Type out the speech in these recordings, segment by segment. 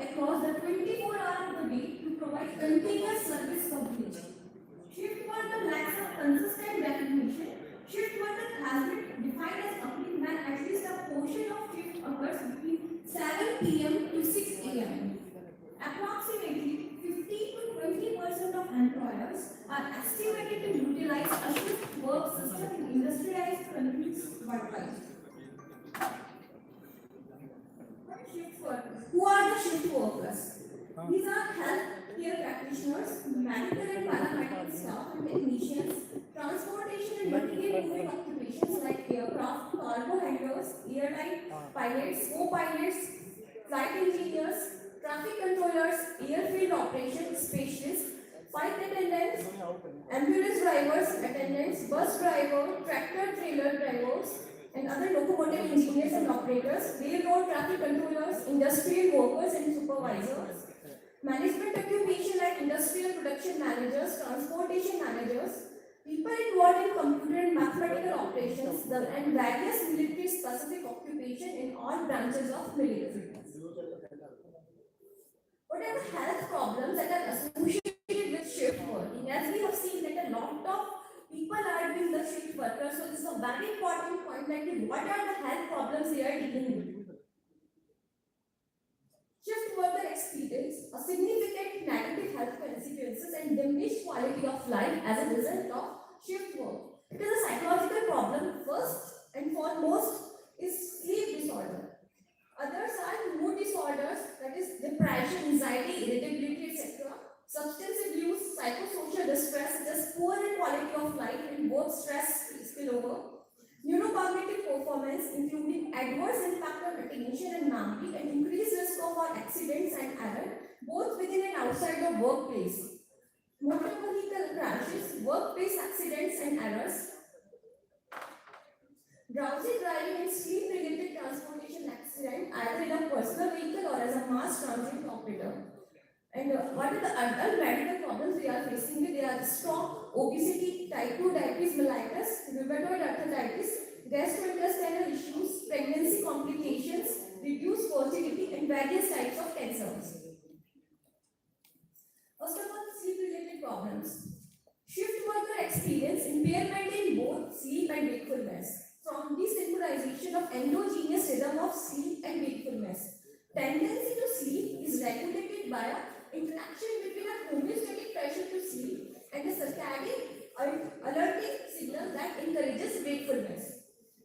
across the 24 hours of the day to provide continuous service coverage. Shift worker lacks a consistent recognition. Shift worker has been defined as company when at least a portion of shift occurs between 7 p.m. to 6 a.m. Approximately 50 to 20% of employers are estimated to utilize a shift work system in industrialized countries worldwide. Shift workers. Who are the shift workers? These are healthcare practitioners, medical and paramedical staff, and technicians, transportation and material moving occupations like aircraft, cargo handlers, airline pilots, co-pilots, flight engineers, traffic controllers, airfield operations specialists, flight attendants, ambulance drivers, attendants, bus driver, tractor trailer drivers, and other locomotive engineers and operators, railroad traffic controllers, industrial workers and supervisors, management occupation like industrial production managers, transportation managers, people involved in computer and mathematical operations, and various military specific occupation in all branches of military. What are the health problems that are associated with shift working? As we have seen that a lot of people are doing the shift workers, so this is a very important point that what are the health problems they are dealing with? Shift worker experience a significant negative health consequences and diminished quality of life as a result of shift work. It is a psychological problem. First and foremost is sleep disorder. Others are mood disorders, that is depression, anxiety, irritability, etc. Substance abuse, psychosocial distress, such as poor quality of life and work stress spillover. Neurocognitive performance, including adverse impact on attention and memory, and increased risk of accidents and error, both within and outside the workplace. Motor vehicle crashes, workplace accidents and errors. Drowsy driving and sleep-related transportation accident, either in a personal vehicle or as a mass transit operator. And what are the adult medical problems we are facing with? They are stroke, obesity, type 2 diabetes mellitus, rheumatoid arthritis, gastrointestinal issues, pregnancy complications, reduced fertility, and various types of cancers. First of all, sleep-related problems. Shift worker experience impairment in both sleep and wakefulness from desynchronization of endogenous rhythm of sleep and wakefulness. Tendency to sleep is regulated by an interaction between a homeostatic pressure to sleep and a circadian alerting signal that encourages wakefulness.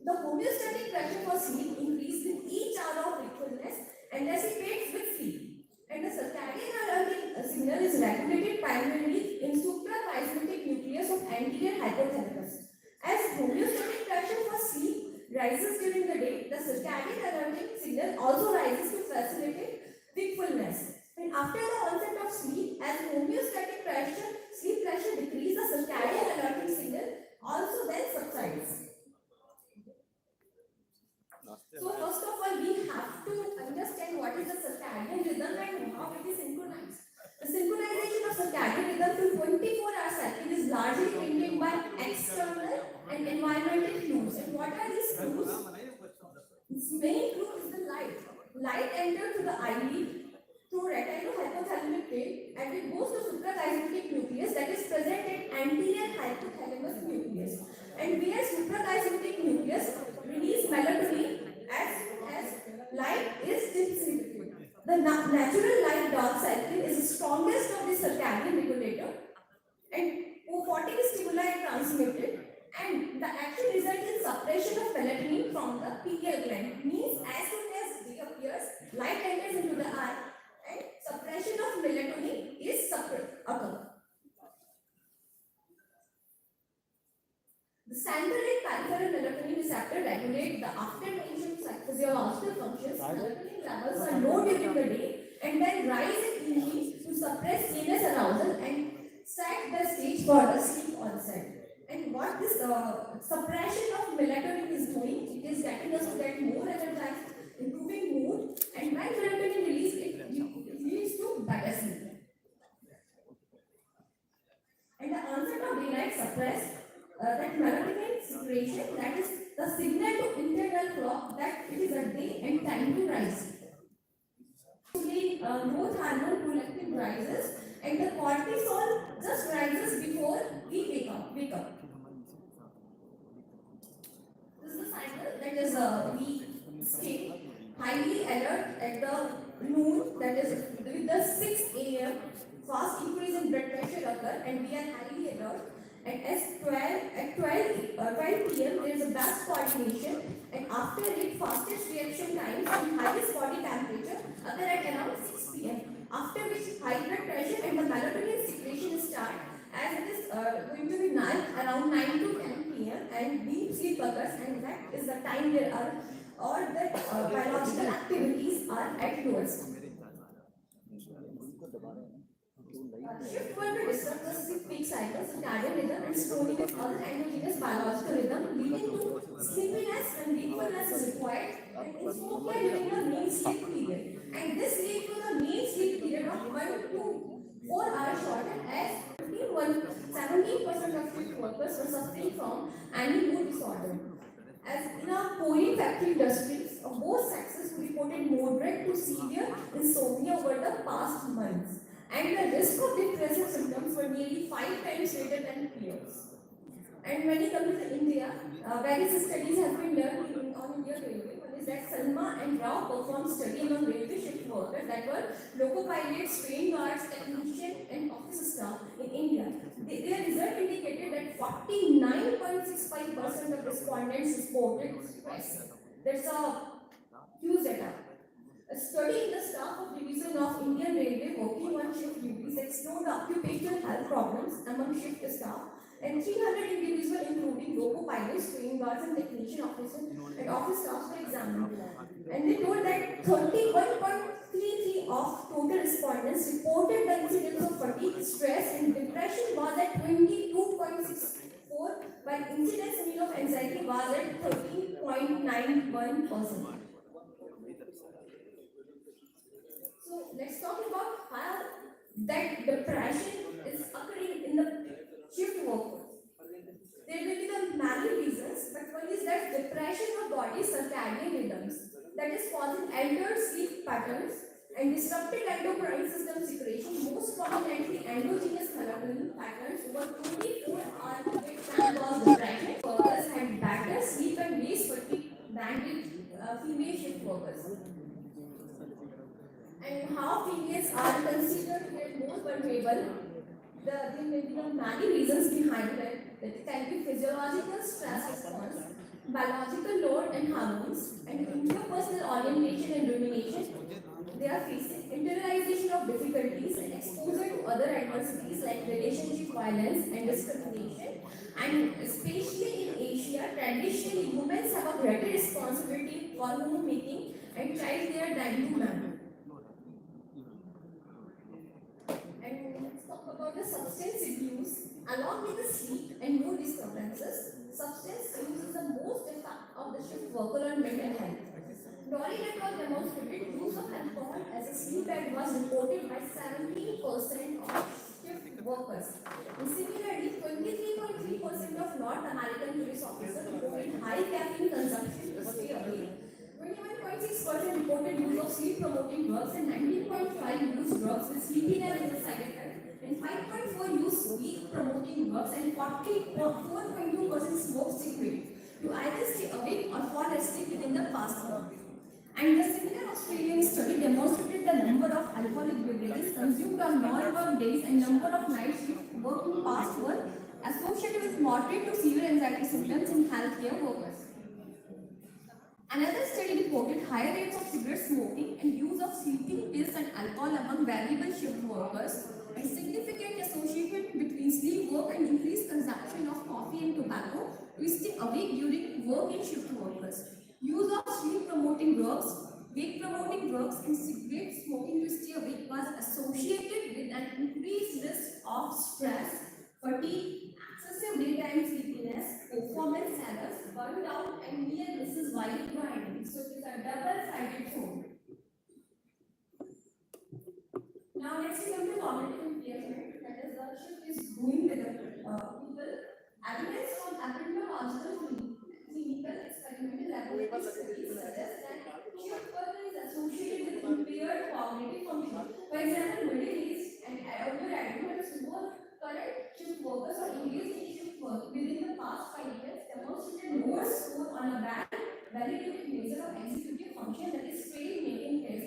The homeostatic pressure for sleep increases with each hour of wakefulness and dissipates with sleep. And the circadian alerting signal is regulated primarily in suprachiasmatic nucleus of anterior hypothalamus. As homeostatic pressure for sleep rises during the day, the circadian alerting signal also rises to facilitate wakefulness. And after the onset of sleep, as homeostatic pressure, sleep pressure decreases, the circadian alerting signal also then subsides. So first of all, we have to understand what is the circadian rhythm and how it is synchronized. The synchronization of circadian rhythm to 24-hour cycle is largely maintained by external and environmental cues. And what are these cues? Its main clue is the light. Light enters through the eyelid, through retinohypothalamic trail, and it goes to suprachiasmatic nucleus that is present in anterior hypothalamus nucleus. And where suprachiasmatic nucleus release melatonin as light is distributed. The natural light dark cycle is the strongest of the circadian regulator, and O40 stimuli are transmitted, and the action results in suppression of melatonin from the pineal gland. Means as soon as day appears, light enters into the eye, and suppression of melatonin is occurs. The central and peripheral melatonin receptor regulate the after-mentioned physiological functions. Melatonin levels are low during the day and then rise in evening to suppress CNS arousal and set the stage for the sleep onset. And what this suppression of melatonin is doing, it is getting us to get more energized, improving mood, and when melatonin release, it leads to better sleep. And the onset of daylight suppress that melatonin secretion, that is the signal to internal clock that it is a day and time to rise. growth hormone prolactin rises, and the cortisol just rises before we wake up. This is the cycle that is we stay highly alert at the noon, that is with the 6 a.m. fast increase in blood pressure occur, and we are highly alert. And as 12 p.m. there is a best coordination, and after it fastest reaction times and highest body temperature occur at around 6 p.m. After which high blood pressure and the melatonin secretion start, as it is going to be around 9 to 10 p.m. and deep sleep occurs, and that is the time there are or that biological activities are at lowest. Shift work will disrupt the sleep cycle, circadian rhythm, and slowly with other endogenous biological rhythm, leading to sleepiness and wakefulness is required, and insomnia during the main sleep period. And this leads to the main sleep period of 1 to 4 hours shorter, as 17% of shift workers were suffering from any mood disorder. As in our Korean factory industries, both sexes reported moderate to severe insomnia over the past months, and the risk of depressive symptoms were nearly 5 times greater than peers. And when it comes to India, various studies have been done on Indian Railway. One is that Salma and Rao performed study among railway shift workers, that were loco pilots, train guards, technicians, and office staff in India. Their result indicated that 49.65% of respondents reported stress. That's a huge data. A study in the staff of division of Indian Railway working on shift duties explored occupational health problems among shift staff, and 300 individuals including loco pilots, train guards, and technician officers and office staff were examined. And they told that 31.33 of total respondents reported the incidence of fatigue, stress, and depression was at 22.64, while incidence of anxiety was at 13.91%. So let's talk about how that depression is occurring in the shift workers. There will be the many reasons, but one is that depression of body circadian rhythms, that is causing altered sleep patterns and disrupted endocrine system secretion, most prominently endogenous melatonin patterns over 24 hours can cause depression. Workers had better sleep and less fatigue than the female shift workers. And how females are considered to get more vulnerable. There may be many reasons behind it. That can be physiological stress response, biological load and hormones, and interpersonal orientation and domination. They are facing internalization of difficulties and exposure to other adversities like relationship violence and discrimination. And especially in Asia, traditionally women have a greater responsibility for homemaking and childcare than do men. About the substance abuse, along with the sleep and mood disturbances, substance use is the most effect of the shift worker on mental health. Dory et al. Demonstrated use of alcohol as a sleep aid was reported by 17% of shift workers. And similarly, 23.3% of North American police officers reported high caffeine consumption to stay awake. 21.6% reported use of sleep promoting drugs, and 19.5% used drugs with sleepiness as a side effect. And 5.4% use sleep promoting drugs, and 4.2% smoke cigarette to either stay awake or fall asleep within the past month. And the similar Australian study demonstrated the number of alcoholic beverages consumed on non-work days and number of night shift working past work associated with moderate to severe anxiety symptoms in healthcare workers. Another study reported higher rates of cigarette smoking and use of sleeping pills and alcohol among variable shift workers, and significant association between sleep work and increased consumption of coffee and tobacco to stay awake during work in shift workers. Use of sleep promoting drugs, wake promoting drugs, and cigarette smoking to stay awake was associated with an increased risk of stress, fatigue, excessive daytime sleepiness, performance errors, burnout, and near misses while grinding. So it is a double-sided sword. Now let's come to cognitive impairment. That is, the shift is going with the people. Evidence from epidemiological, clinical, experimental laboratory studies suggest that shift work is associated with impaired cognitive function. lowest score on a validated measure of executive function, that is failed making test.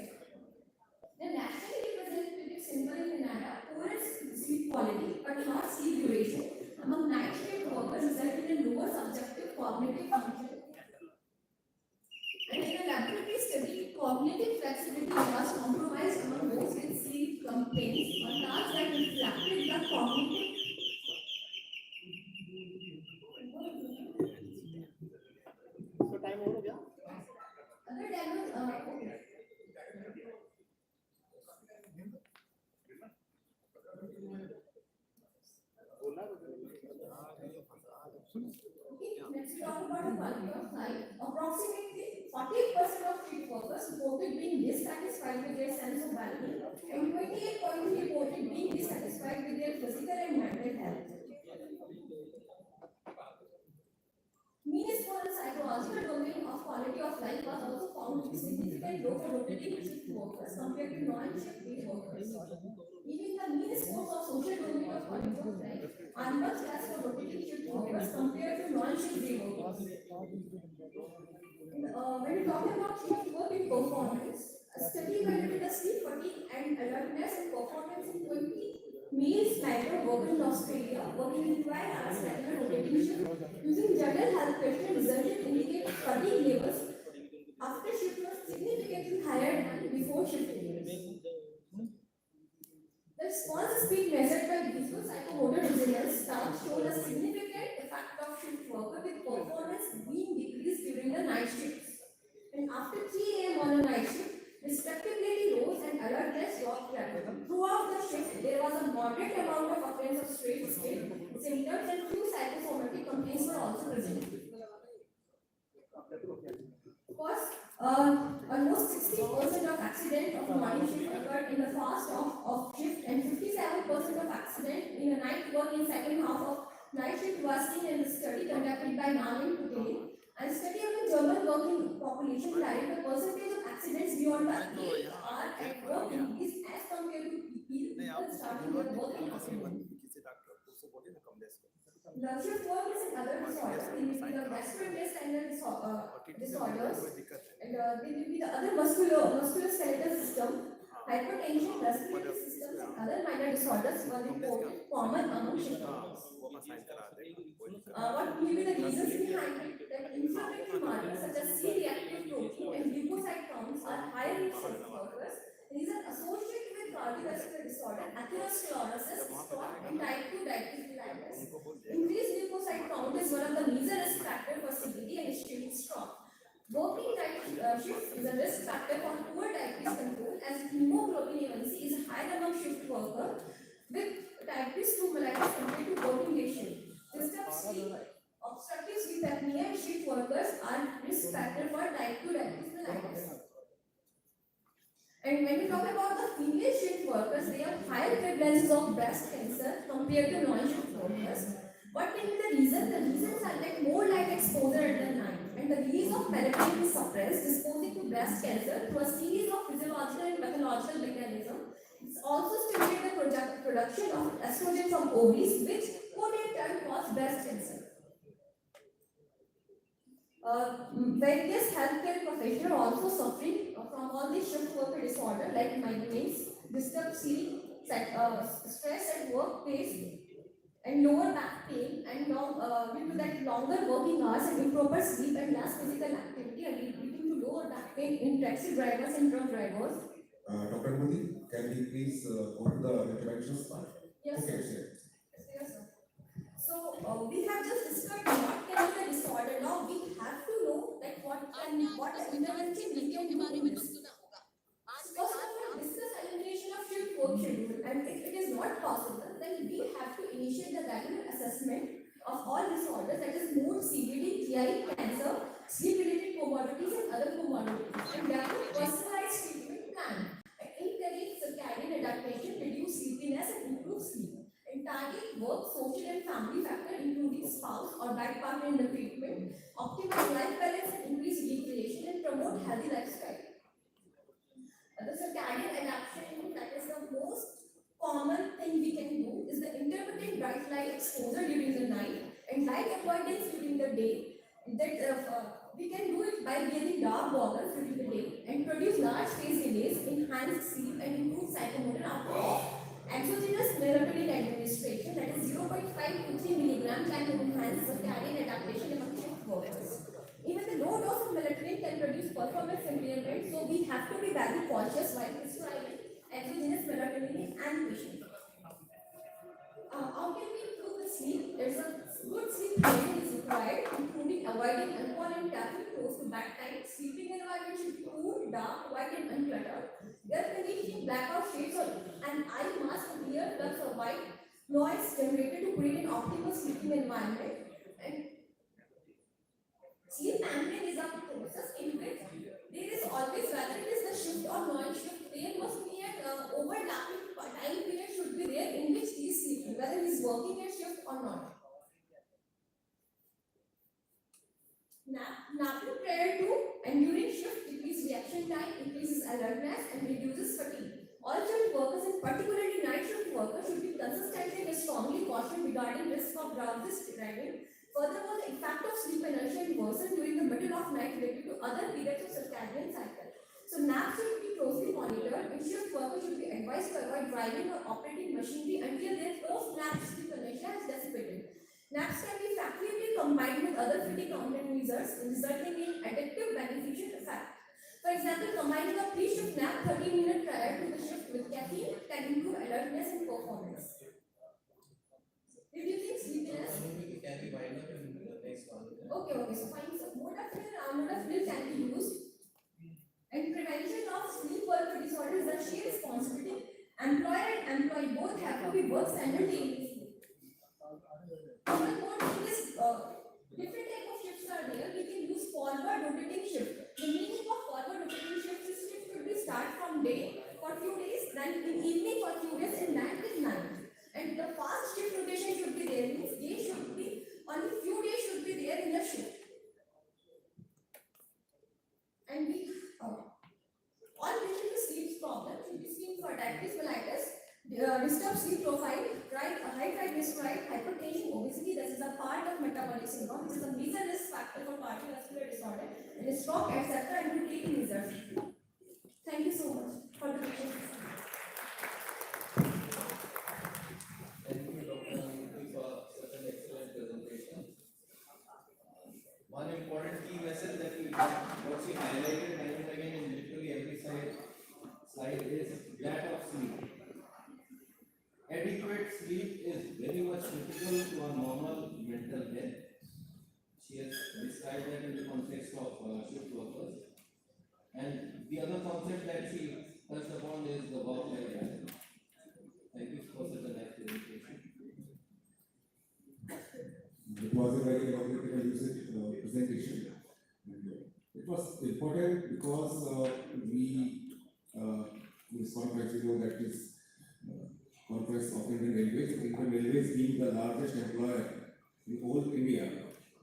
The nationally representative symbol in Canada, poorest sleep quality but not sleep duration among night shift workers resulted in lower subjective cognitive function. And in a laboratory study, cognitive flexibility was compromised among those with sleep complaints on tasks that reflected the cognitive. So time over गया? Other diagnosis, okay. Let's talk about the quality of life. Approximately 40% of shift workers reported being dissatisfied with their sense of well-being, and 28% reported being dissatisfied with their physical and mental health. Mean score in psychological domain of quality of life was also found to be significantly low for rotating shift workers compared to non-shift day workers. Even the mean scores of social domain of quality of life are much less for rotating shift workers compared to non-shift day workers. When we talk about shift work and performance, a study evaluated the sleep fatigue and alertness and performance in 20 male sniper workers in Australia working in 12 hours regular rotating shift using general health questionnaire resulted indicate fatigue levels after shift was significantly higher than before shift levels. The response speed measured by visual psychomotor resilience task showed a significant effect of shift worker with performance being decreased during the night shifts. And after 3 a.m. on a night shift, respectability rose and alertness dropped rapidly. Throughout the shift, there was a moderate amount of occurrence of straight state symptoms and few psychosomatic complaints were also present. Of course, almost 60% of accident of morning shift occurred in the first half of shift, and 57% of accident in the night work in second half of night shift was seen in the study conducted by Namin Patel. And study of the German working population carried the percentage of accidents beyond the 8-hour at work increased as compared to people starting their work in afternoon. The shift work is another disorder. They will be the gastrointestinal disorders, and they will be the other musculoskeletal system, hypertension, respiratory systems, and other minor disorders were reported common among shift workers. What may be the reasons behind it? That inflammatory markers such as C-reactive protein and leukocyte counts are higher in shift workers. These are associated with cardiovascular disorder, atherosclerosis, stroke, and type 2 diabetes mellitus. Increased leukocyte count is one of the major risk factors for CVD and ischemic stroke. Working night shift is a risk factor for poor diabetes control, as hemoglobin A1C is higher among shift workers with diabetes 2 mellitus compared to working day shift. Obstructive sleep apnea and shift workers are risk factor for type 2 diabetes mellitus. And when we talk about the female shift workers, they have higher prevalence of breast cancer compared to non-shift workers. What can be the reason? The reasons are like more light exposure at the night, and the release of melatonin is suppressed, disposing to breast cancer through a series of physiological and pathological mechanisms. It's also stimulates the production of estrogen from ovaries, which could in turn cause breast cancer. Various healthcare professionals are also suffering from all these shift worker disorder like migraines, disturbed sleep, stress at workplace, and lower back pain, and due to that longer working hours and improper sleep and less physical activity are leading to lower back pain in taxi drivers and truck drivers. Dr. Modi, can we please go to the interventions part? Yes, Okay, sir. Yes, sir. So we have just discussed what can be the disorder. Now we have to know that what the intervention we can do in this. First of all, discuss elimination of shift work schedule, and if it is not possible, then we have to initiate the regular assessment of all disorders, that is mood, CVD, GI, cancer, sleep-related comorbidities, and other comorbidities, and develop personalized treatment plan. And encourage circadian adaptation, reduce sleepiness, and improve sleep. And target work, social, and family factor, including spouse or bad partner in the treatment. Optimize life balance and increase recreation, and promote healthy lifestyle. The circadian adaptation, that is the most common thing we can do, is the intermittent bright light exposure during the night and light avoidance during the day. The we can do it by giving dark borders during the day and produce large phase delays, enhance sleep, and improve psychomotor outcomes. Exogenous melatonin administration, that is 0.5 to 3 milligram, can enhance circadian adaptation among shift workers. Even the low dose of melatonin can produce performance impairment, so we have to be very cautious while prescribing exogenous melatonin and patient. How can we improve the sleep? There's a good sleep hygiene is required, including avoiding alcohol and caffeine close to bedtime. Sleeping environment should be cool, dark, white, and uncluttered. Air conditioning, blackout shades, and eye mask with earplugs or white noise generator to create an optimal sleeping environment. And sleep apnea is a process in which there is always, whether it is the shift or non-shift, there must be an overlapping time period should be there in which he is sleeping, whether he is working a shift or not. Napping prior to and during shift decreases reaction time, increases alertness, and reduces fatigue. All shift workers, and particularly night shift workers, should be consistently and strongly cautioned regarding risk of drowsiness driving. Furthermore, the effect of sleep inertia worsen during the middle of night related to other periods of circadian cycle. So naps should be closely monitored, and shift workers should be advised to avoid driving or operating machinery until their post-nap sleep inertia has dissipated. Naps can be effectively combined with other fatigue countermeasures, resulting in additive beneficial effect. For example, combining a pre-shift nap 30 minutes prior to the shift with caffeine can improve alertness and performance. Did you think sleepiness? Maybe can be wind up in the next one. Okay, so fine. So modafinil can be used. And prevention of sleep work disorder is a shared responsibility. Employer and employee both have to be work simultaneously. One more thing is different type of shifts are there. We can use forward rotating shift. The meaning of forward rotating shift is shift should be start from day for few days, then in evening for few days, and night is night. And the fast shift rotation should be there. Means day should be only few days should be there in the shift. And we all patients with sleep problem should be seen for diabetes mellitus, disturbed sleep profile, high triglyceride, hypertension, obesity. This is a part of metabolic syndrome. This is a major risk factor for cardiovascular disorder and stroke, etc. And to take measures. Thank you so much for the patience. Thank you, Dr. Amity, for such an excellent presentation. One important key message that what she highlighted time and again in literally every slide is lack of sleep. Adequate sleep is very much critical to our normal mental health. She has described that in the context of shift workers. And the other concept that she touched upon is the work-life balance. Thank you for such a nice presentation. It was a very elaborate and lucid presentation. It was important because this conference, you know, that is conference of Indian Railways being the largest employer in all India,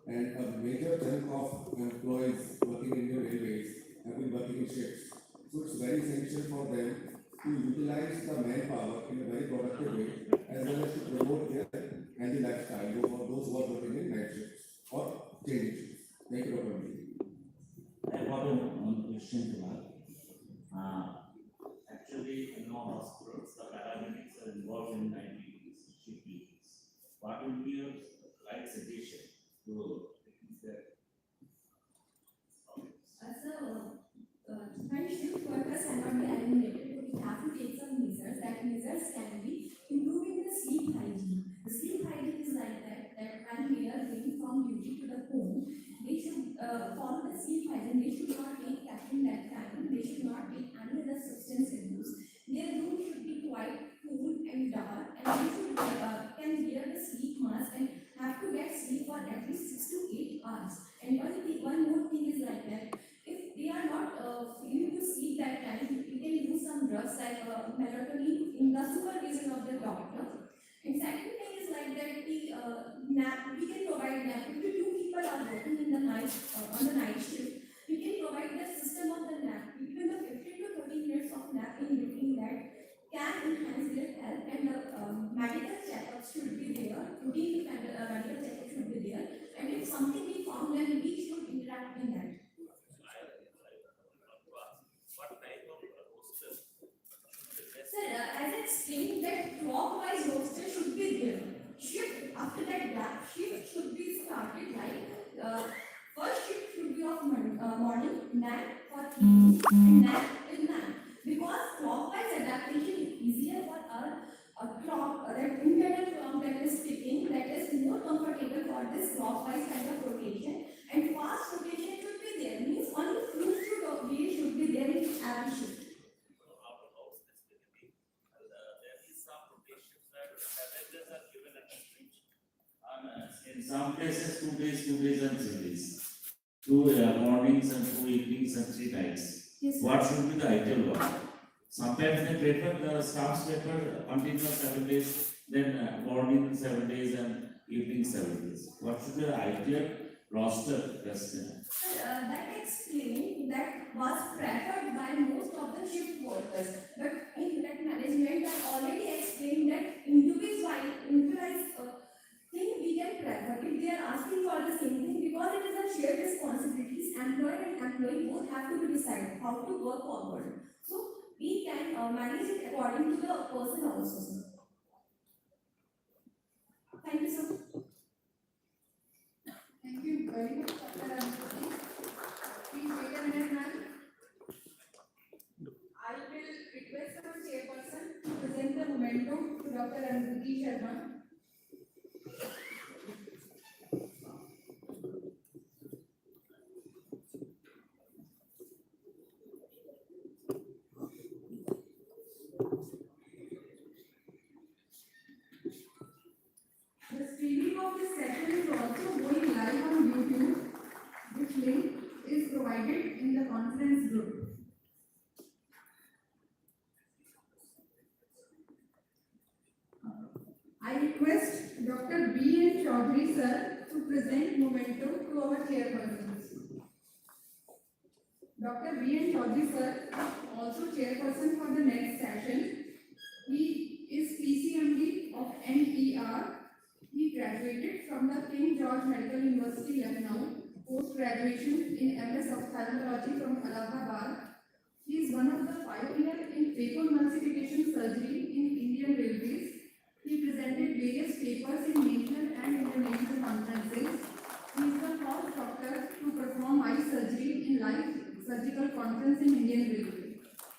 and a major chunk of employees working in Indian Railways have been working in shifts. So it's very essential for them to utilize the manpower in a very productive way, as well as to promote their healthy lifestyle for those who are working in night shifts or changing shifts. Thank you, Dr. Amity. I got one question to ask. Actually, in our hospitals, the paramedics are involved in night duties, shift duties. What will be your right suggestion to increase that? When shift workers cannot be eliminated, we have to take some measures. That measures can be improving the sleep hygiene. The sleep hygiene is like that when they are going from duty to the home, they should follow the sleep hygiene. They should not take caffeine that time. They should not take any other substance abuse. Their room should be quite cool and dark, and they should can wear the sleep mask and have to get sleep for at least 6 to 8 hours. And one more thing is like that. If they are not feeling to sleep that time, we can use some drugs like melatonin in the supervision of the doctor. And second thing is like that we can provide nap. If the two people are working in the night on the night shift, we can provide the system of the nap. Even the 15 to 30 minutes of nap in between that can enhance their health, and the medical checkup should be there. Routine medical checkup should be there. And if something we found, then we should NAN for evening and NAN in NAN. Because clockwise adaptation is easier for a clock, that internal clock that is ticking, that is more comfortable for this clockwise kind of rotation, and fast rotation should be there. Means only few should be there in every shift. There is some rotations where challenges are given at a switch. In some places, 2 days and 3 days. 2 mornings and 2 evenings and 3 nights. Yes, sir. What should be the ideal one? Sometimes they prefer the staffs prefer continuous 7 days, then morning 7 days and evening 7 days. What should be the ideal roster? That explained that was preferred by most of the shift workers. But in that management, I already explained that individualized thing we can prefer if they are asking for the same thing, because it is a shared responsibilities. Employer and employee both have to decide how to work forward. So we can manage it according to the person also, sir. Thank you, sir. Thank you very much, Dr. Anjali. Please wait a minute, ma'am. I will request our chairperson to present the memento to Dr. Anjali Sharma. The streaming of this session is also going live on YouTube, which link is provided in the conference group. I request Dr. B. N. Chaudhary sir to present memento to our chairpersons. Dr. B. N. Chaudhary sir is also chairperson for the next session. He is PCMD of NER. He graduated from the King George Medical University, Lucknow, post-graduation in MS Ophthalmology from Allahabad. He is one of the pioneers in phacoemulsification surgery in Indian Railways. He presented various papers in national and international conferences. He is the first doctor to perform eye surgery in live surgical conference in Indian Railways.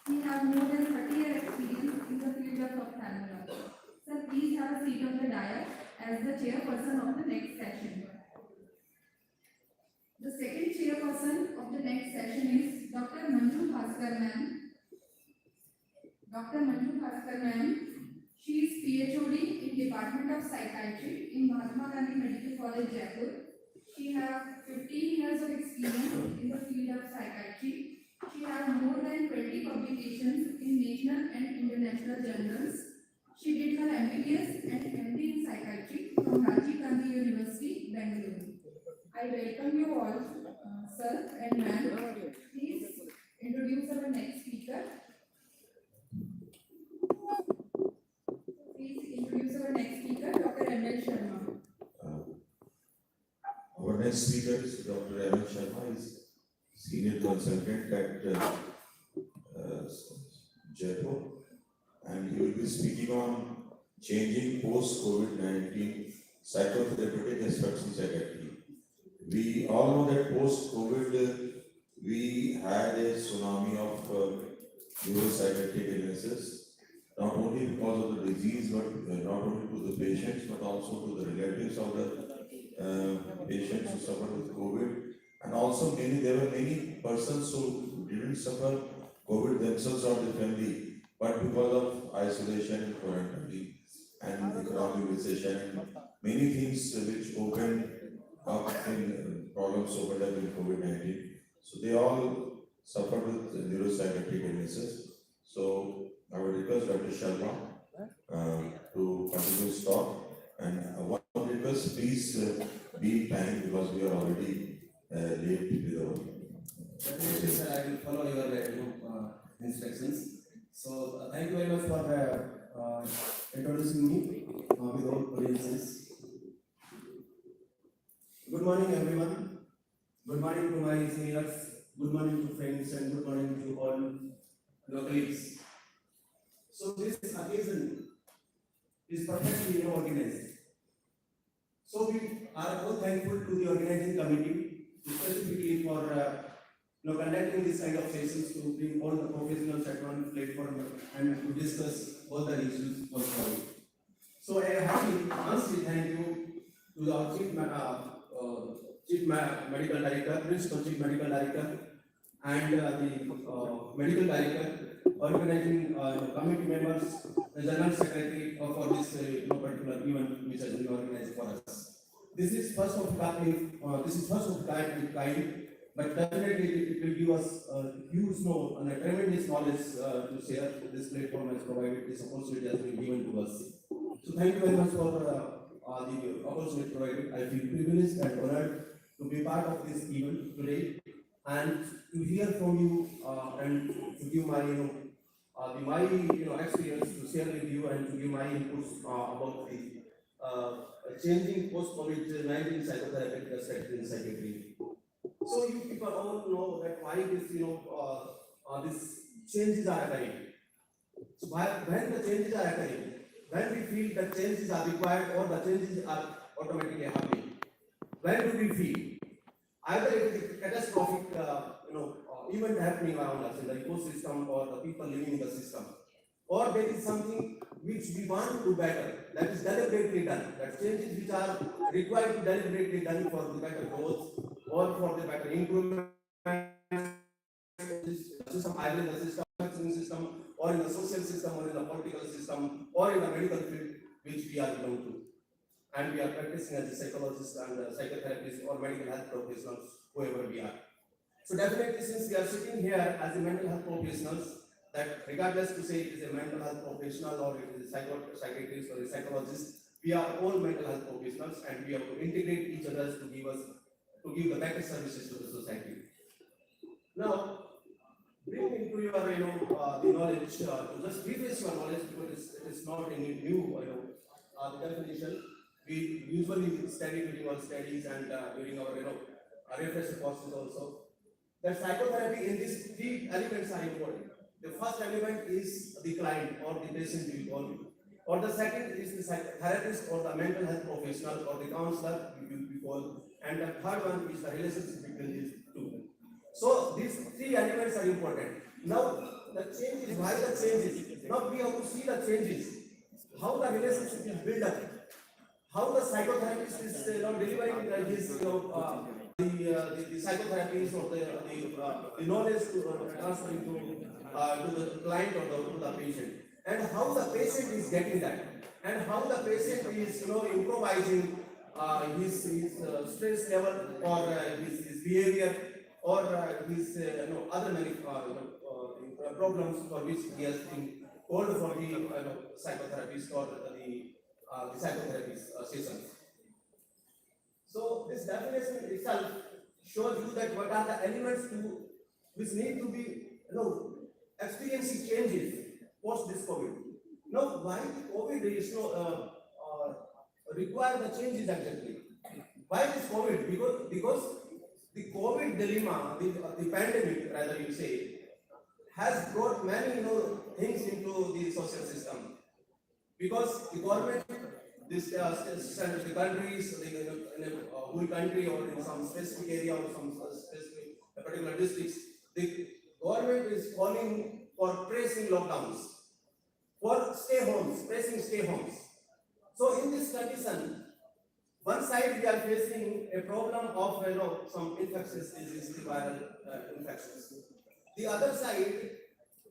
He has more than 30 years experience in the field of ophthalmology. Sir, please have a seat on the dais as the chairperson of the next session. The second chairperson of the next session is Dr. Manju Bhaskar ma'am. Dr. Manju Bhaskar ma'am, she is PhD in Department of Psychiatry in Mahatma Gandhi Medical College, Jaipur. She has 15 years of experience in the field of psychiatry. She has more than 20 publications in national and international journals. She did her MBBS and MD in psychiatry from Rajiv Gandhi University, Bangalore. I welcome you all, sir and ma'am. Please introduce our next speaker. Please introduce our next speaker, Dr. M.L. Sharma. Our next speaker is Dr. M.L. Sharma, is senior consultant at Jaipur, and he will be speaking on changing post-COVID-19 psychotherapeutic aspects in psychiatry. We all know that post-COVID, we had a tsunami of neuropsychiatric illnesses, not only because of the disease, but not only to the patients, but also to the relatives of the patients who suffered with COVID. And also there were many persons who didn't suffer COVID themselves or their family, but because of isolation, quarantine, and economic recession, and many things which opened up in problems opened up in COVID-19. So they all suffered with neuropsychiatric illnesses. So I would request Dr. Sharma to continue his talk. And one request, please be kind because we are already late with our. Sir, I will follow your instructions. So thank you very much for introducing me with all audiences. Good morning, everyone. Good morning to my seniors. Good morning to friends, and good morning to all colleagues. So this occasion is perfectly organized. So we are all thankful to the organizing committee, specifically for conducting this kind of sessions to bring all the professionals at one platform and to discuss all the issues post COVID. So I honestly thank you to our medical director, principal chief medical director, and the medical director, organizing committee members, the general secretary for this particular event which has been organized for us. This is first of kind. But definitely it will give us huge and a tremendous knowledge to share. This platform has provided, this opportunity has been given to us. So thank you very much for the opportunity provided. I feel privileged and honored to be part of this event today and to hear from you and to give my my experience to share with you and to give my inputs about the changing post-COVID-19 psychotherapeutic aspect in psychiatry. So you people all know that why this this changes are occurring. So when the changes are occurring, when we feel that changes are required or the changes are automatically happening, when do we feel? Either it is a catastrophic event happening around us in the ecosystem or the people living in the system, or there is something which we want to do better, that is deliberately done, that changes which are required to deliberately done for the better growth or for the better improvement system, either in the system or in the social system or in the political system or in the medical field which we are belong to. And we are practicing as a psychologist and a psychotherapist or medical health professionals, whoever we are. So definitely, since we are sitting here as a mental health professionals, that regardless to say it is a mental health professional or it is a psychiatrist or a psychologist, we are all mental health professionals and we have to integrate each other to give the better services to the society. Now, bring into your the knowledge to just refresh your knowledge because it is not any new the definition. We usually study during our studies and during our refresher courses also. The psychotherapy in these three elements are important. The first element is the client or the patient we call, or the second is the psychotherapist or the mental health professional or the counselor we call, and the third one is the relationship between these two. So these three elements are important. Now the changes, why the changes? Now we have to see the changes, how the relationship is built up, how the psychotherapist is delivering his the psychotherapies or the knowledge to transferring to the client or to the patient, and how the patient is getting that, and how the patient is improvising his stress level or his behavior or his other many problems for which he has been called for the psychotherapist or the psychotherapy sessions. So this definition itself shows you that what are the elements which need to be experiencing changes post this COVID. Now, why the COVID is require the changes exactly? Why this COVID? Because the COVID dilemma, the pandemic, rather you say, has brought many things into the social system. Because the government, the countries, in a whole country or in some specific area or some specific particular districts, the government is calling for pressing lockdowns, for stay homes, pressing stay homes. So in this condition, one side we are facing a problem of some infectious disease, viral infections. The other side,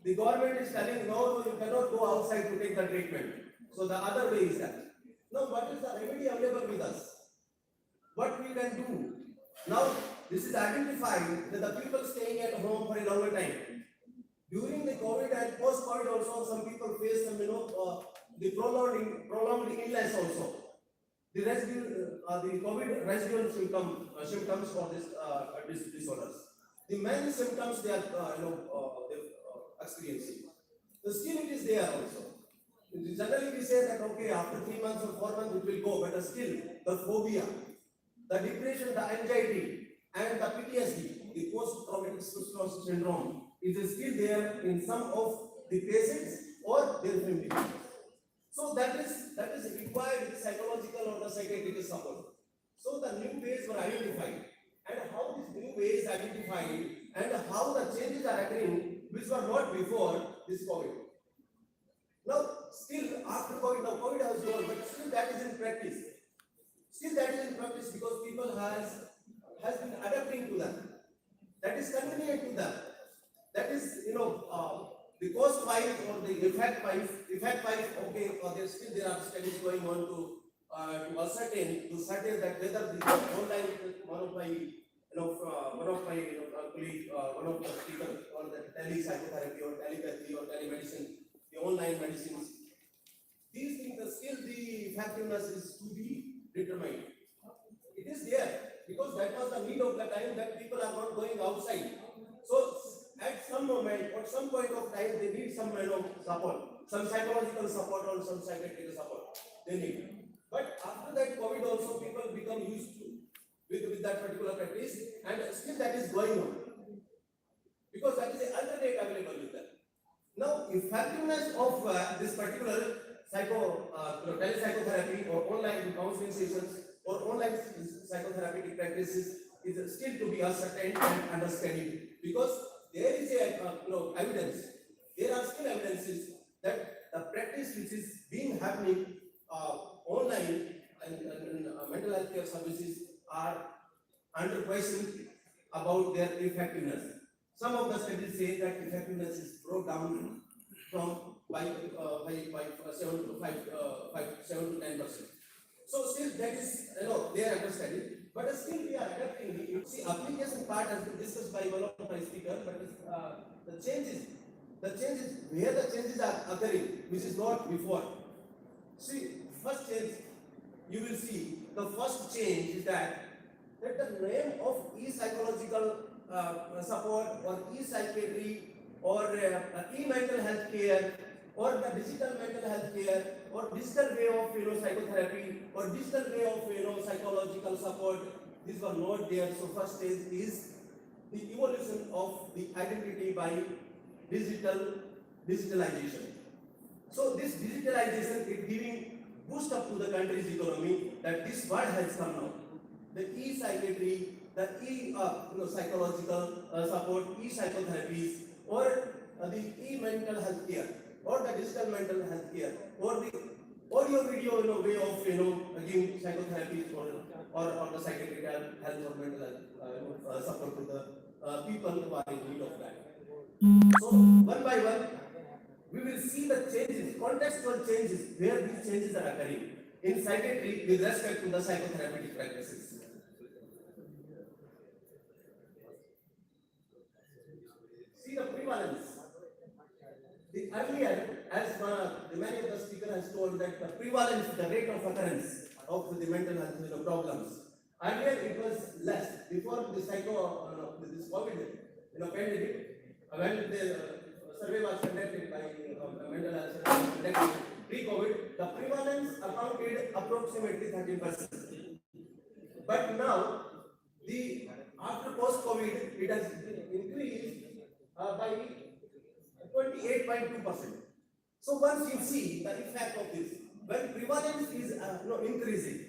the government is telling no, you cannot go outside to take the treatment. So the other way is that. Now, what is the remedy available with us? What we can do? Now, this is identified that the people staying at home for a longer time. During the COVID and post-COVID also, some people face some, the prolonged illness also. The COVID residual symptoms for this disorders. The main symptoms they are experiencing. The still it is there also. Generally we say that okay, after 3 months or 4 months it will go, but still the phobia, the depression, the anxiety, and the PTSD, the post-traumatic stress syndrome, is still there in some of the patients or their family members. So that is required psychological or the psychiatric support. So the new ways were identified, and how these new ways identified and how the changes are occurring, which were not before this COVID. Now, still after COVID, now COVID has gone, but still that is in practice. Still that is in practice because people has been adapting to that. That is convenient to them. That is, the cost wise or the effect wise, okay, there are studies going on to ascertain that whether the online, one of my colleague, one of the speakers on the telepsychotherapy or telepathy or telemedicine, the online medicines, these things are still the effectiveness is to be determined. It is there because that was the need of the time that people are not going outside. So at some moment or some point of time they need some support, some psychological support or some psychiatric support they need. But after that COVID also people become used to with that particular practice, and still that is going on because that is an alternate available with them. Now effectiveness of this particular telepsychotherapy or online counseling sessions or online psychotherapeutic practices is still to be ascertained and understanding because there is a evidence. There are still evidences that the practice which is being happening online and mental health care services are under question about their effectiveness. Some of the studies say that effectiveness is brought down from by 7 to 10%. So still that is they are understanding, but still we are adapting. You see, application part has been discussed by one of my speakers, but the changes where the changes are occurring, which is not before. See, first change you will see. The first change is that the name of e-psychological support or e-psychiatry or e-mental health care or the digital mental health care or digital way of psychotherapy or digital way of psychological support, these were not there. So first stage is the evolution of the identity by digitalization. So this digitalization is giving boost up to the country's economy, that this word has come now. The e-psychiatry, the psychological support, e-psychotherapies, or the e-mental health care, or the digital mental health care, or the audio video way of giving psychotherapies or the psychiatric health or mental health support to the people who are in need of that. So one by one, we will see the changes, contextual changes, where these changes are occurring in psychiatry with respect to the psychotherapeutic practices. See the prevalence. The earlier, as many of the speaker has told, that the prevalence, the rate of occurrence of the mental health problems. Earlier it was less. Before the this COVID pandemic, when the survey was conducted by mental health conducted pre-COVID, the prevalence accounted approximately 13%. But now, after post-COVID, it has increased by 28.2%. So once you see the effect of this, when prevalence is increasing,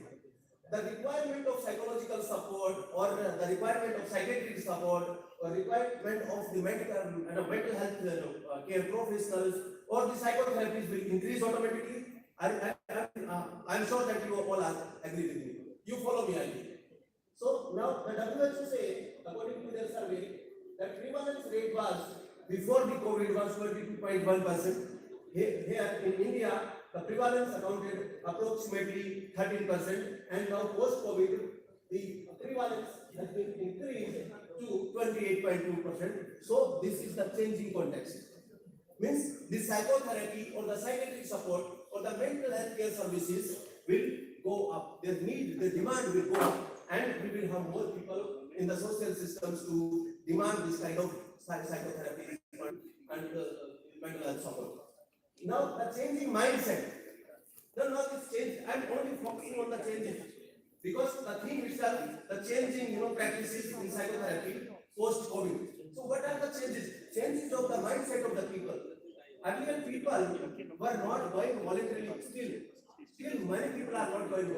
the requirement of psychological support or the requirement of psychiatric support or requirement of the mental health care professionals or the psychotherapies will increase automatically. I'm sure that you all agree with me. You follow me, I think. So now the WHO say, according to their survey, that prevalence rate was before the COVID was 22.1%. Here in India, the prevalence accounted approximately 13%, and now post-COVID, the prevalence has been increased to 28.2%. So this is the changing context. Means the psychotherapy or the psychiatric support or the mental health care services will go up. Their need, the demand will go up, and we will have more people in the social systems to demand this kind of psychotherapy and mental health support. Now the changing mindset. Now this change, I'm only focusing on the changes because the thing itself, the changing practices in psychotherapy post-COVID. So what are the changes? Changes of the mindset of the people. Earlier people were not going voluntarily. Still many people are not going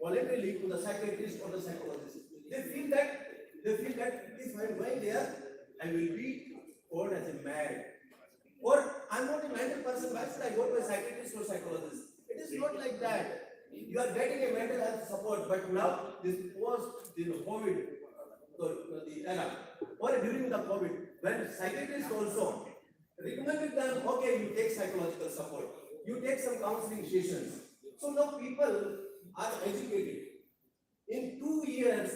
voluntarily to the psychiatrist or the psychologist. They feel that if I'm going there, I will be called as a mad. Or I'm not a mental person, why should I go to a psychiatrist or psychologist? It is not like that. You are getting a mental health support, but now this post COVID, the era, or during the COVID, when psychiatrists also recommended them, okay, you take psychological support, you take some counseling sessions. So now people are educated. In 2 years,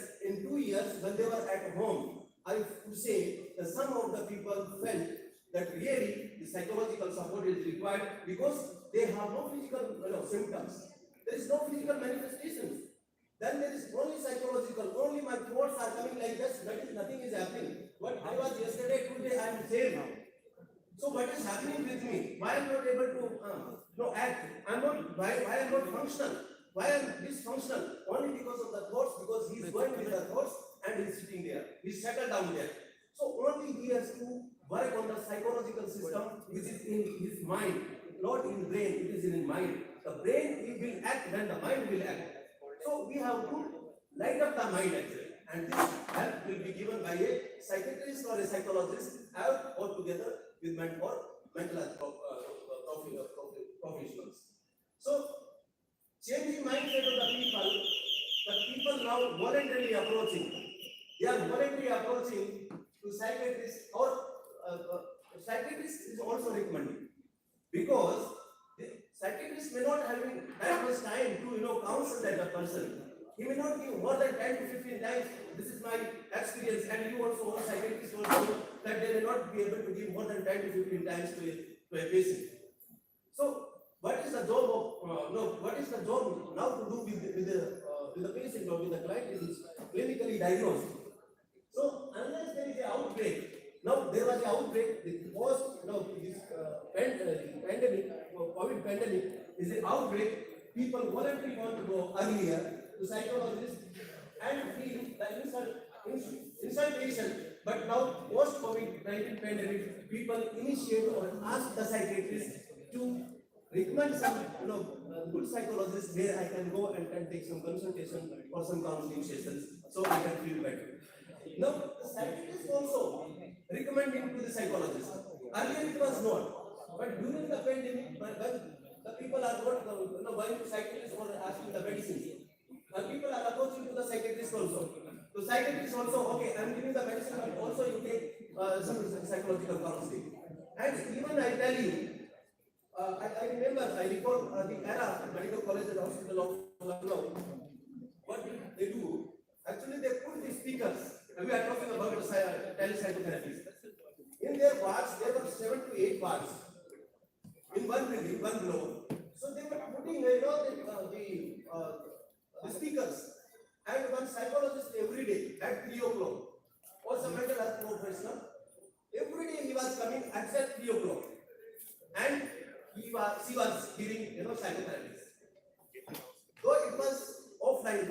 when they were at home, I would say that some of the people felt that really the psychological support is required because they have no physical symptoms. There is no physical manifestations. Then there is only psychological. Only my thoughts are coming like this. That is, nothing is happening. What I was yesterday, today I am same. So what is happening with me? Why I am not able to act? Why I am not functional? Why I am dysfunctional? Only because of the thoughts, because he is going with the thoughts and he is sitting there. He is settled down there. So only he has to work on the psychological system which is in his mind, not in brain, it is in his mind. The brain he will act when the mind will act. So we have to light up the mind actually. And this help will be given by a psychiatrist or a psychologist or together with mental health professionals. So changing mindset of the people now voluntarily approaching. They are voluntarily approaching to psychiatrists or psychiatrist is also recommended because the psychiatrist may not having that much time to counsel that person. He may not give more than 10 to 15 times. This is my experience, and you also psychiatrist also that they may not be able to give more than 10 to 15 times to a patient. So what is the job of what is the job now to do with the patient or with the client is clinically diagnosed. So unless there is an outbreak, now there was an outbreak, the post this pandemic, COVID pandemic is an outbreak. People voluntarily want to go earlier to psychologists and feel the insultation. But now post COVID-19 pandemic, people initiate or ask the psychiatrist to recommend some good psychologists where I can go and can take some consultation or some counseling sessions so I can feel better. Now the psychiatrist also recommending to the psychologist. Earlier it was not, but during the pandemic, when the people are not going to psychiatrists or asking the medicines, people are approaching to the psychiatrist also. To psychiatrist also, okay, I'm giving the medicine, but also you take some psychological counseling. And even I tell you, I recall the era medical college and hospital of Lucknow. What did they do? Actually, they put the speakers. We are talking about the telepsychotherapy. In their wards, there were 7 to 8 wards in one building, one floor. So they were putting the speakers and one psychologist every day at 3 o'clock, or some mental health professional. Every day he was coming at 3 o'clock, and she was giving psychotherapy. Though it was offline,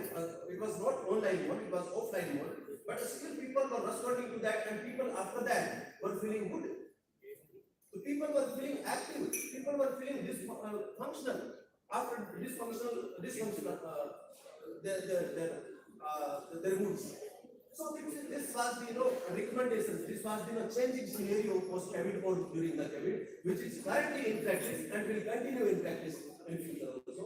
it was not online mode, it was offline mode, but still people were responding to that, and people after that were feeling good. So people were feeling active, people were feeling functional after dysfunctional their moods. So this was the recommendations. This was the changing scenario post COVID or during the COVID, which is currently in practice and will continue in practice in future also.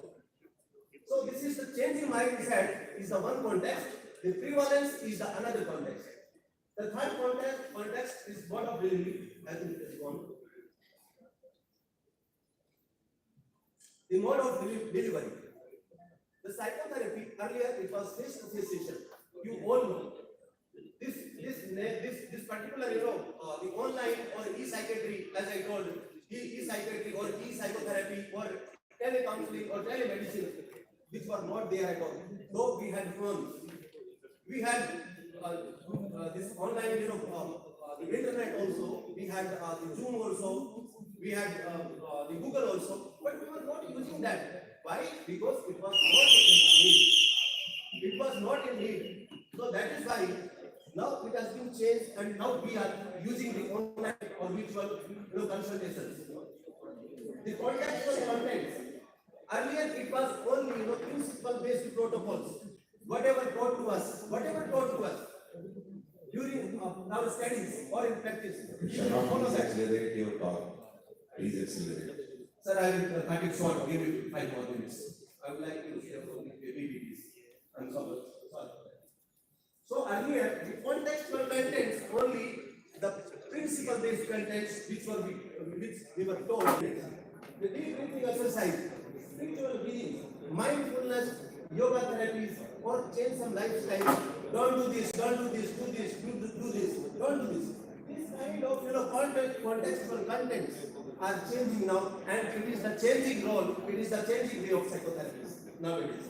So this is the changing mindset is the one context. The prevalence is the another context. The third context is mode of delivery. I think it is one. The mode of delivery. The psychotherapy earlier it was face-to-face session. You all know this particular the online or e-psychiatry, as I told e-psychiatry or e-psychotherapy or telecounseling or telemedicine, which were not there at all. Though we had phones, we had this online the internet also, we had the Zoom also, we had the Google also, but we were not using that. Why? Because it was not in need. It was not in need. So that is why now it has been changed, and now we are using the online or virtual consultations. The context was content. Earlier it was only principle based protocols. Whatever taught to us during our studies or in practice. Sharma, Follow please that. accelerate your talk. Please accelerate. Sir, I will cut it short, give it 5 more minutes. I would like to share only PPTs. I'm sorry. So earlier, the contextual contents only the principle based contents which we were told. The deep breathing exercise, spiritual breathing, mindfulness, yoga therapies, or change some lifestyle. Don't do this, don't do this, do this, do this, don't do this. This kind of contextual contents are changing now, and it is the changing role, it is the changing way of psychotherapy nowadays.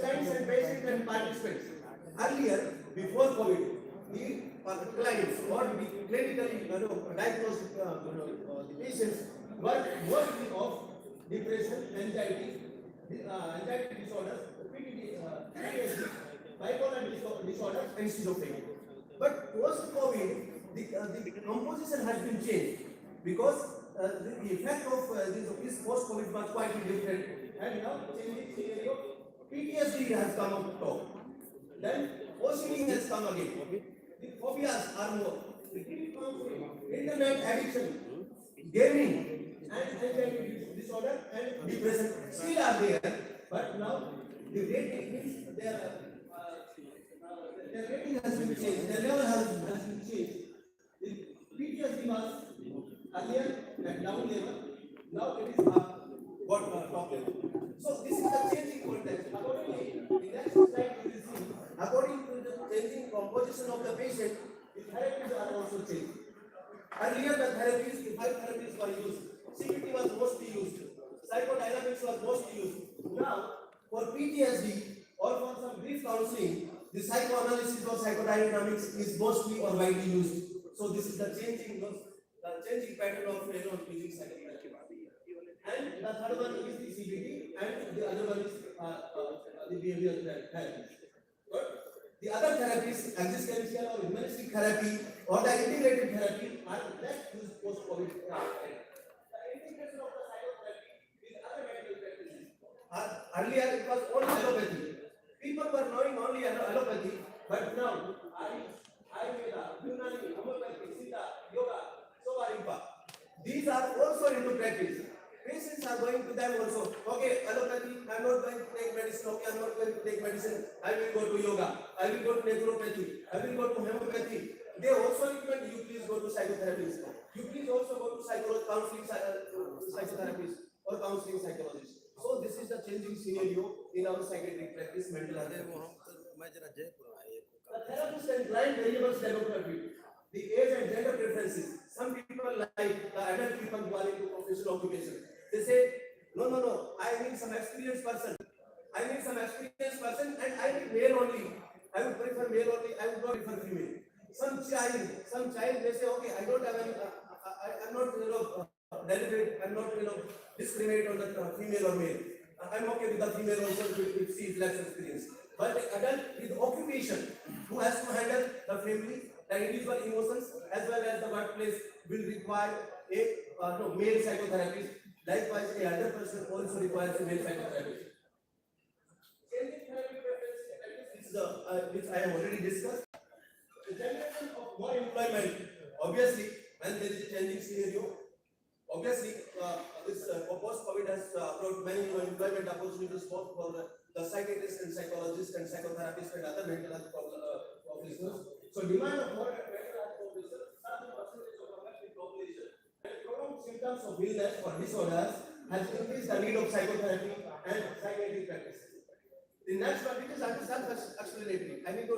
Clients and patients and participants. Earlier, before COVID, the clients or the clinically diagnosed the patients were mostly of depression, anxiety, anxiety disorders, PTSD, bipolar disorders, and schizophrenia. But post-COVID, the composition has been changed because the effect of this post-COVID was quite different, and now changing scenario, PTSD has come up top. Then OCD has come again. The phobias are more. Internet addiction, gaming, and anxiety disorder and depression still are there, but now the rating is their rating has been changed. Their level has been changed. The PTSD was earlier at down level. Now it is top level. So this is the changing context. Accordingly, the next slide you will see, according to the changing composition of the patient, the therapies are also changing. Earlier the therapies, the 5 therapies were used. CBT was mostly used. Psychodynamics was mostly used. Now, for PTSD or for some grief counseling, the psychoanalysis or psychodynamics is mostly or widely used. So this is the changing pattern of using psychotherapy. And the third one is the CBT, and the other one is the behavioral therapy. The other therapies, existential or humanistic therapy or the integrated therapy, are less used post-COVID. The integration of the psychotherapy with other medical practices. Earlier it was only allopathy. People were knowing only allopathy, but now Ayurveda, Unani, homeopathy, Siddha, yoga, Sovarimpa. These are also into practice. Patients are going to them also. Okay, allopathy, I'm not going to take medicine. Okay, I'm not going to take medicine. I will go to yoga. I will go to naturopathy. I will go to homeopathy. They also recommend you please go to psychotherapists. You please also go to counseling psychotherapists or counseling psychologists. So this is the changing scenario in our psychiatric practice, mental health. The therapist and client variables demography, the age and gender preferences. Some people like the adult people who are into professional occupation. They say, no, I need some experienced person. I need some experienced person and I need male only. I would prefer male only, I would not prefer female. Some child may say, okay, I don't have any, I'm not deliberate, I'm not discriminate on the female or male. I'm okay with the female also if she is less experienced. But the adult with occupation who has to handle the family, the individual emotions as well as the workplace will require a male psychotherapist. Likewise, a other person also requires a male psychotherapist. Changing therapy preference, which I have already discussed. The generation of more employment, obviously, when there is a changing scenario, obviously, this post-COVID has brought many employment opportunities both for the psychiatrists and psychologists and psychotherapists and other mental health professionals. So, demand of more mental health professionals, certain percentage of the population, and prolonged symptoms of illness or disorders has increased the need of psychotherapy and psychiatric practice. The next one, which is self-explanatory, I need to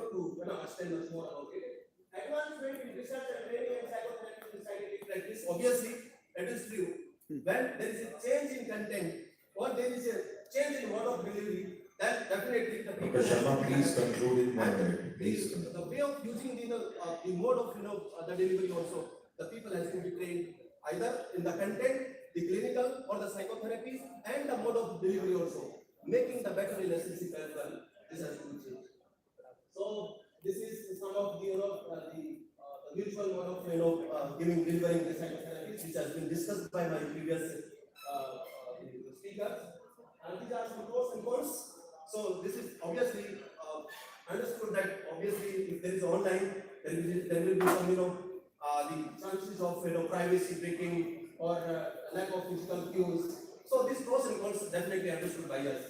extend much more about it. Advancement in research and training and psychotherapy and psychiatric practice, obviously, it is true. When there is a change in content or there is a change in mode of delivery, then definitely the people. Sharma, please conclude in 1 minute. Please conclude. The way of using the mode of the delivery also, the people has to be trained either in the content, the clinical or the psychotherapy, and the mode of delivery also, making the better relationship as well. This has to be changed. So this is some of the the usual mode of delivering the psychotherapy, which has been discussed by my previous speakers. And these are some pros and cons. So this is obviously understood that obviously if there is online, there will be some, the chances of, privacy breaking or lack of physical cues. So these pros and cons definitely understood by us.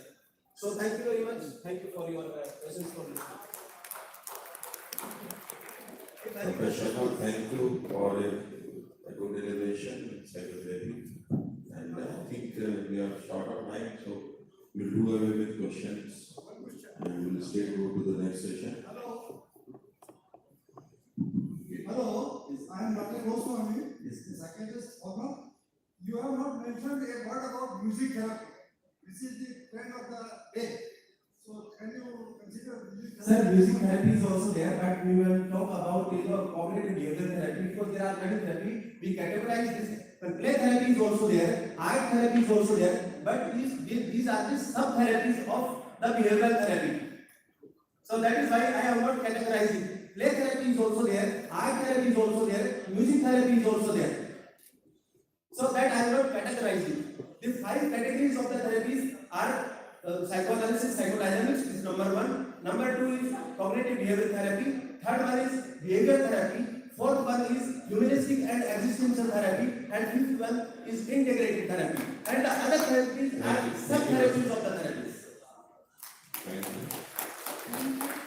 So thank you very much. Thank you for your presence for listening. Professional, thank you for a good deliberation in psychotherapy. And I think we are short of time, so we'll do away with questions and we'll straight go to the next session. Hello, I am Dr. Goswami, is the psychiatrist Obama. You have not mentioned a word about music therapy. This is the trend of the day. So can you consider music therapy? Sir, music therapy is also there, but we will talk about cognitive behavioral therapy because there are many therapy. We categorize this. But play therapy is also there, art therapy is also there, but these are the sub-therapies of the behavioral therapy. So that is why I have not categorized it. Play therapy is also there, art therapy is also there, music therapy is also there. So that I have not categorized it. The 5 categories of the therapies are psychoanalysis, psychodynamics is number 1. Number 2 is cognitive behavioral therapy. Third one is behavioral therapy. Fourth one is humanistic and existential therapy. And fifth one is integrated therapy. And the other therapies are sub-therapies of the therapies. Thank you.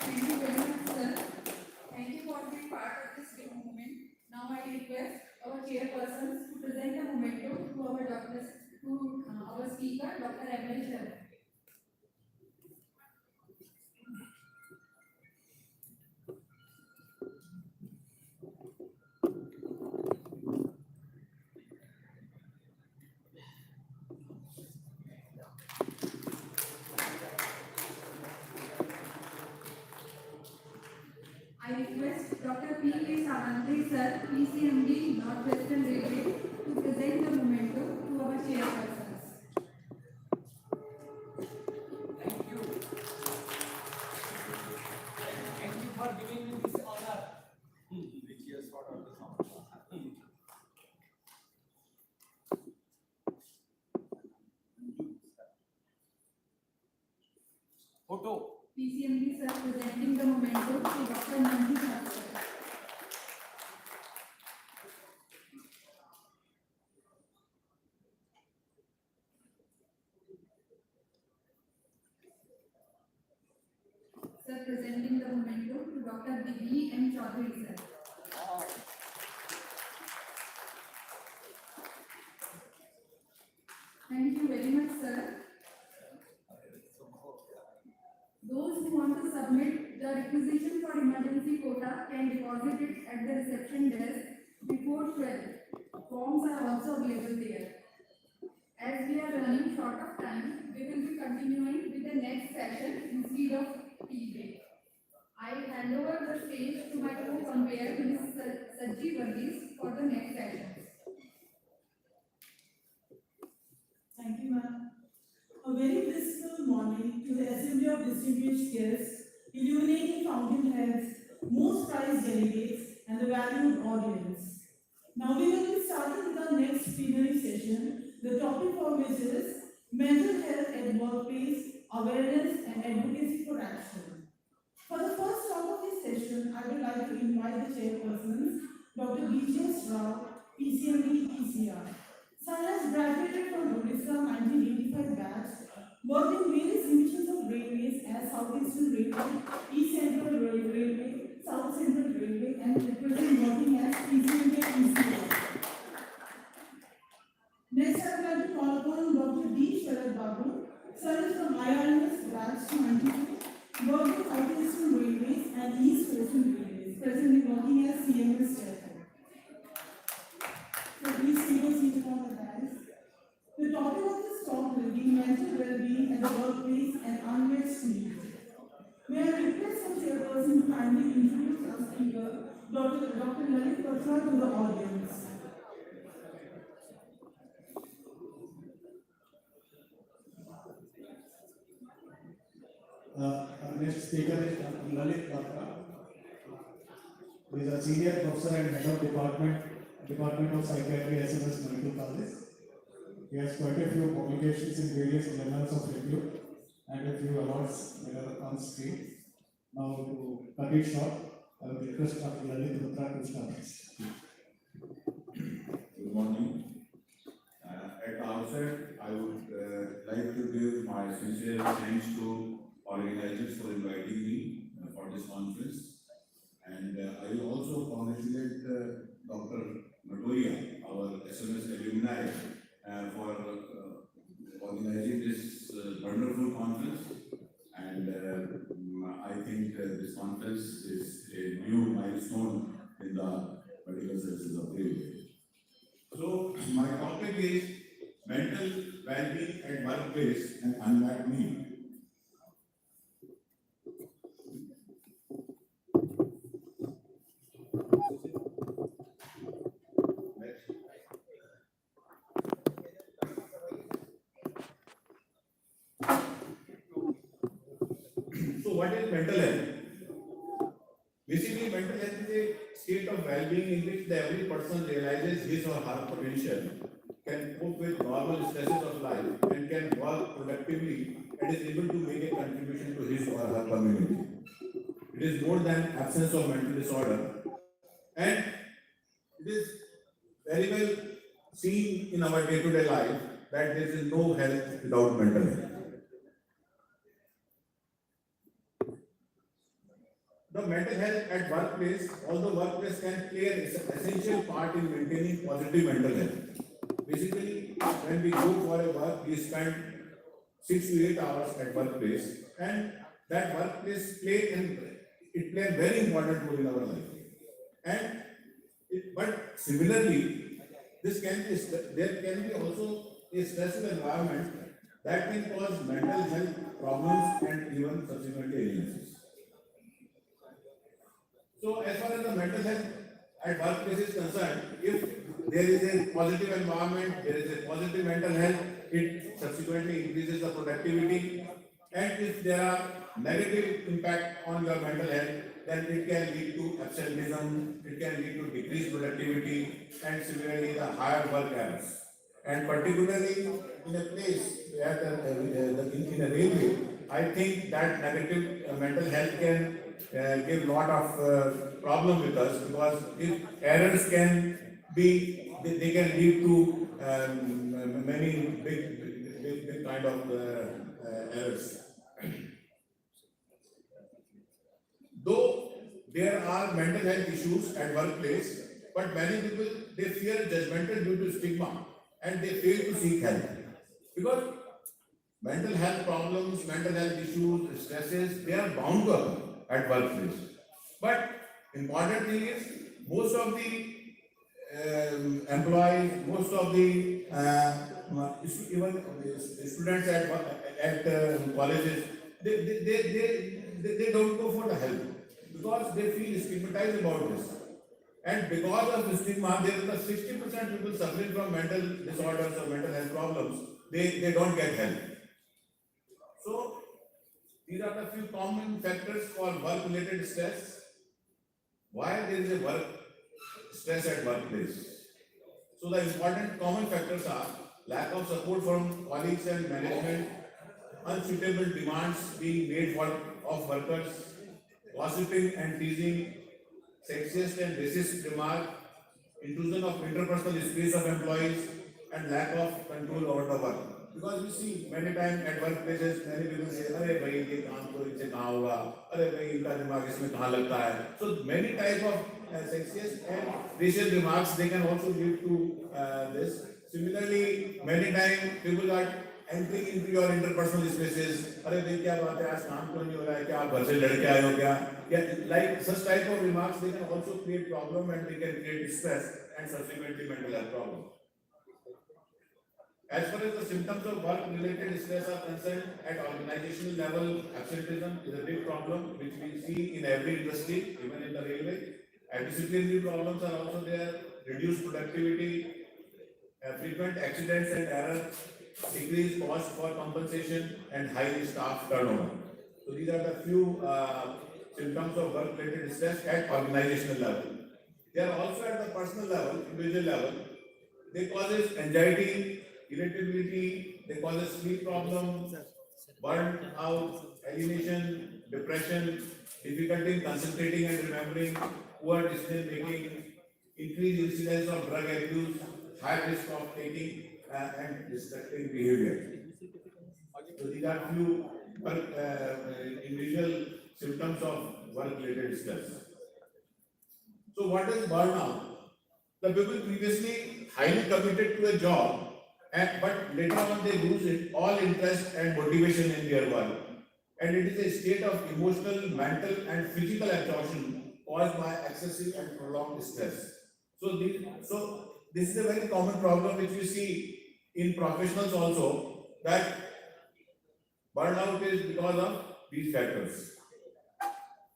Thank you very much, sir. Thank you for being part of this big movement. Now I request our chairpersons to present a memento to our doctors, to our speaker, Dr. M.L. Sharma. I request Dr. P.K. Savanthi, sir, PCMD, Northwestern Railway, to present the memento to our chairpersons. Thank you. Thank you for giving me this honor. Cheers for all this honor. Photo. PCMD, sir, presenting the memento to Dr. Nandi Sir. Sir, presenting the memento to Dr. B. M. Chaudhary, sir. Thank you very much, sir. Those who want to submit the requisition for emergency quota can deposit it at the reception desk before 12. Forms are also available there. As we are running short of time, we will be continuing with the next session instead of tea break. I hand over the stage to my co-convener, Ms. Sajji Varghese, for the next session. Thank you, ma'am. A very blissful morning to the assembly of distinguished guests, illuminating fountainheads, most prized delegates, and the valued audience. Now we will be starting with our next plenary session, the topic for which is mental health at workplace, awareness and advocacy for action. For the first talk of this session, I would like to invite the chairpersons, Dr. B.J. Rao, PCMD, PCR. Sir has graduated from Odisha 1985 batch, worked in various divisions of railways as Southeastern Railway, East Central Railway, South Central Railway, and presently working as PCMD PCR. Next, I would like to call upon Dr. D. Sharad Babu. Sir is from IRMS batch 92, worked in Southeastern Railways and East Western Railways, presently working as CMS chairman. So please take a seat on the dais. The topic of this talk will be mental well-being at the workplace and unmet needs. May I request the chairperson to kindly introduce our speaker, Dr. Lalit Batra, to the audience. Our next speaker is Dr. Lalit Batra, who is a senior professor and head of Department of Psychiatry, SMS Medical College. He has quite a few publications in various journals of review and a few awards that are on screen. Now to cut it short, I would request Dr. Lalit Rutra to start. Good morning. At the outset, I would like to give my sincere thanks to organizers for inviting me for this conference. And I will also congratulate Dr. Matoria, our SMS alumni, for organizing this wonderful conference. And I think this conference is a new milestone in the medical services of railway. So my topic is mental well-being at workplace and unmet need. So what is mental health? Basically, mental health is a state of well-being in which every person realizes his or her potential, can cope with normal stresses of life, and can work productively and is able to make a contribution to his or her community. It is more than absence of mental disorder, and it is very well seen in our day-to-day life that there is no health without mental health. The mental health at workplace, although workplace can play an essential part in maintaining positive mental health. Basically, when we go for a work, we spend 6 to 8 hours at workplace, and that workplace play a very important role in our life. And but similarly, there can be also a stressful environment that can cause mental health problems and even subsequently illnesses. So as far as the mental health at workplace is concerned, if there is a positive environment, there is a positive mental health, it subsequently increases the productivity. And if there are negative impact on your mental health, then it can lead to absenteeism, it can lead to decreased productivity, and similarly the higher work errors. And particularly in a place where in a railway, I think that negative mental health can give lot of problem with us, because if errors can be, they can lead to many big kind of errors. Though there are mental health issues at workplace, but many people, they fear judgmental due to stigma, and they fail to seek help, because mental health problems, mental health issues, stresses, they are bound to occur at workplace. But important thing is, most of the employees, most of the even students at colleges, they don't go for the help, because they feel stigmatized about this. And because of the stigma, there is a 60% people suffering from mental disorders or mental health problems. They don't get help. So these are the few common factors for work-related stress. Why there is a work stress at workplace? So the important common factors are lack of support from colleagues and management, unsuitable demands being made of workers, gossiping and teasing, sexist and racist remark, intrusion of interpersonal space of employees, and lack of control over the work. Because you see, many times at workplaces, many people say, "अरे भाई ये काम तो इनसे कहाँ होगा? अरे भाई इनका दिमाग इसमें कहाँ लगता है?" So many type of sexist and racial remarks, they can also lead to this. Similarly, many times people are entering into your interpersonal spaces. अरे भाई क्या बात है, आज काम तो नहीं हो रहा है क्या? आप घर से लड़के आए हो क्या? Yeah, like such type of remarks, they can also create problem, and they can create stress and subsequently mental health problem. As far as the symptoms of work-related stress are concerned, at organizational level, absenteeism is a big problem which we see in every industry, even in the railway. And disciplinary problems are also there, reduced productivity, frequent accidents and errors, decreased cost for compensation, and high staff turnover. So these are the few symptoms of work-related stress at organizational level. They are also at the personal level, individual level. They causes anxiety, irritability, they cause sleep problems, burnout, alienation, depression, difficulty in concentrating and remembering, poor decision making, increased incidence of drug abuse, high risk of taking and destructive behavior. So these are few individual symptoms of work-related stress. So what is burnout? The people previously highly committed to a job, but later on they lose it, all interest and motivation in their work. And it is a state of emotional, mental, and physical exhaustion caused by excessive and prolonged stress. So this is a very common problem which we see in professionals also, that burnout is because of these factors.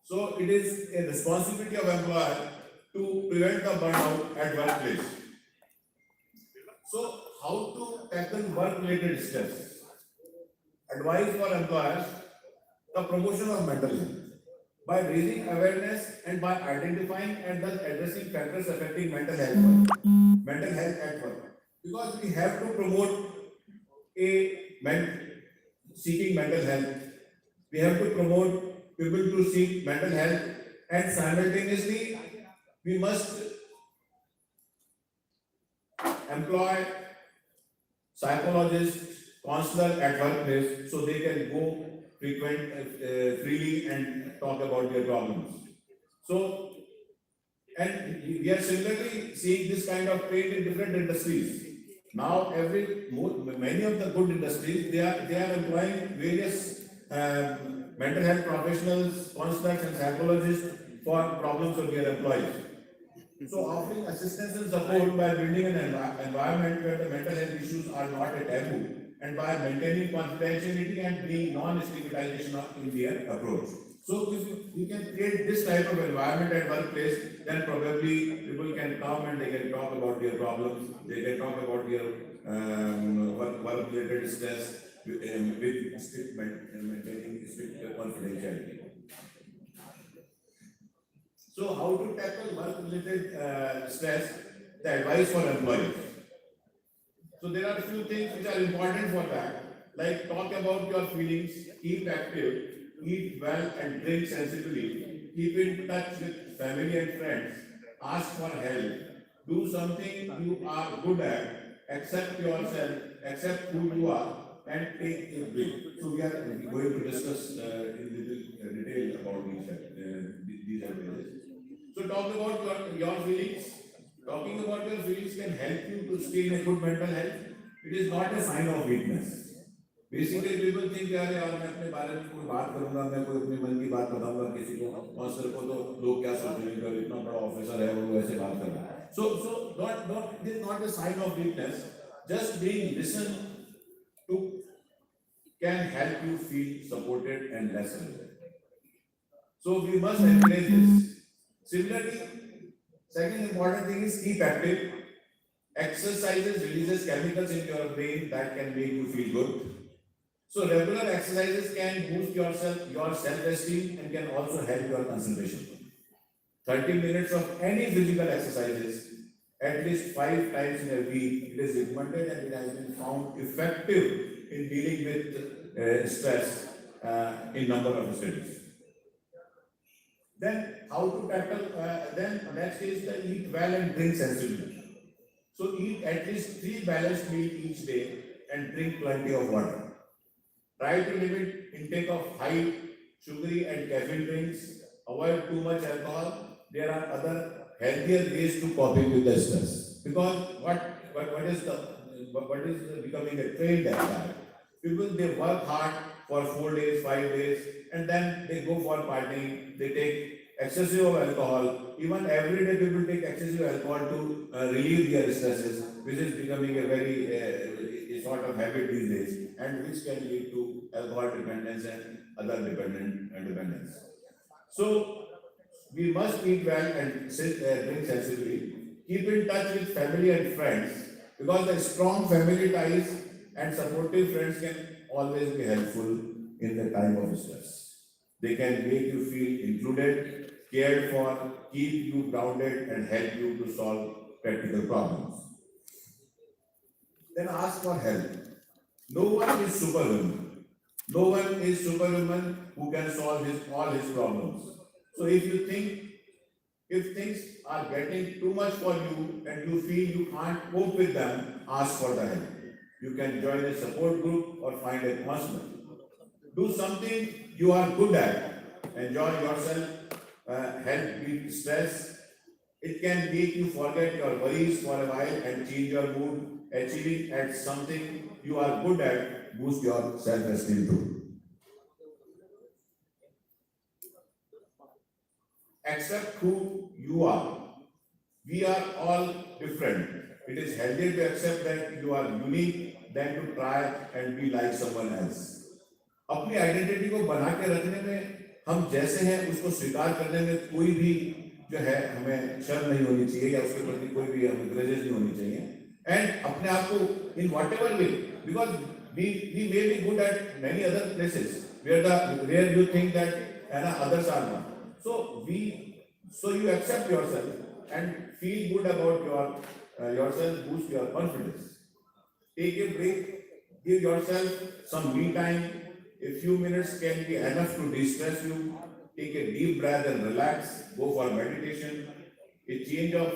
So it is a responsibility of employer to prevent the burnout at workplace. So how to tackle work-related stress? Advice for employers: the promotion of mental health by raising awareness and by identifying and thus addressing factors affecting mental health at work. Because we have to promote seeking mental health. We have to promote people to seek mental health, and simultaneously we must employ psychologists, counselor at workplace, so they can go freely and talk about their problems. So, and we are similarly seeing this kind of trend in different industries. Now, many of the good industries, they are employing various mental health professionals, counselors, and psychologists for problems of their employees. So, offering assistance and support by building an environment where the mental health issues are not a taboo, and by maintaining confidentiality and being non-stigmatization in their approach. So, if we can create this type of environment at workplace, then probably people can come and they can talk about their problems, they can talk about their work-related stress with strict maintaining strict confidentiality. So, how to tackle work-related stress? The advice for employees. So, there are a few things which are important for that, like talk about your feelings, keep active, eat well and drink sensibly, keep in touch with family and friends, ask for help, do something you are good at, accept yourself, accept who you are, and take a break. So, we are going to discuss in little detail about these advices. So talk about your feelings. Talking about your feelings can help you to stay in a good mental health. It is not a sign of weakness. Basically, people think यार मैं अपने बारे में कोई बात करूंगा, मैं कोई अपने मन की बात बताऊंगा किसी को, मास्टर को तो लोग क्या सोचेंगे, इतना बड़ा ऑफिसर है वो ऐसे बात कर रहा है. So not this is not a sign of weakness. Just being listened to can help you feel supported and less alone. So we must encourage this. Similarly, second important thing is keep active. Exercises releases chemicals in your brain that can make you feel good. So regular exercises can boost your self-esteem and can also help your concentration. 30 minutes of any physical exercises, at least 5 times in a week, it is recommended and it has been found effective in dealing with stress in number of studies. Then how to tackle, then next is the eat well and drink sensibly. So eat at least 3 balanced meals each day and drink plenty of water. Try to limit intake of high sugary and caffeine drinks. Avoid too much alcohol. There are other healthier ways to coping with the stress. Because what is becoming a trend at that? People, they work hard for 4 days, 5 days, and then they go for partying, they take excessive of alcohol. Even every day people take excessive alcohol to relieve their stresses, which is becoming a very a sort of habit these days, and which can lead to alcohol dependence and other dependence. So we must eat well and drink sensibly. Keep in touch with family and friends, because the strong family ties and supportive friends can always be helpful in the time of stress. They can make you feel included, cared for, keep you grounded, and help you to solve practical problems. Then ask for help. No one is superhuman. No one is superhuman who can solve all his problems. So if you think, if things are getting too much for you and you feel you can't cope with them, ask for the help. You can join a support group or find a counselor. Do something you are good at. Enjoy yourself, help beat stress. It can make you forget your worries for a while and change your mood. Achieving at something you are good at boost your self-esteem too. Accept who you are. We are all different. It is healthier to accept that you are unique than to try and be like someone else. अपनी identity को बना के रखने में हम जैसे हैं उसको स्वीकार करने में कोई भी जो है हमें शर्म नहीं होनी चाहिए या उसके प्रति कोई भी हमें ग्रजेस नहीं होनी चाहिए एंड अपने आप को in what ever way because we may be good at many other places where you think that others are not. So you accept yourself and feel good about yourself, boost your confidence. Take a break, give yourself some me time. A few minutes can be enough to de-stress you. Take a deep breath and relax. Go for meditation. A change of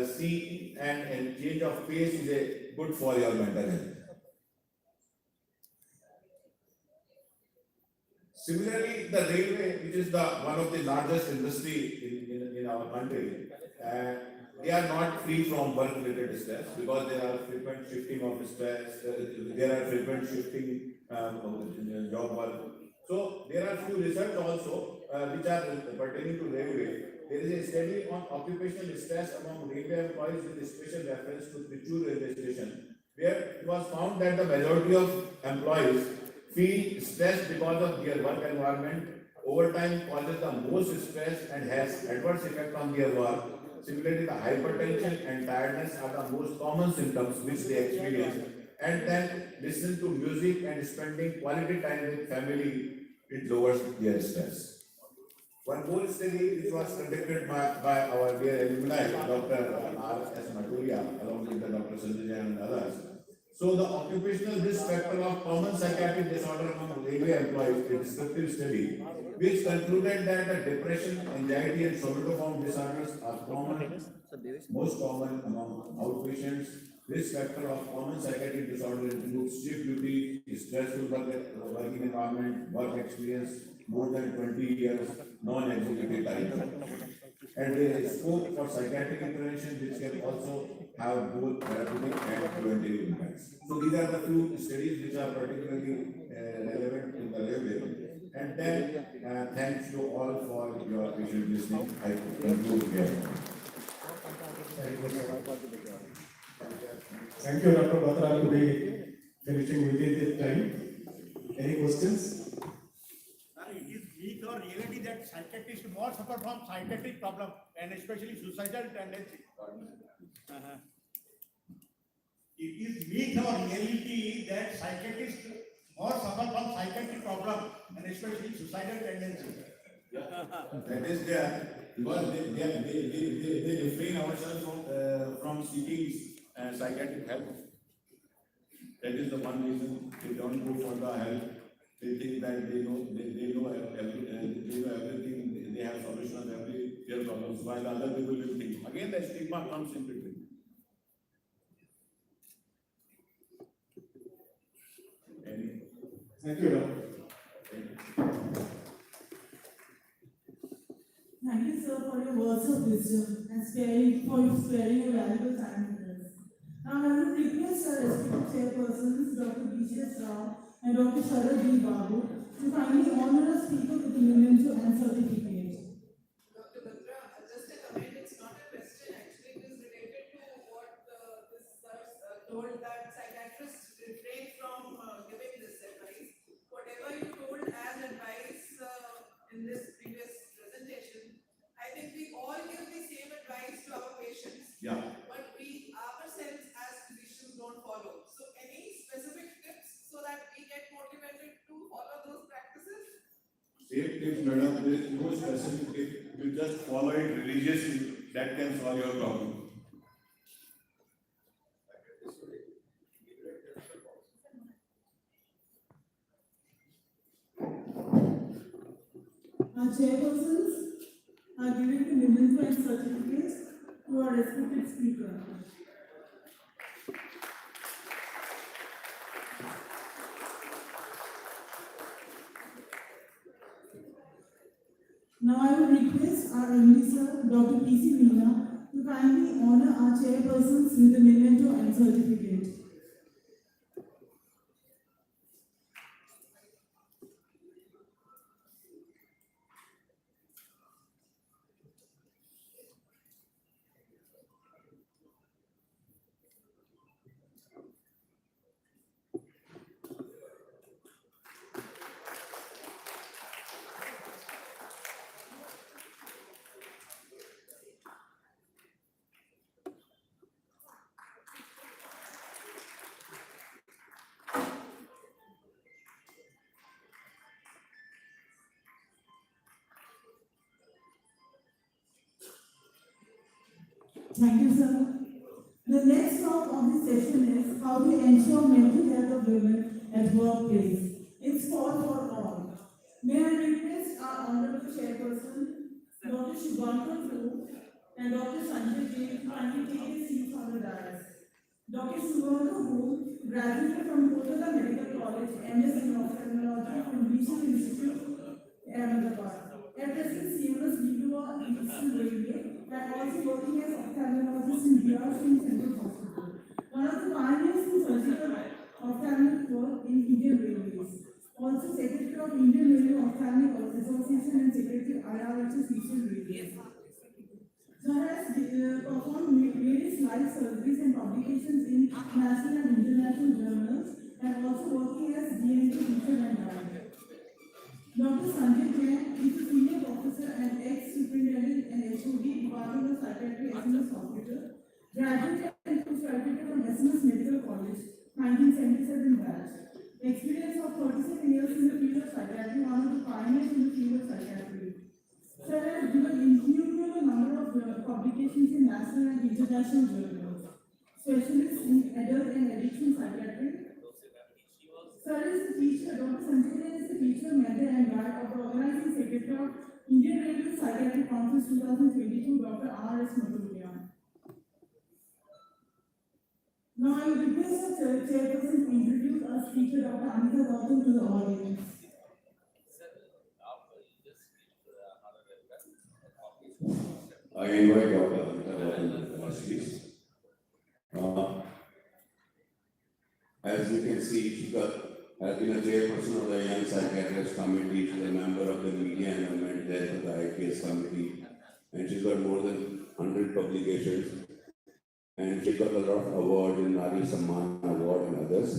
scene and a change of pace is good for your mental health. Similarly, the railway, which is one of the largest industry in our country, they are not free from work-related stress because there are frequent shifting of stress, there are frequent shifting job work. So there are few research also which are pertaining to railway. There is a study on occupational stress among railway employees with special reference to Pichu railway station, where it was found that the majority of employees feel stressed because of their work environment. Overtime causes the most stress and has adverse effect on their work. Similarly, the hypertension and tiredness are the most common symptoms which they experience. And then listen to music and spending quality time with family, it lowers their stress. One more study which was conducted by our dear alumni, Dr. R.S. Maturia, along with the Dr. Sanjay and others. So the occupational risk factor of common psychiatric disorder among railway employees, a descriptive study, which concluded that the depression, anxiety, and somatoform disorders are most common among outpatients. Risk factor of common psychiatric disorder includes shift duty, stressful working environment, work experience, more than 20 years, non-executive time. And there is scope for psychiatric intervention which can also have both therapeutic and preventive impacts. So these are the few studies which are particularly relevant in the railway. And then thanks you all for your patient listening. I conclude here. Thank you, Dr. Batra, to be finishing within the time. Any questions? It is myth or reality that psychiatrists more suffer from psychiatric problem and especially suicidal tendency. It is myth or reality that psychiatrists more suffer from psychiatric problem and especially suicidal tendency. That is there because they refrain ourselves from seeking psychiatric help. That is the one reason they don't go for the help. They think that they know everything. They have solution of every their problems. While other people will think. Again, the stigma comes in between. Thank you, Doctor. Thank you, sir, for your words of wisdom and sparing your valuable time with us. Now, I would request our respected chairpersons, Dr. B.J. Rao and Dr. Sharad B. Babu, to kindly honor a speaker with a memento and certificate. Dr. Batra, just a comment, it's not a question, actually it is related to what this told that psychiatrists refrain from giving this advice. Whatever you told as advice in this previous presentation, I think we all give the same advice to our patients. Yeah. But we ourselves as physicians don't follow. So any specific tips so that we get motivated to follow those practices? Same tips, madam. There is no specific tip. You just follow it religiously. That can solve your problem. Our chairpersons are giving the memento and certificates to our respected speaker. Now I will request our MD sir, Dr. P.C. Meena, to kindly honor our chairpersons with the memento and certificate. Thank you, sir. The next part of this session is how to ensure mental health of women at workplace. It's called for all. May I request our honorable chairperson, Dr. Shubhankar Prabhu and Dr. Sanjay Jain, to kindly take their seats on the dais. Dr. Shubhankar Prabhu graduated from Kolkata Medical College, MS in Ophthalmology from Regional Institute, Ahmedabad. At present, CMS BUR in Eastern Railway and also working as ophthalmologist in BR Central Hospital. One of the pioneers in surgical ophthalmic work in Indian Railways. Also Secretary of Indian Railway Ophthalmic Association and Secretary IRHS Eastern Railways. Sir has performed various live surgeries and publications in national and international journals and also working as DNT teacher and guide. Dr. Sanjay Jain is a senior professor and ex-superintendent and HOD Department of Psychiatry, SMS Hospital, graduated and postgraduated from SMS Medical College, 1977 batch. Experience of 37 years in the field of psychiatry, one of the pioneers in the field of psychiatry. Sir has given innumerable number of publications in national and international journals. Specialist in adult and addiction psychiatry. Sir is the teacher, Dr. Sanjay Jain is the teacher, mentor and guide of the organizing secretary of Indian Railway Psychiatry Conference 2022, Dr. R.S. Madhuria. Now I will request the chairperson to introduce our speaker, Dr. Anita Gautam, to the audience. I invite Dr. Anita Gautam to speak. As you can see, she has been a chairperson of the Young Psychiatrist Committee, she's a member of the Media and Mental Health of the IPS Committee, and she's got more than 100 publications, and she got a lot of awards in Nari Samman Award and others,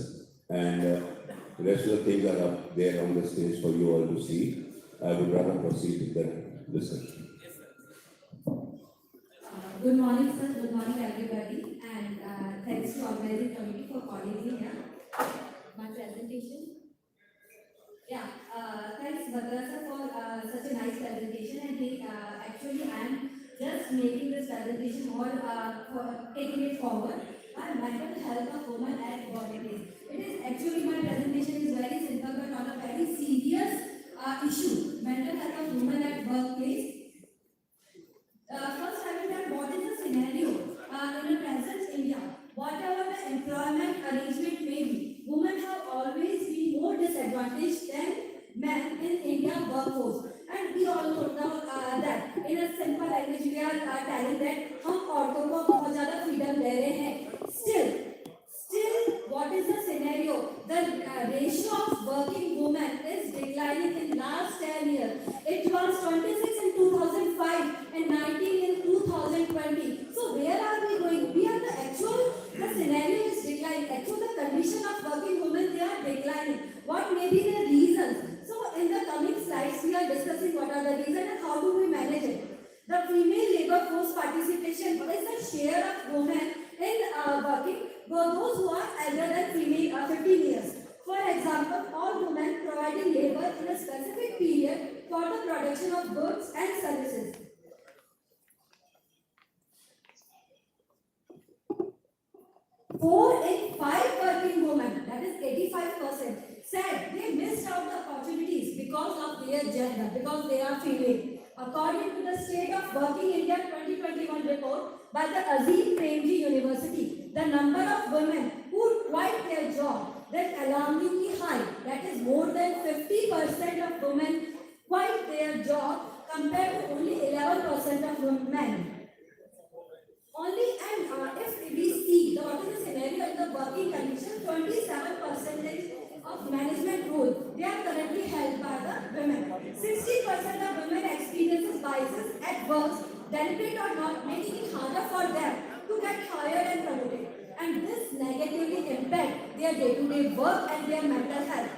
and the rest of the things are up there on the stage for you all to see. I would rather proceed with the discussion. Good morning, sir. Good morning, everybody. And thanks to organizing committee for calling me here. My presentation. Yeah, thanks, Bhadra sir, for such a nice presentation. And actually, I am just making this presentation or for taking it forward. Mental health of women at workplace. It is actually my presentation is very simple, but on a very serious issue. Mental health of women at workplace. First, I will tell what is the scenario in the present India. Whatever the employment arrangement may be, women have always been more disadvantaged than men in India workforce. And we all know now that in a simple language we are telling that हम औरतों को बहुत ज़्यादा freedom दे रहे हैं. Still, what is the scenario? The ratio of working women is declining in last 10 years. It was 26 in 2005 and 19 in 2020. So where are we going? We are the scenario is declining. Actually, the condition of working women, they are declining. What may be the reasons? So in the coming slides, we are discussing what are the reasons and how do we manage it. The female labor force participation is the share of women in working for those who are elder than 15 years. For example, all women providing labor in a specific period for the production of goods and services. 4 in 5 working women, that is 85%, said they missed out the opportunities because of their together because they are female. According to the State of Working India 2021 report by the Azim Premji University, the number of women who quit their job is alarmingly high. That is more than 50% of women quit their job compared to only 11% of men. Only and if we see what is the scenario in the working condition, 27% of management roles they are currently held by the women. 60% of women experiences biases at work, deliberate or not, making it harder for them to get hired and promoted. And this negatively impact their day-to-day work and their mental health.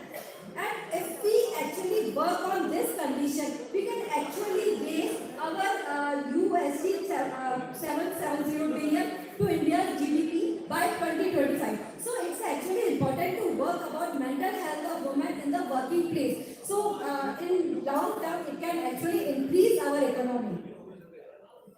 And if we actually work on this condition, we can actually raise our USD 770 billion to India's GDP by 2025. So it's actually important to work about mental health of women in the working place. So in long term, it can actually increase our economy.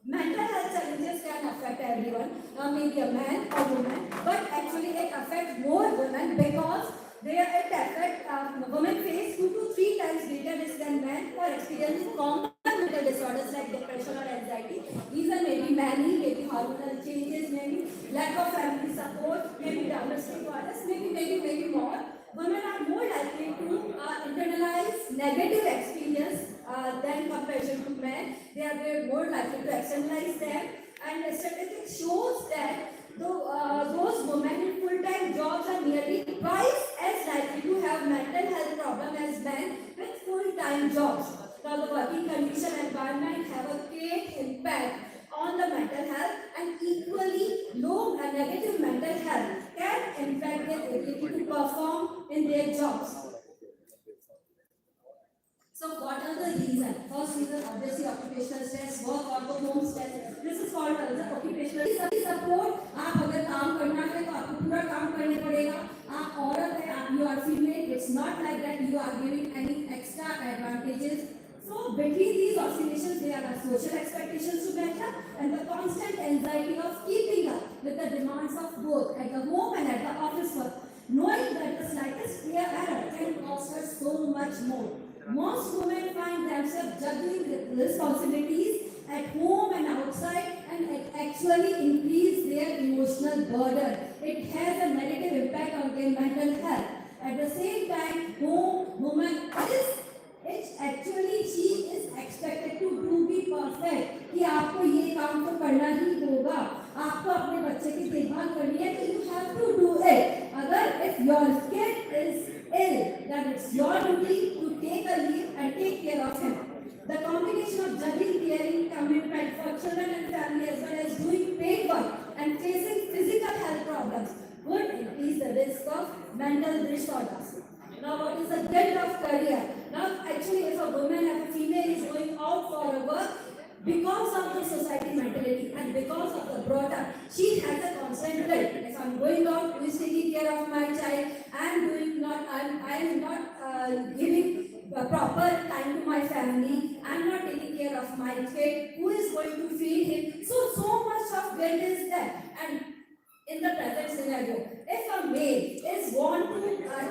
Mental health challenges can affect everyone, maybe a man or woman, but actually it affects more women because it affects women face 2 to 3 times greater risk than men for experiencing common mental disorders like depression or anxiety. Reason may be many, maybe hormonal changes, maybe lack of family support, maybe domestic violence, maybe more. Women are more likely to internalize negative experience than comparison to men. They are more likely to externalize them, and statistics shows that those women in full-time jobs are nearly twice as likely to have mental health problems as men with full-time jobs. Now, the working condition and environment have a great impact on the mental health, and equally low and negative mental health can impact their ability to perform in their jobs. So what are the reasons? First reason, obviously occupational stress, work or home stress. This is called as occupational support. आप अगर काम करना है तो आपको पूरा काम करने पड़ेगा. आप औरत है, आप you are female. It's not like that you are giving any extra advantages. So between these oscillations, there are social expectations to match up and the constant anxiety of keeping up with the demands of both at the home and at the office work. Knowing that the slightest error can cost us so much more. Most women find themselves juggling responsibilities at home and outside, and it actually increases their emotional burden. It has a negative impact on their mental health. At the same time, home woman it's actually she is expected to be perfect. कि आपको ये काम तो करना ही होगा, आपको अपने बच्चे की देखभाल करनी है, तो you have to do it. अगर if your kid is ill, then it's your duty to take a leave and take care of him. The combination of juggling caring commitment for children and family as well as doing paid work and facing physical health problems would increase the risk of mental disorders. Now, what is the guilt of career? Now, actually, if a woman, if a female is going out for a work, because of the society mentality and because of the brought up, she has a constant guilt. If I'm going out, who is taking care of my child? I am not giving proper time to my family. I'm not taking care of my kid. Who is going to feed him? So much of guilt is there. And in the present scenario, if a male is want to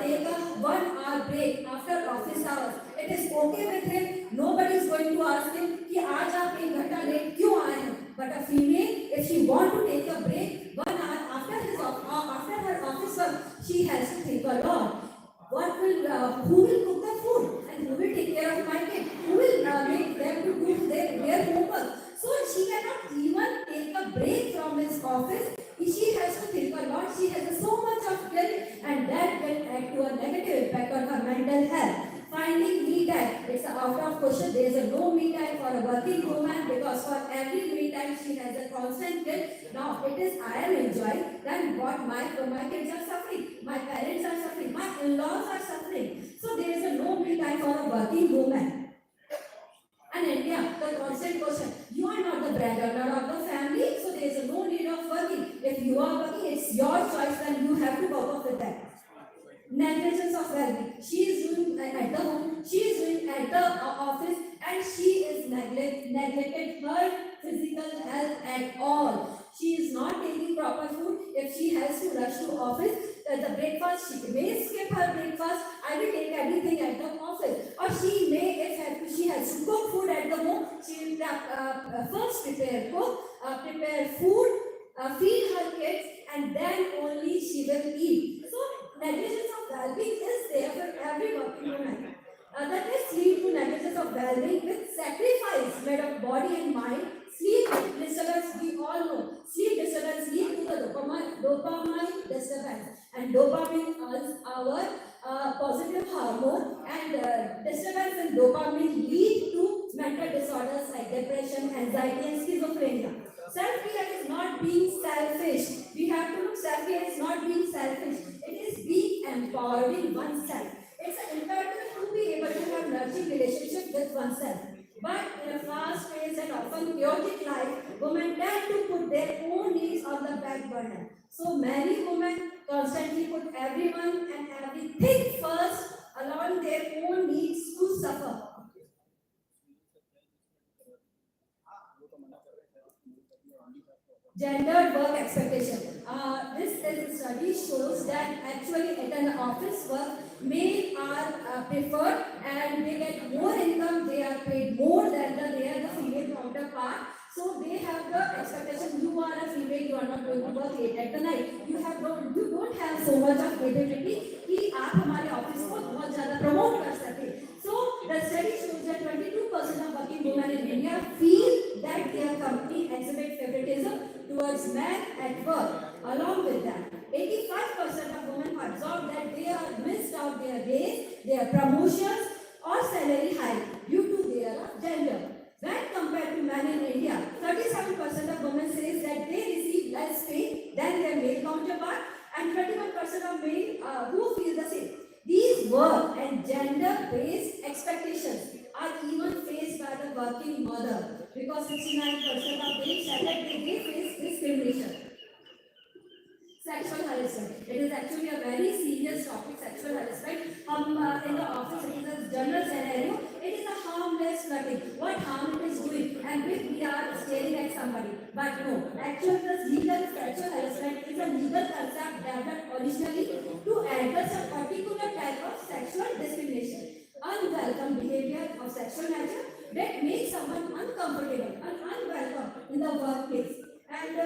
take a 1 hour break after office hours, it is okay with him. Nobody is going to ask him कि आज आप 1 घंटा late क्यों आए हैं. But a female, if she want to take a break 1 hour after her office work, she has to think a lot. Who will cook the food and who will take care of my kid? Who will make them to do their homework? So she cannot even take a break from his office. She has to think a lot. She has so much of guilt, and that can add to a negative impact on her mental health. Finding me time, it's out of question. There is no me time for a working woman because for every me time she has a constant guilt. Now it is I am enjoying, then what my kids are suffering, my parents are suffering, my in-laws are suffering. So there is no me time for a working woman. And India, the constant question, you are not the breadwinner of the family, so there is no need of working. If you are working, it's your choice, then you have to cope up with that. Negligence of well-being. She is doing at the home, she is doing at the office, and she is neglected her physical health at all. She is not taking proper food. If she has to rush to office, the breakfast, she may skip her breakfast. I will take everything at the office. Or she may, if she cook food at the home, she will first prepare food, feed her kids, and then only she will eat. So negligence of well-being is there for every working woman. That is lead to negligence of well-being with sacrifice made of body and mind. Sleep disturbance, we all know. Sleep disturbance lead to the dopamine disturbance. And dopamine is our positive hormone, and disturbance in dopamine lead to mental disorders like depression, anxiety, and schizophrenia. Self-care is not being selfish. We have to look, self-care is not being selfish. It is being empowering oneself. It's imperative to be able to have nurturing relationship with oneself. But in a fast-paced and often chaotic life, women tend to put their own needs on the back burner. So many women constantly put everyone and everything first, allowing their own needs to suffer. Gendered work expectation. This study shows that actually at an office work, men are preferred and they get more income, they are paid more than the female counterpart. So they have the expectation, you are a female, you are not going to work late at the night. You don't have so much of capability कि आप हमारे office को बहुत ज़्यादा promote कर सके. So the study shows that 22% of working women in India feel that their company exhibit favoritism towards men at work. Along with that, 85% of women observe that they are missed out their raise, their promotions or salary hike due to their gender. When compared to men in India, 37% of women says that they receive less pay than their male counterpart, and 21% of men who feel the same. These work and gender-based expectations are even faced by the working mother, because 69% of them said that they face discrimination. Sexual harassment. It is actually a very serious topic, sexual harassment. In the office, it is a general scenario. It is a harmless flirting. What harm it is doing? And if we are staring at somebody. But no, actually this legal sexual harassment is a legal concept developed originally to address a particular type of sexual discrimination. Unwelcome behavior of sexual nature that makes someone uncomfortable and unwelcome in the workplace. And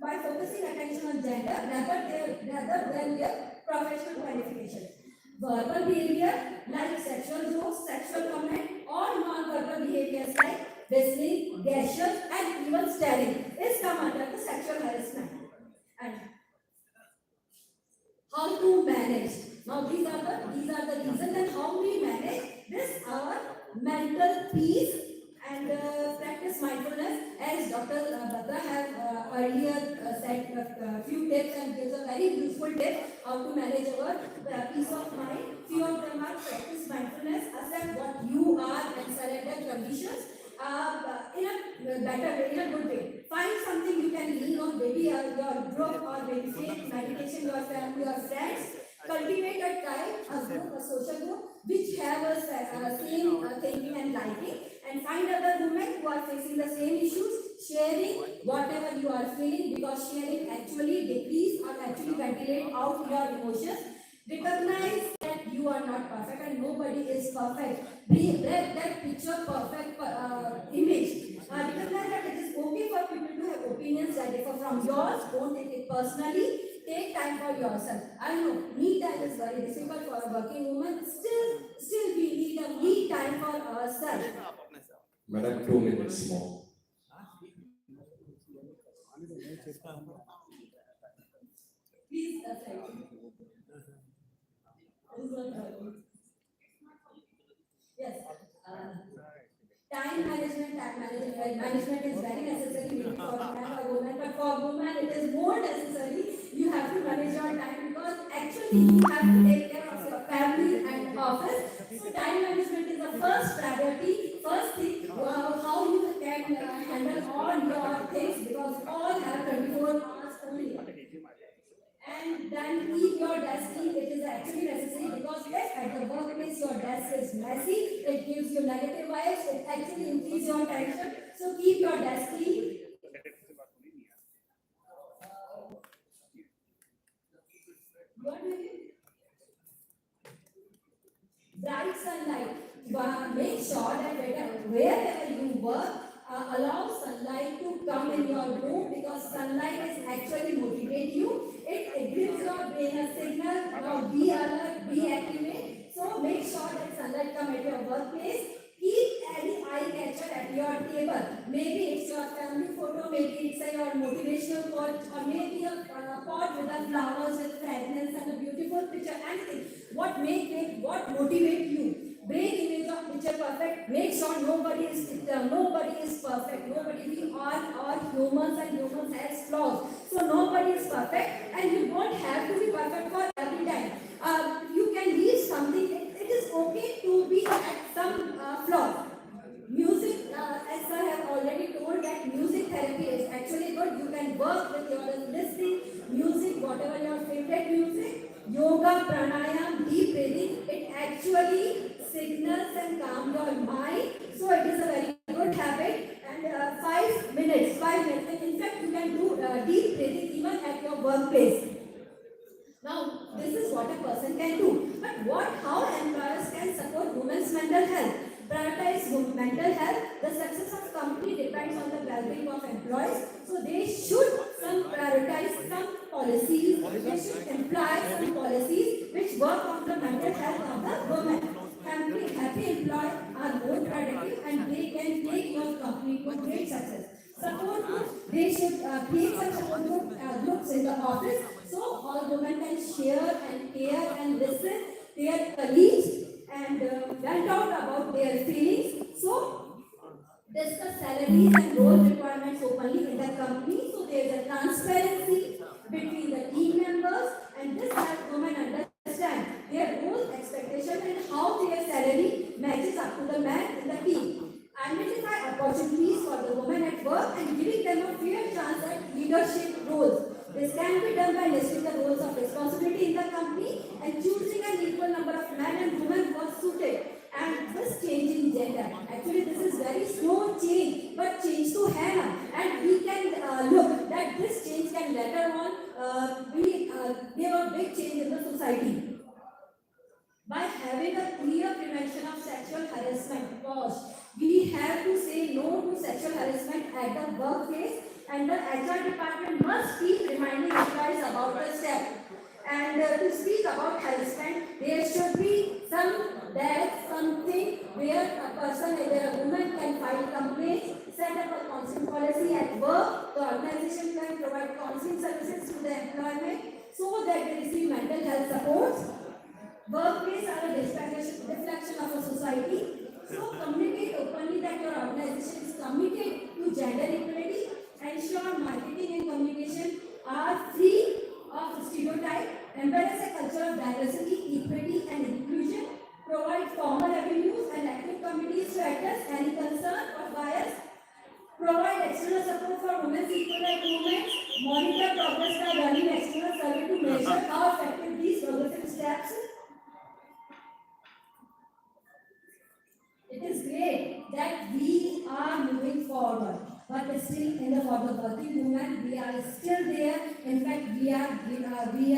by focusing attention on gender rather than their professional qualifications. Verbal behavior like sexual jokes, sexual comment, or non-verbal behaviors like whistling, gestures, and even staring is come under the sexual harassment. And how to manage. Now these are the reasons and how we manage this our mental peace and practice mindfulness, as Dr. Batra have earlier said a few tips and gives a very useful tip how to manage our peace of mind. Few of them are practice mindfulness, accept what you are and surrender conditions in a better way, in a good way. Find something you can lean on, maybe your group or maybe faith, meditation, your family, your friends. Cultivate a tribe, a group, a social group, which have a same thinking and liking, and find other women who are facing the same issues, sharing whatever you are feeling, because sharing actually decrease or actually ventilate out your emotions. Recognize that you are not perfect and nobody is perfect. Bring that picture perfect image. Recognize that it is okay for people to have opinions that differ from yours. Don't take it personally. Take time for yourself. I know me time is very difficult for a working woman. Still we need a me time for ourselves. Madam, 2 minutes more. Please, yes. Time management is very necessary for man or woman, but for women it is more necessary. You have to manage your time because actually you have to take care of your family and office. So time management is the first priority, first thing how you can handle all your things, because all have 24 hours only. And then keep your desk clean. It is actually necessary, because if at the workplace your desk is messy, it gives you negative vibes, it actually increases your tension. So keep your desk clean. What do you think? Bright sunlight. make sure that wherever you work, allow sunlight to come in your room, because sunlight is actually motivate you. It gives your brain a signal, now be alert, be activate. So make sure that sunlight come at your workplace. Keep any eye catcher at your table. Maybe it's your family photo, maybe it's your motivational quote, or maybe a pot with the flowers with fragrance and a beautiful picture. Anything. What motivate you? Brain image of picture perfect. Make sure nobody is perfect. We are humans, and humans has flaws. So nobody is perfect, and you don't have to be perfect for every time. You can leave something. It is okay to be at some flaw. Music, as I have already told, that music therapy is actually good. You can work with your listening music, whatever your favorite music, yoga, pranayam, deep breathing. It actually signals and calm your mind. So it is a very good habit. And 5 minutes. And in fact, you can do deep breathing even at your workplace. Now, this is what a person can do. But how employers can support women's mental health? Prioritize mental health. The success of company depends on the well-being of employees. So they should prioritize some policies. They should imply some policies which work on the mental health of the women. Happy employees are more productive, and they can take your company to great success. Support groups, they should create such support groups in the office, so all women can share and care and listen their colleagues and vent out about their feelings. So discuss salaries and role requirements openly in the company, so there is a transparency between the team members, and this helps women understand their role expectation and how their salary matches up to the man in the team. Identify opportunities for the women at work and giving them a fair chance at leadership roles. This can be done by listing the roles of responsibility in the company and choosing an equal number of men and women who are suited. And this change in gender, actually this is very slow change, but change to Hannah. And we can look that this change can later on give a big change in the society. By having a clear prevention of sexual harassment, pause. We have to say no to sexual harassment at the workplace, and the HR department must keep reminding employees about the step. And to speak about harassment, there should be something where a person, where a woman can file complaints, set up a counseling policy at work. The organization can provide counseling services to the employment so that they receive mental health support. Workplace are a reflection of a society. So communicate openly that your organization is committed to gender equality. Ensure marketing and communication are free of stereotype. Embrace a culture of diversity, equity, and inclusion. Provide formal avenues and active committees to address any concern or bias. Provide external support for women's equal rights movements. Monitor progress by running external survey to measure how effective these progressive steps. It is great that we are moving forward, but still for the working women, we are still there. In fact, we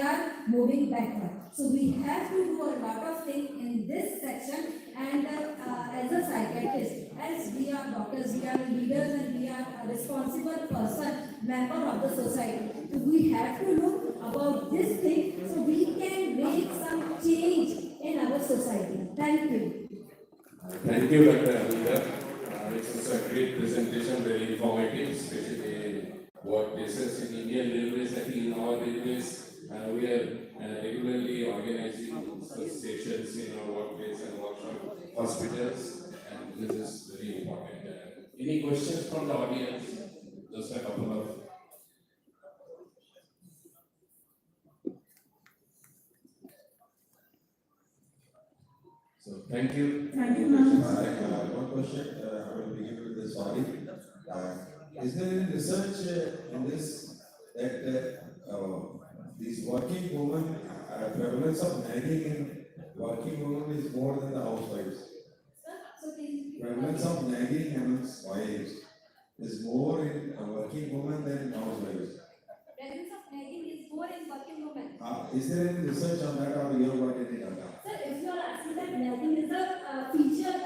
are moving backward. So we have to do a lot of things in this section. And as a psychiatrist, as we are doctors, we are leaders, and we are a responsible person, member of the society. So we have to look about this thing so we can make some change in our society. Thank you. Thank you, Dr. Amita. It was a great presentation, very informative, especially what cases in Indian railways. I think in our railways, we are regularly organizing such sessions in our workplace and workshop hospitals, and this is very important. Any questions from the audience? Just a couple of. So thank you. Thank you, ma'am. One question, I will begin with this, sorry. Is there any research in this that these working women, prevalence of nagging in working women is more than the housewives? Prevalence of nagging amongst wives is more in working women than housewives. Presence of nagging is more in working women. Is there any research on that, or you have got any data? Sir, if you are asking that nagging is a feature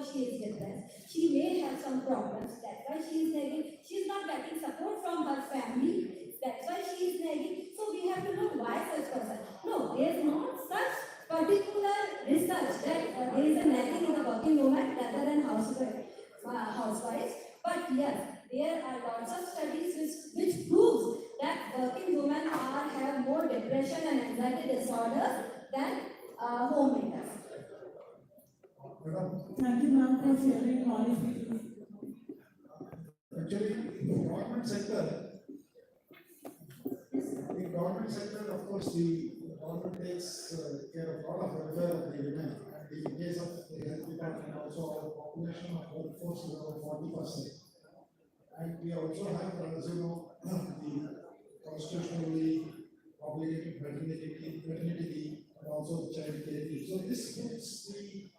she is depressed. She may have some problems. That's why she is nagging. She is not getting support from her family. That's why she is nagging. So we have to know why such person. No, there is not such particular research that there is a nagging in the working woman rather than housewives. But yes, there are lots of studies which proves that working women have more depression and anxiety disorders than homemakers. Thank you, ma'am, for sharing knowledge with us. Actually, in government sector, of course, the government takes care of a lot of welfare of the women. And in case of the health department, also our population of workforce is around 40%. And we also have, as you know, the constitutionally obligated maternity leave, and also the child care leave. So this gives the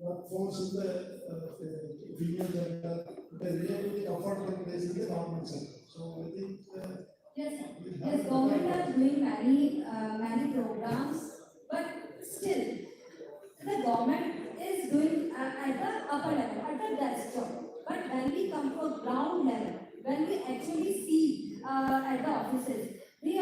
workforce in the female gender a really comfortable place in the government sector. So I think Yes, government are doing many programs, but still the government is doing at the upper level, at the desktop. But when we come to ground level, when we actually see at the offices, the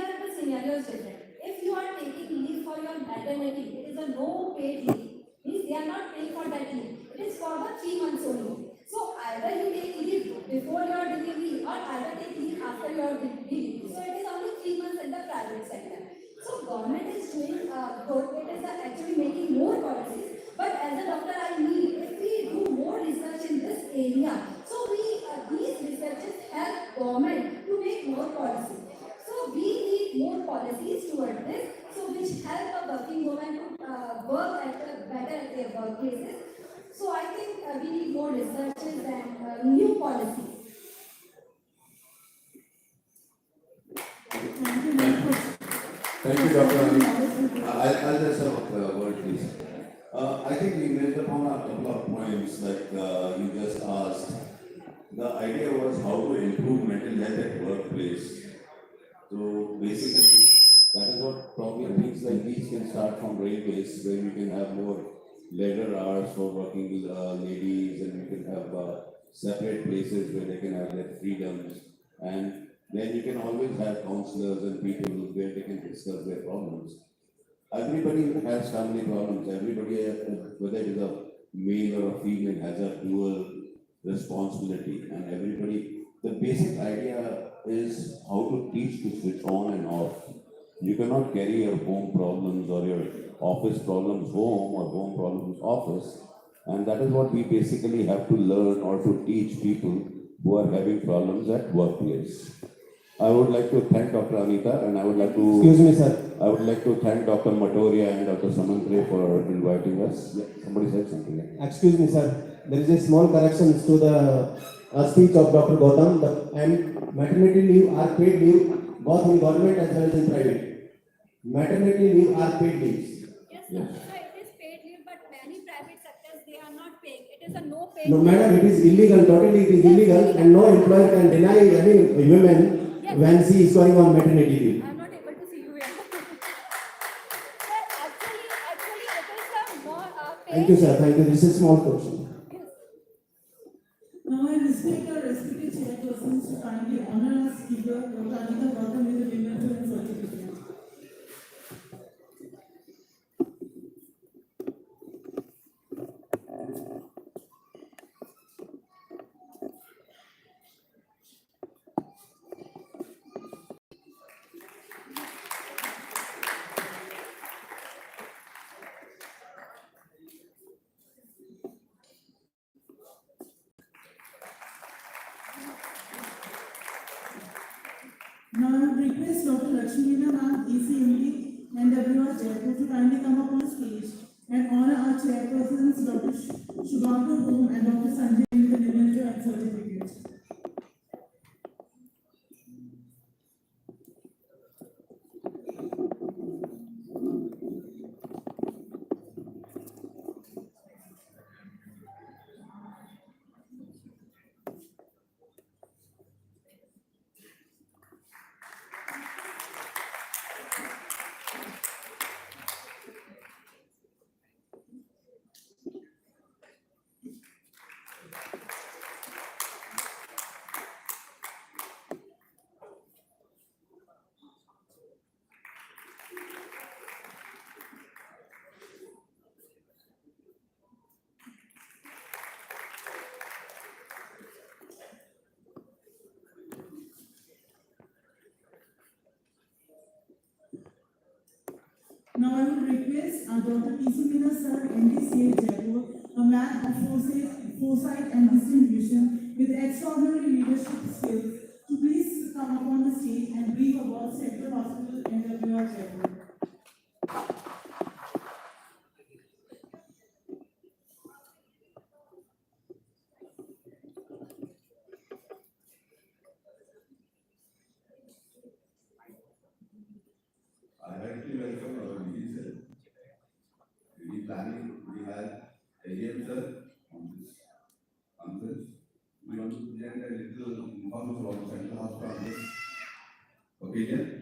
scenario is different. If you are taking leave for your maternity, it is a no paid leave. Means they are not paying for that leave. It is for the 3 months only. So either you take leave before your delivery or either take leave after your delivery. So it is only 3 months in the private sector. So government is doing good. It is actually making more policies. But as a doctor, I need if we do more research in this area. So these researches help government to make more policies. So we need more policies toward this. So which help a working woman to work better at their workplaces. So I think we need more researches and new policies. Thank you, Dr. Ami. I'll just have a word, please. I think we made upon a couple of points that you just asked. The idea was how to improve mental health at workplace. So basically, that is what probably things like these can start from railways, where we can have more leisure hours for working ladies, and we can have separate places where they can have their freedoms. And then you can always have counselors and people where they can discuss their problems. Everybody has family problems. Everybody, whether it is a male or a female, has a dual responsibility. And everybody, the basic idea is how to teach to switch on and off. You cannot carry your home problems or your office problems home or home problems office. And that is what we basically have to learn or to teach people who are having problems at workplace. I would like to thank Dr. Anita, and I would like to... Excuse me, sir. I would like to thank Dr. Matoria and Dr. Samantre for inviting us. Yeah, somebody said something. Excuse me, sir. There is a small correction to the speech of Dr. Gautam. And maternity leave are paid leave both in government as well as in private. Maternity leave are paid leaves. Yes, sir, it is paid leave, but many private sectors, they are not paying. It is a no paid No, leave. madam, it is illegal. Totally, it is illegal, and no employer can deny any woman when she is going on maternity leave. I am not able to see you here. Sir, actually, it is a no paid. Thank you, sir. Thank you. This is a small question. Now I respect our respected chairpersons to kindly honor our speaker, Dr. Anita Gautam, with the memento and certificate. Now I would request Dr. Lakshmina ma'am, ECMD, and WR chairperson to kindly come up on stage and honor our chairpersons, Dr. Shubhantu Home and Dr. Sanjay, with the memento and certificate. Now I would request Dr. P.C. sir, MD Jaipur, a man of foresight and distribution with extraordinary leadership skills, to please come upon the stage and brief about Central Hospital NWR Jaipur. I like to welcome our MD sir. We planning, we have AM sir on this conference. We want to present a little information about Central Hospital on this occasion.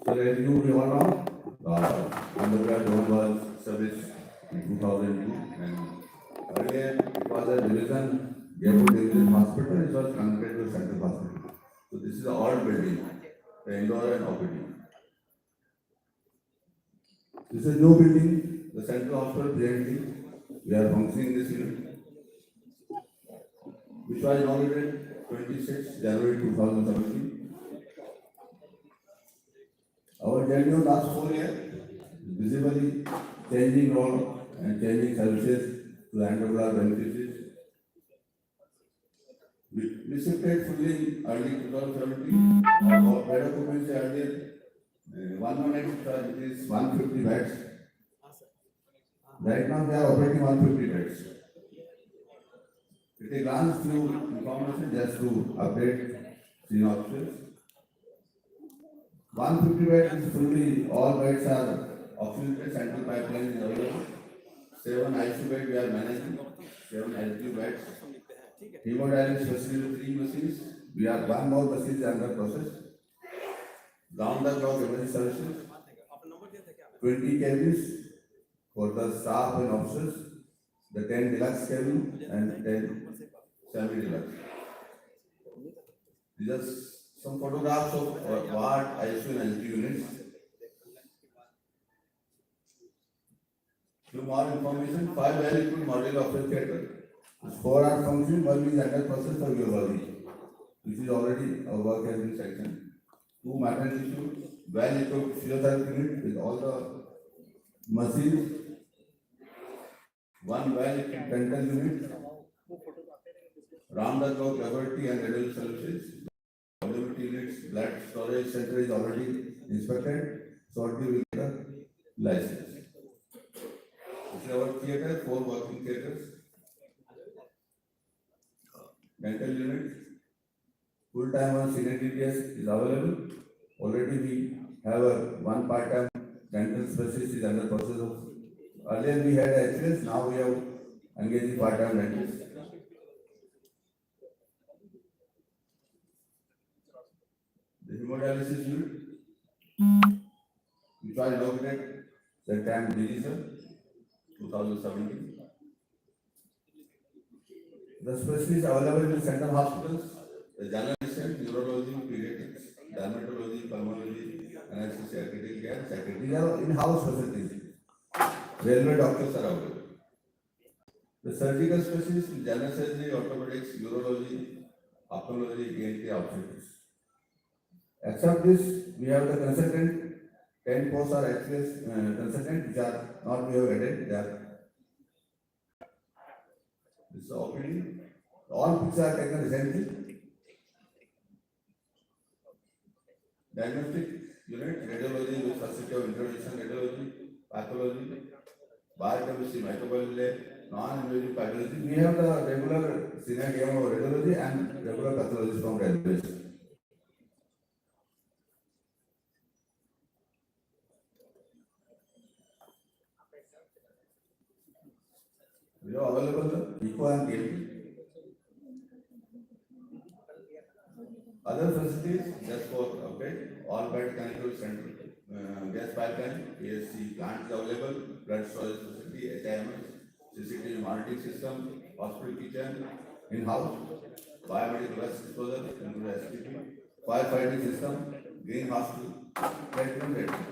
So as you all know, undergrad loan was established in 2002, and earlier it was a division, Jaipur Division Hospital, it was connected to Central Hospital. So this is the old building, the indoor and OPD. This is a new building, the Central Hospital presently, we are functioning this unit, which was inaugurated 26 January 2017. Our journey of last 4 years, visibly changing role and changing services to underground beneficiaries. We shifted fully early 2017, our bed occupancy earlier, 118, which is 150 beds. Right now we are operating 150 beds. It grants few information just to update senior officers. 150 beds is fully, all beds are oxygenated, central pipeline is available. 7 ICU beds we are managing, 7 ICU beds. Hemodialysis facility 3 machines, we have 1 more machine under process. Round the clock emergency services, 20 cabins for the staff and officers, the 10 deluxe cabin and 10 semi-deluxe. These are some photographs of ward, ICU and LT units. Few more information, 5 well-equipped model of theatre. 4 are functioning, 1 is under process for urology, which is already our work has been sanctioned. 2 maternity issues, well-equipped physiotherapy unit with all the machines. 1 well-equipped dental unit. Round the clock laboratory and radiology services. Availability units, blood storage center is already inspected, shortly we get a license. This is our theatre, 4 working theatres. Dental unit, full-time on senior DTS is available. Already we have a 1 part-time dental specialist is under process of. Earlier we had HLS, now we have engaging part-time dentist. The hemodialysis unit, which was inaugurated that time December 2017. The specialists available in central hospitals, the general medicine, neurology, pediatrics, dermatology, pulmonology, anesthesia, critical care, psychiatry. These are in-house facilities. Railway doctors are available. The surgical specialists in general surgery, orthopedics, urology, ophthalmology, ENT, obstetrics. Except this, we have the consultant, 10 posts are HPS consultant, which are not we have added, they are. This is the opinion. All pictures are taken recently. Diagnostic unit, radiology with facility of intervention, radiology, pathology, biochemistry, microbiology, non-invasive pathology. We have the regular senior game of radiology and regular pathology from railways. We have available the eco and KP. Other facilities just for update, all bed connectivity center, gas pipeline, PSC plant is available, blood storage facility, HIMS, CCTV monitoring system, hospital kitchen, in-house, biomedical waste disposal, including SPP, firefighting system, green hospital, treatment rating.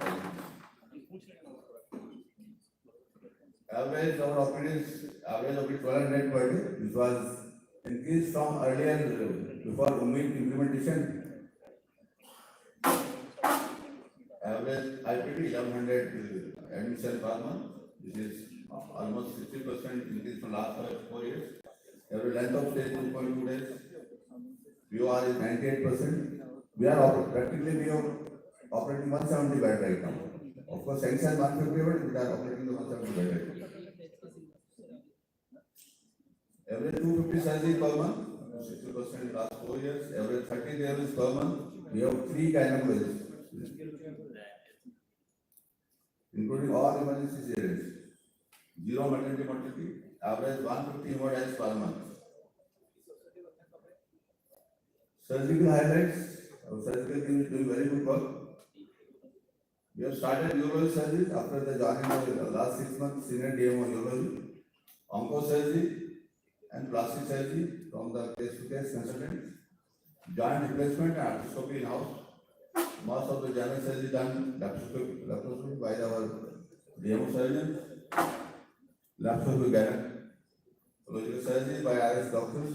Average our operators, average of 1200 per day, which was increased from earlier before Umid implementation. Average IPT 1100 admission per month, which is almost 60% increase from last 4 years. Average length of stay 2.2 days. POR is 98%. We are practically operating 170 bed right now. Of course, sanction 150 bed, we are operating the 170 bed right now. Average 250 surgeries per month, 60% in last 4 years. Average 30 surgeries per month. We have 3 gynecologists, including all emergency surgeries. 0 maternity mortality. Average 150 hemodialysis per month. Surgical highlights. Our surgical team is doing very good work. We have started urology surgery after the joining of the last 6 months senior DM of urology, onco surgery and plastic surgery from the case-to-case consultants, joint replacement and arthroscopy in-house. Most of the general surgery done laparoscopy by our DMO surgeons, laparoscopy gynecological surgery by RS doctors,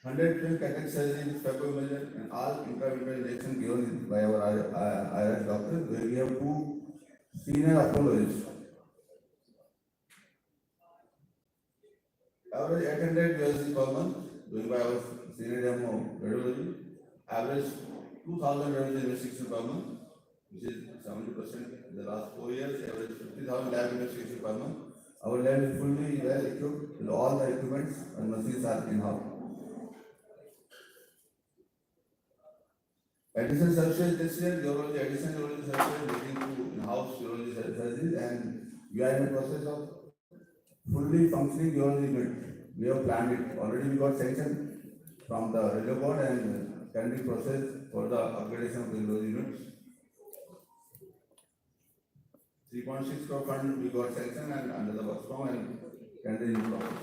100% cataract surgery with phacoemulsion and all intravenous injection given by our IRS doctors, where we have 2 senior ophthalmologists. Average 800 USD per month, doing by our senior demo radiology. Average 2000 radiology investigation per month, which is 70% in the last 4 years. Average 50,000 lab investigation per month. Our lab is fully well equipped with all the equipments and machines are in-house. Additional services this year, urology, additional urology services leading to in-house urology surgeries, and we are in the process of fully functioning urology unit. We have planned it. Already we got sanction from the radio board and tendering process for the upgradation of the urology units. 3.6 crore fund we got sanction and under the work from and tendering process.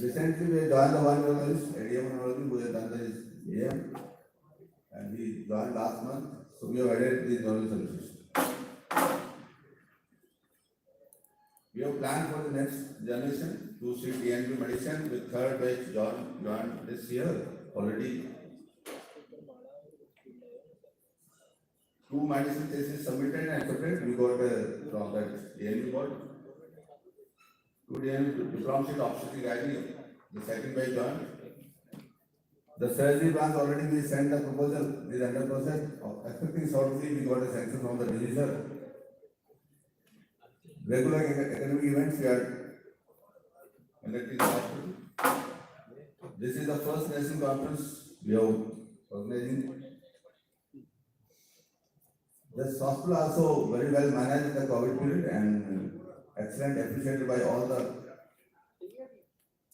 Recently we joined the one urologist, ADM urology, who has done the AM. And we joined last month, so we have added these knowledge services. We have planned for the next generation to see DNB medicine with third batch joined this year already. 2 medicine cases submitted and accepted. We got from that DNB board. 2 DNB diploma sheet obstetric gynae, the second batch joined. The surgery plans already we sent the proposal is under process of expecting shortly. We got a sanction from the division. Regular academic events we are conducting in the hospital. This is the first nursing conference we are organizing. This hospital also very well managed the COVID period and excellent, appreciated by all the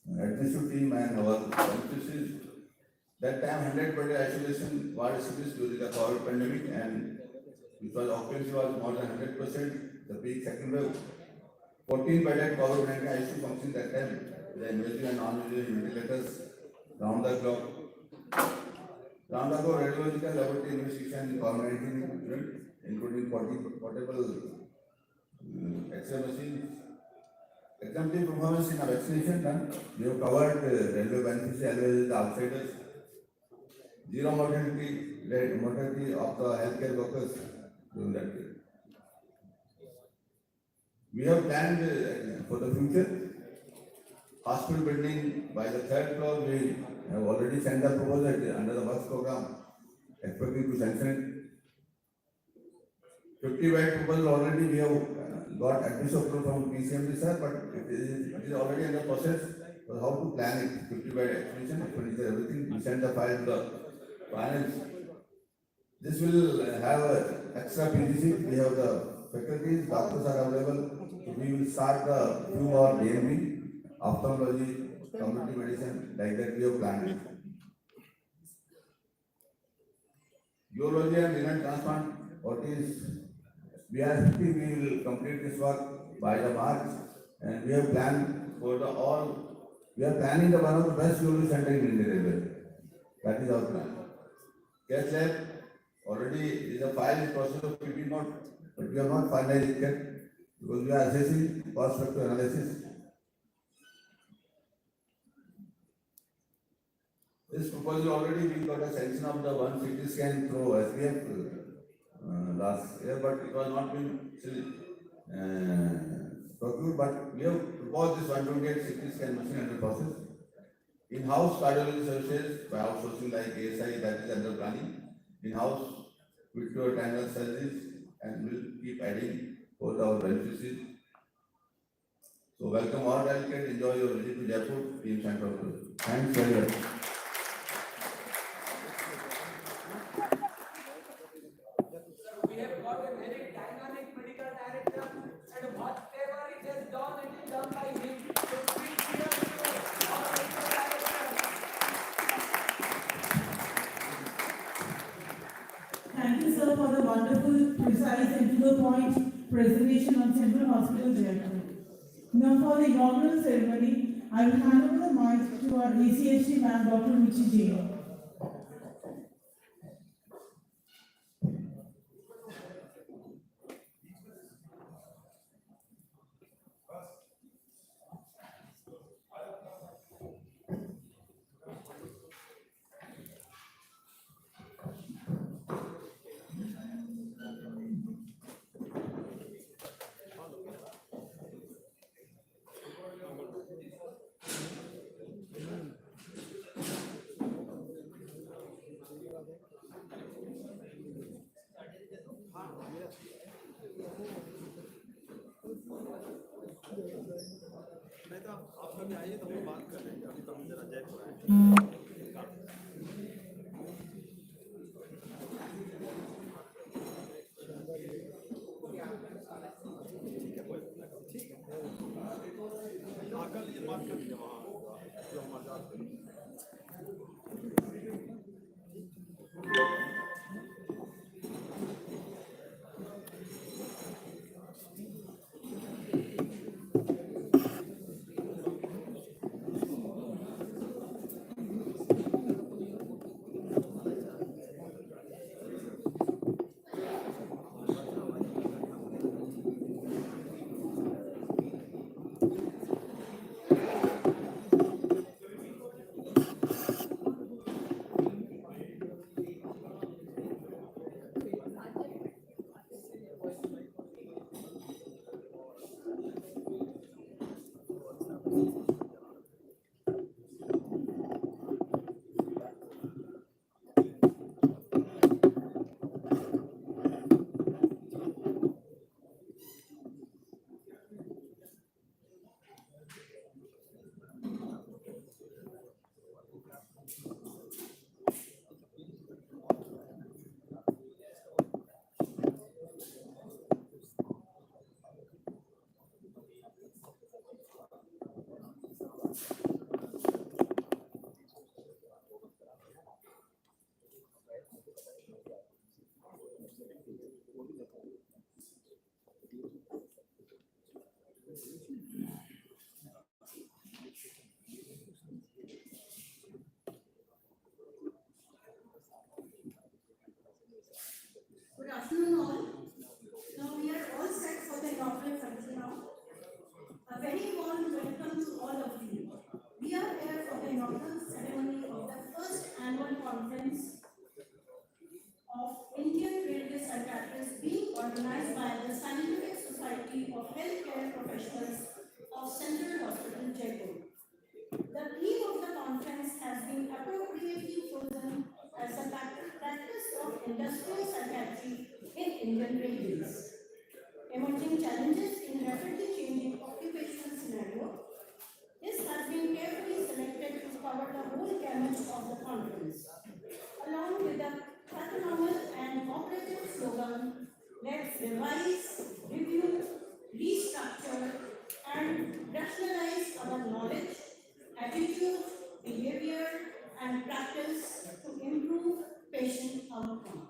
administrative team and our beneficiaries. That time 100 per day isolation ward service during the COVID pandemic, and which was occupancy was more than 100%. The peak second wave, 14 bedded COVID-19 ICU functioning that time. The invasive and non-invasive ventilators round the clock. Round the clock radiological laboratory investigation in COVID-19 unit, including portable X-ray machines. Exemplary performance in a vaccination done. We have covered railway beneficiaries as well as the outsiders. Zero mortality of the healthcare workers during that period. We have planned for the future. Hospital building by the 3rd floor, we have already sent the proposal under the works program, expecting to sanction. 50 bed proposal already we have got admission approval from PCMD sir, but it is already in the process for how to plan it. 50 bed expansion, expenditure, everything. We send the file to the finance. This will have extra PGC. We have the faculties, doctors are available. So we will start the few more DMB, ophthalmology, community medicine, like that we have planned. Urology and renal transplant, what is, we are thinking we will complete this work by the March, and we have planned for the all We are planning the one of the best urology center in Indian Railway. That is our plan. Cath lab, already is a file in process of keeping out, but we have not finalized it yet because we are assessing cost factor analysis. This proposal already we got a sanction of the one CT scan through SBF last year, but it was not been still procured, but we have proposed this 128 CT scan machine under process. In-house cardiology services by outsourcing like ASI, that is under planning. In-house vitreoretinal surgeries, and will keep adding for our beneficiaries. So welcome all delegates, enjoy your visit to Jaipur, Team Center. Thanks very much. We have got a very dynamic medical director, and whatever it has done, it is done by him. So please hear to our medical director. Thank you, sir, for the wonderful, precise, and to the point presentation on Central Hospital, Jaipur. Now, for the inaugural ceremony, I will hand over the mic to our ACHT man, Dr. Ruchi Jain. आप कभी आइए तो हम बात कर लेंगे, अभी तो हम जरा जयपुर आए। बात कर लीजिए वहाँ जो हमारे साथ Good afternoon all. Now we are all set for the inaugural function now. A very warm welcome to all of you. We are here for the inaugural ceremony of the first annual conference of Indian Railway Psychiatrists being organized by the Scientific Society of Healthcare Professionals of Central Hospital, Jaipur. The theme of the conference has been appropriately chosen as the practice of industrial psychiatry in Indian Railways. Emerging challenges in rapidly changing occupational scenario. This has been carefully selected to cover the whole gamut of the conference. Along with the pathological and operative slogan, let's revise, review, restructure, and rationalize our knowledge, attitude, behavior, and practice to improve patient outcome.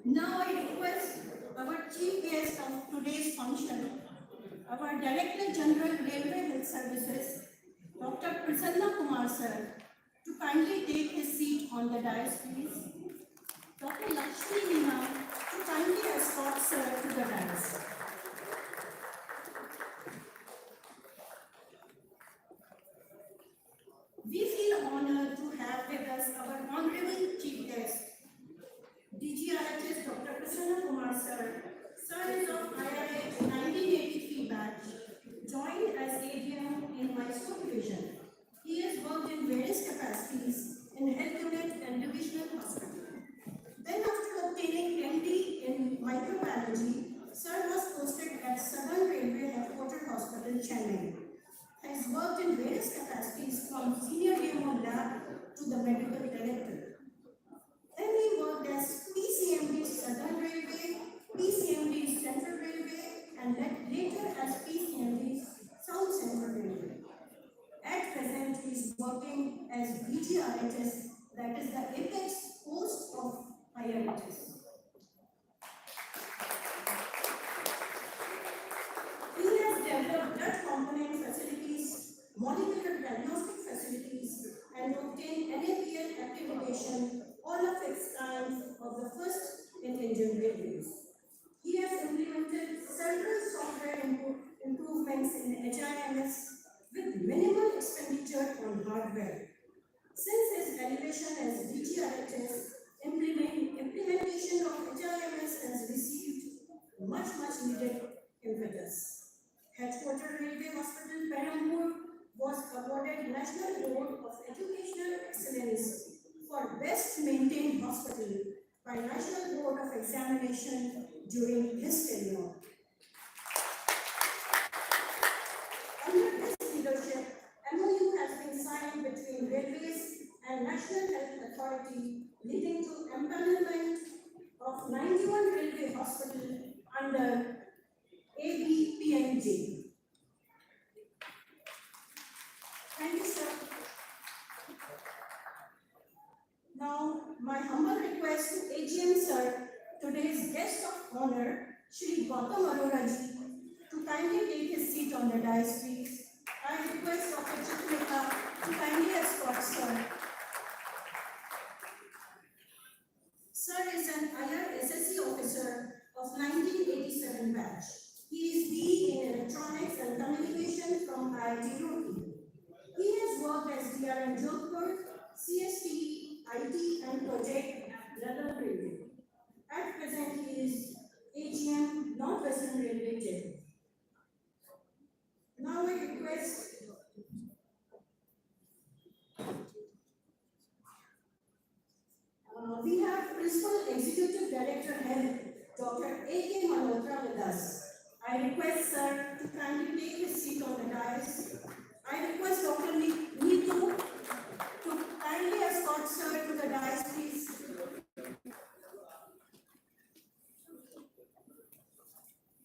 Now I request our chief guest of today's function, our Director General Railway Health Services, Dr. Prasanna Kumar sir, to kindly take his seat on the dais, please. Dr. Lakshmi Meena to kindly escort sir to the dais. We feel honored to have with us our honorable chief guest, DGRHS Dr. Prasanna Kumar sir. Sir is of IRH 1983 batch, joined as AGM in Mysore division. He has worked in various capacities in health unit and divisional hospital. Then after obtaining MD in microbiology, sir was posted at Southern Railway Headquarters Hospital, Chennai. Has worked in various capacities from senior DMO lab to the medical director. Then he worked as PCMD Southern Railway, PCMD Central Railway, and later as PCMD South Central Railway. At present, he is working as BGRHS, that is the apex post of IRHS. He has developed blood component facilities, molecular diagnostic facilities, and obtained NABL accreditation, all of its kind of the first in Indian Railways. He has implemented several software improvements in HIMS with minimal expenditure on hardware. Since his elevation as DGRHS, implementation of HIMS has received much needed impetus. Headquarter Railway Hospital, Perampur was awarded National Award of Educational Excellence for Best Maintained Hospital by National Board of Examination during his tenure. Under his leadership, MOU has been signed between Railways and National Health Authority, leading to empanelment of 91 railway hospitals under ABPMJ. Thank you, sir. Now, my humble request to AGM sir, today's guest of honor, Shri Gautam Arora ji, to kindly take his seat on the dais, please. I request Dr. Chitrika to kindly escort sir. Sir is an IR SSC officer of 1987 batch. He is BE in Electronics and Communication from IIT Roorkee. He has worked as DR in Jodhpur, CST, IT and Project Radar Railway. At present, he is AGM Northwestern Railway Chair. Now I request we have Principal Executive Director Health, Dr. A.K. Malhotra with us. I request sir to kindly take his seat on the dais. I request Dr. Neetu to kindly escort sir to the dais, please.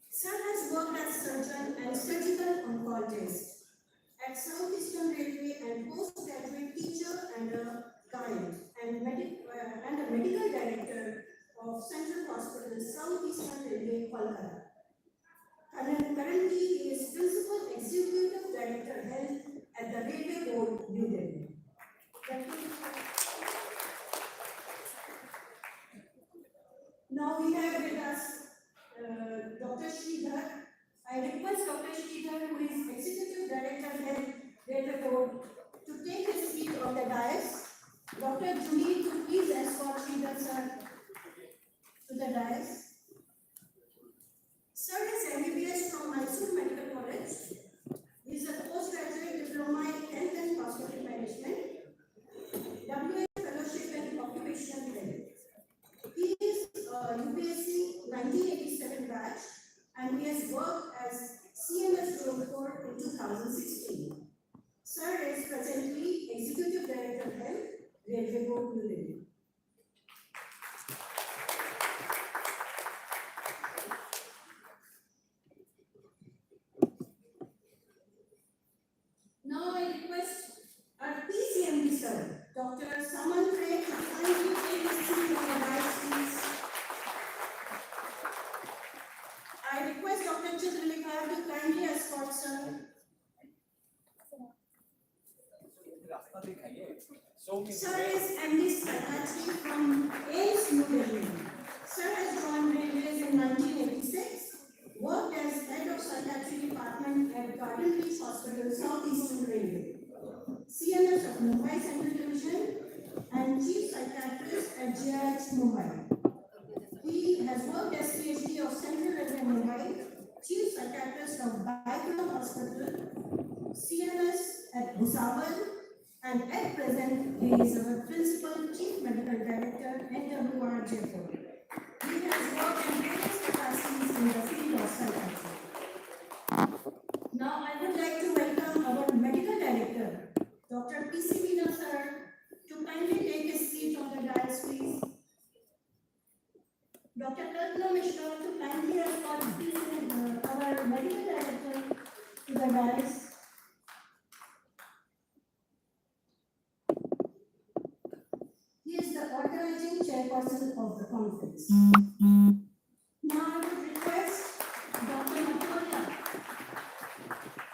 Sir has worked as surgeon and surgical oncologist at Southeastern Railway and postgraduate teacher and a guide and a medical director of Central Hospital, Southeastern Railway, Kolkata. Currently, he is Principal Executive Director Health at the Railway Board, New Delhi. Now we have with us Dr. Sridhar. I request Dr. Sridhar, who is Executive Director Health, Railway Board, to take his seat on the dais. Dr. Julie, to please escort Sridhar sir to the dais. Sir is MBBS from Mysore Medical College. He is a postgraduate diploma in Health and Hospital Management, WA Fellowship in Occupational Health. He is UPSC 1987 batch and he has worked as CMS Jodhpur in 2016. Sir is presently Executive Director Health, Railway Board, New Delhi. Now I request our PCMD sir, Dr. Saman Ray, to kindly take his seat on the dais, please. Sir is MD Psychiatry from AIMS New Delhi. Sir has joined Railways in 1986, worked as head of psychiatry department at Garden Reach Hospital, Southeastern Railway, CNS of Mumbai Central Division, and chief psychiatrist at GIH Mumbai. He has worked as PhD of Central Railway Mumbai, chief psychiatrist of Baikonur Hospital, CNS at Bhusawal, and at present he is our principal chief medical director NWR Jaipur. He has worked in various capacities in the field of psychiatry. Now I would like to welcome our medical director, Dr. PC Meena sir, to kindly take his seat on the dais, please. Dr. Kalpana Mishra to kindly escort our medical director to the dais. He is the organizing chairperson of the conference. Now I would request Dr. Matolia,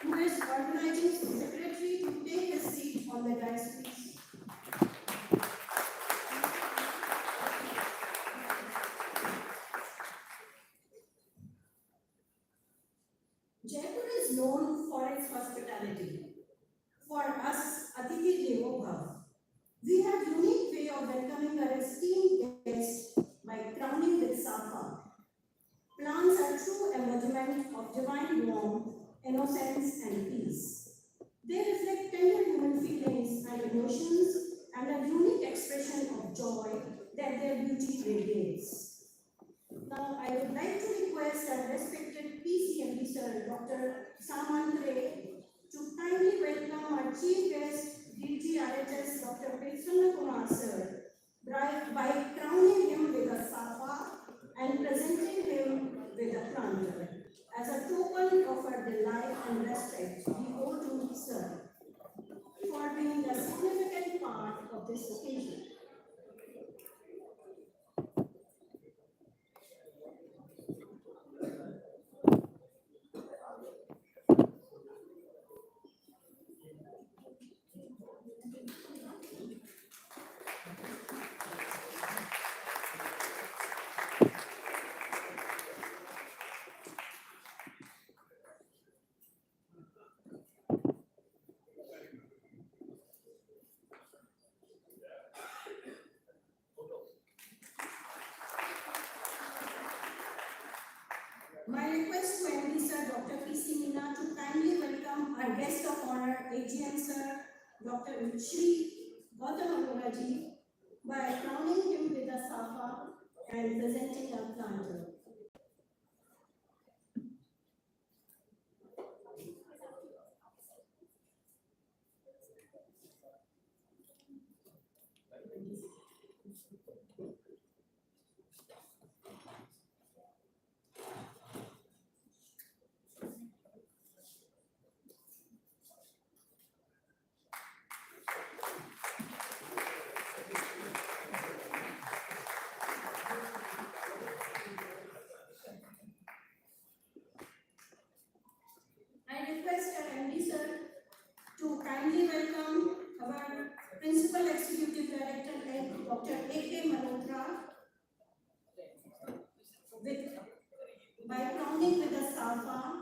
who is organizing secretary, to take his seat on the dais, please. Jaipur is known for its hospitality. For us, Atithi Devo Bhava. We have unique way of welcoming our esteemed guests by crowning with safa. Plants are true embodiment of divine warmth, innocence, and peace. They reflect tender human feelings and emotions and a unique expression of joy that their beauty radiates. Now, I would like to request our respected PCMD Sir, Dr. Samantre, to kindly welcome our chief guest, DGRHS Dr. Prasanna Kumar Sir, by crowning him with a safa and presenting him with a planter. As a token of our delight and respect, we owe to Sir for being a significant part of this occasion. My request to MD Sir Dr. PC Meena to kindly welcome our guest of honor, AGM Sir, Dr. Shri Gautam Aroraji, by crowning him with a safa and presenting a planter. I request our MD Sir to kindly welcome our Principal Executive Director, Dr. A.K. Malhotra, by crowning with a safa.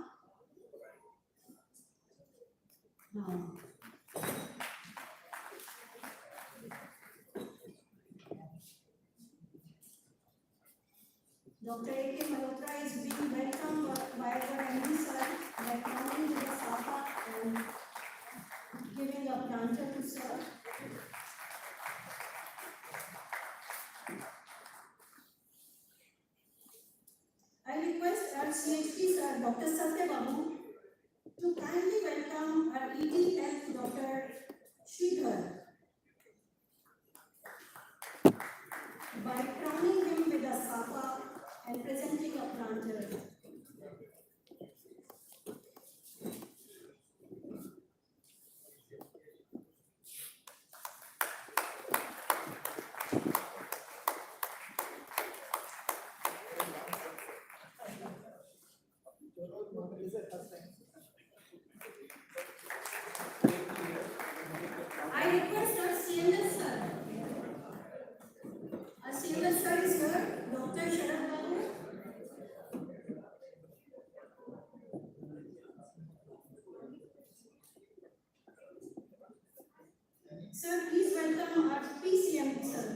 Dr. A.K. Malhotra is being welcomed by our MD Sir by crowning with a safa and giving a planter to Sir. I request our CHP Sir, Dr. Satya Babu, to kindly welcome our ED Dr. Sridhar by crowning him with a safa and presenting a planter. I request our CNS Sir Minister is here, Dr. Sharad Babu. Sir, please welcome our PCM, sir.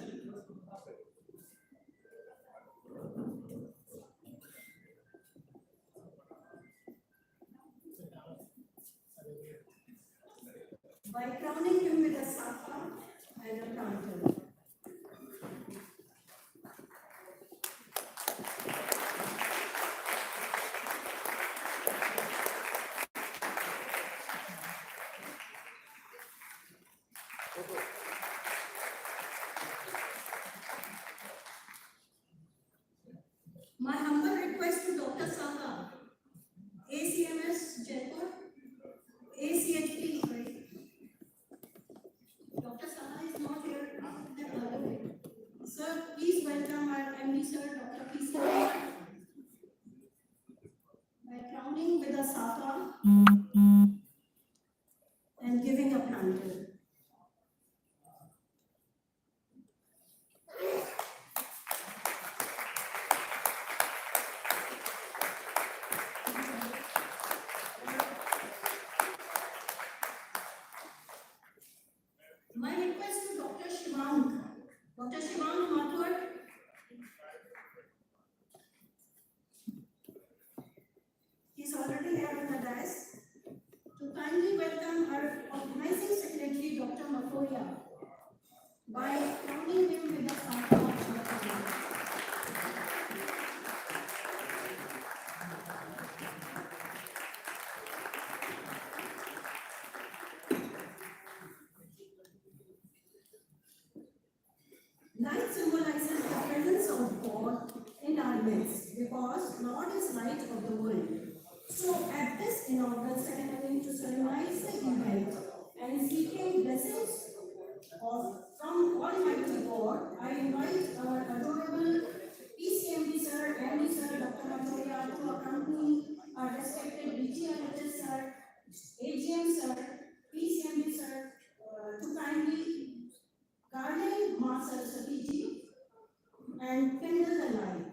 By crowning him with a safa and a planter. My humble request to Dr. Saha, ACMS Jaipur, ACHP, sorry. Dr. Saha is not here. Sir, please welcome our MD sir, Dr. P. By crowning with a safa and giving a planter. My request to Dr. Shivang Mathur, he's already here on the dais, to kindly welcome our organizing secretary, Dr. Makoya, by crowning him with a safa. Light symbolizes the presence of God in our midst because Lord is light of the world. So at this inaugural ceremony to solemnize the event and seeking blessings from Almighty God, I invite our adorable PCMD sir, MD sir, Dr. Matoya to accompany our respected PSYCHIATRIST sir, AGM sir, PCMD sir, to kindly garland Ma Saraswati ji and kindle the light.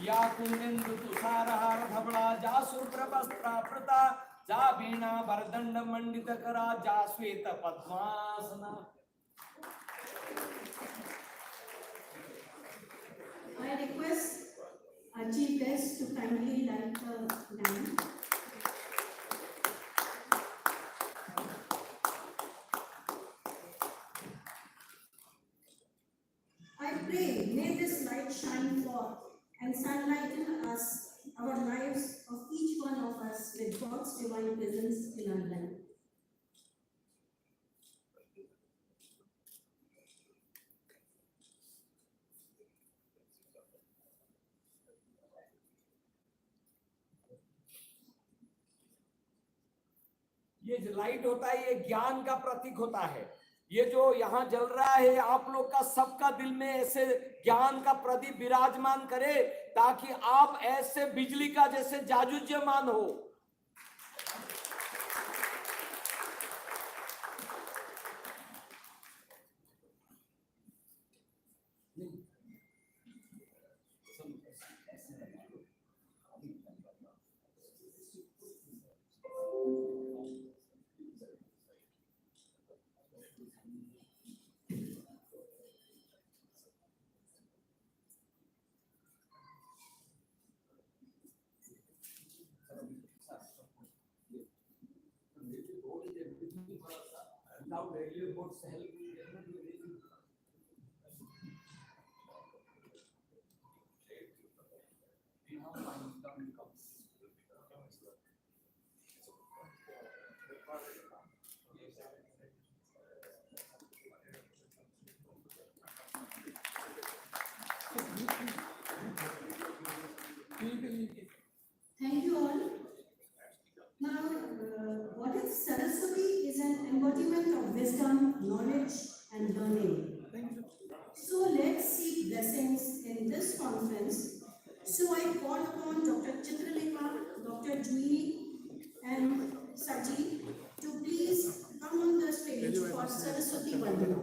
या कुंदेन्दु तुषारहार धवला जा सुप्रवस्त्रावृता जा वीणा वरदंड मंडित करा जा श्वेत padmasana. I request our chief guest to kindly light the lamp. I pray, may this light shine forth and sunlighten us, our lives of each one of us with God's divine presence in our life. ये जो light होता है ये ज्ञान का प्रतीक होता है. ये जो यहाँ जल रहा है आप लोग का सबका दिल में ऐसे ज्ञान का प्रदीप विराजमान करे ताकि आप ऐसे बिजली का जैसे जाजुज्यमान हो. Without regular board's help, we cannot do anything. Thank you all. Now, what is Saraswati is an embodiment of wisdom, knowledge, and learning. So let's seek blessings in this conference. So I call upon Dr. Chitralekha, Dr. Jui, and Saji to please come on the stage for Saraswati Vandana.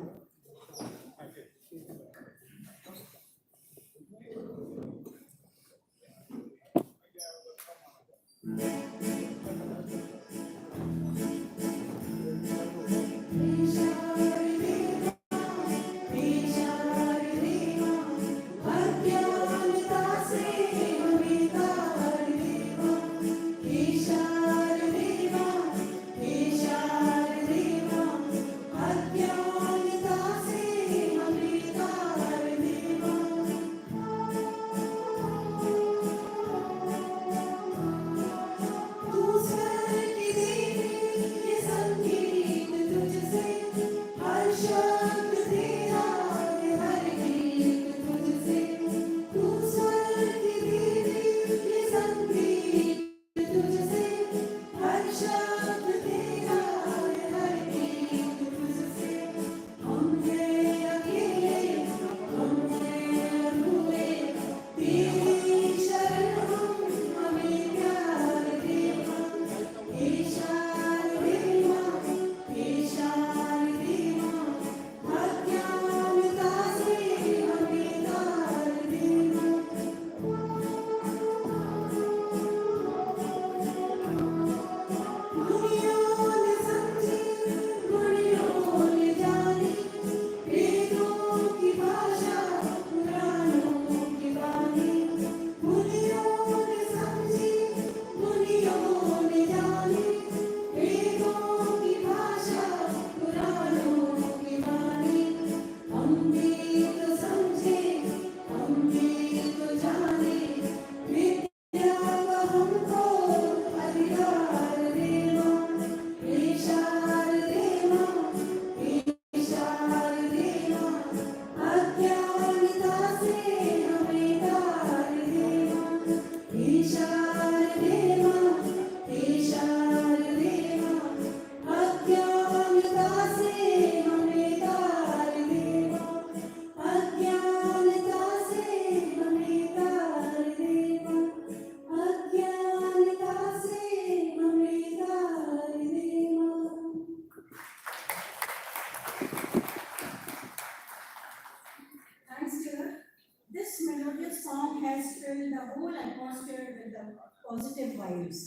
Thanks, dear. This melodious song has filled the whole atmosphere with the positive vibes.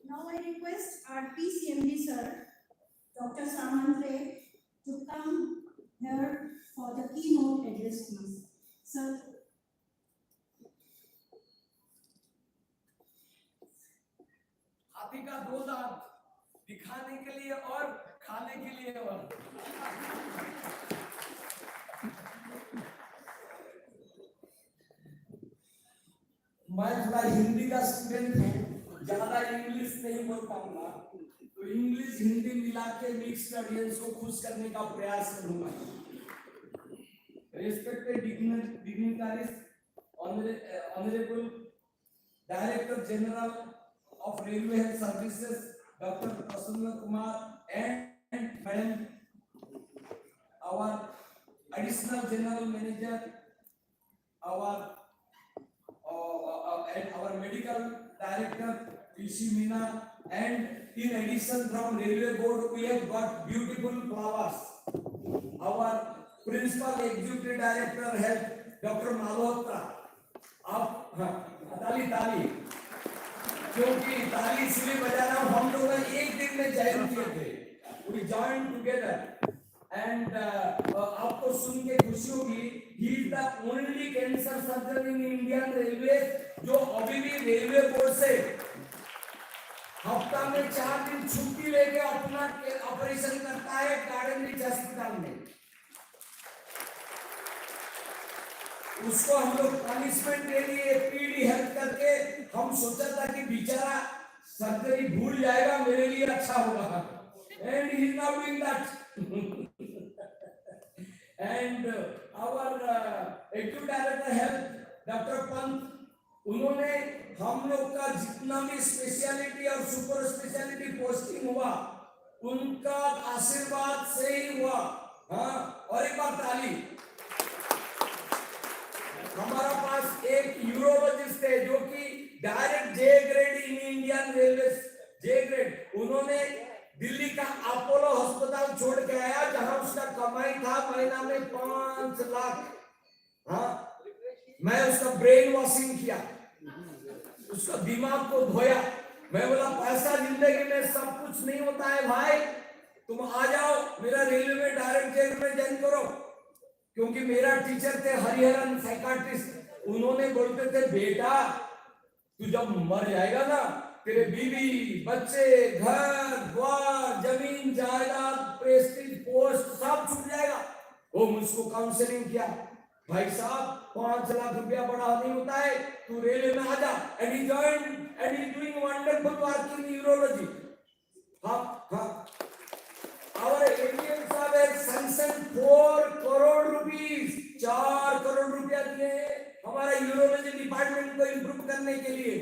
Now I request our PCMD sir, Dr. Samantre, to come here for the keynote address, please. Sir. हाथी का दो दांत, दिखाने के लिए और खाने के लिए और। मैं थोड़ा हिंदी का स्टूडेंट हूँ, ज्यादा इंग्लिश नहीं बोल पाऊंगा, तो इंग्लिश हिंदी मिला के मिक्स ऑडियंस को खुश करने का प्रयास करूंगा। Respected dignitaries, Honorable Director General of Railway Health Services, Dr. Prasanna Kumar, and Madam, our Additional General Manager, and our Medical Director, PC Meena, and in addition from Railway Board, we have got beautiful flowers. Our Principal Executive Director Health, Dr. Malhotra, आप ताली क्योंकि ताली इसलिए बजा रहा हूँ, हम लोग एक दिन में ज्वाइन किए थे, we joined together, and आपको सुन के खुशी होगी, he is the only cancer surgeon in Indian Railways जो अभी भी रेलवे बोर्ड से हफ्ता में 4 दिन छुट्टी लेके अपना ऑपरेशन करता है गार्डन रिच हॉस्पिटल में। उसको हम लोग पनिशमेंट दे दिए पीडी हेल्प करके, हम सोचा था कि बेचारा सर्जरी भूल जाएगा, मेरे लिए अच्छा होगा, and he is not doing that. And our executive director health, Dr. Pant, उन्होंने हम लोग का जितना भी स्पेशलिटी और सुपर स्पेशलिटी पोस्टिंग हुआ उनका आशीर्वाद से ही हुआ। हाँ, और एक बार ताली। हमारा पास एक यूरोलॉजिस्ट है जो कि direct J grade in Indian railway, J grade. उन्होंने दिल्ली का अपोलो अस्पताल छोड़ के आया जहां उसका कमाई था महीना में 5 लाख। हाँ, मैं उसका ब्रेन वॉशिंग किया, उसका दिमाग को धोया। मैं बोला पैसा जिंदगी में सब कुछ नहीं होता है भाई, तुम आ जाओ मेरा रेलवे में डायरेक्ट जेल में ज्वाइन करो। क्योंकि मेरा टीचर थे हरिहरन साइकाट्रिस्ट, उन्होंने बोलते थे बेटा तू जब मर जाएगा ना तेरे बीवी बच्चे घर द्वार जमीन जायदाद प्रेस्टीज पोस्ट सब छूट जाएगा। वो मुझको काउंसलिंग किया, भाई साहब 5 लाख रुपया बड़ा नहीं होता है, तू रेलवे में आ जा। And he joined and he doing wonderful work in urology. हाँ हाँ, our ADM साहब है सैंक्शन 4 करोड़ रुपीस, 4 करोड़ रुपया दिए हमारा यूरोलॉजी डिपार्टमेंट को इम्प्रूव करने के लिए।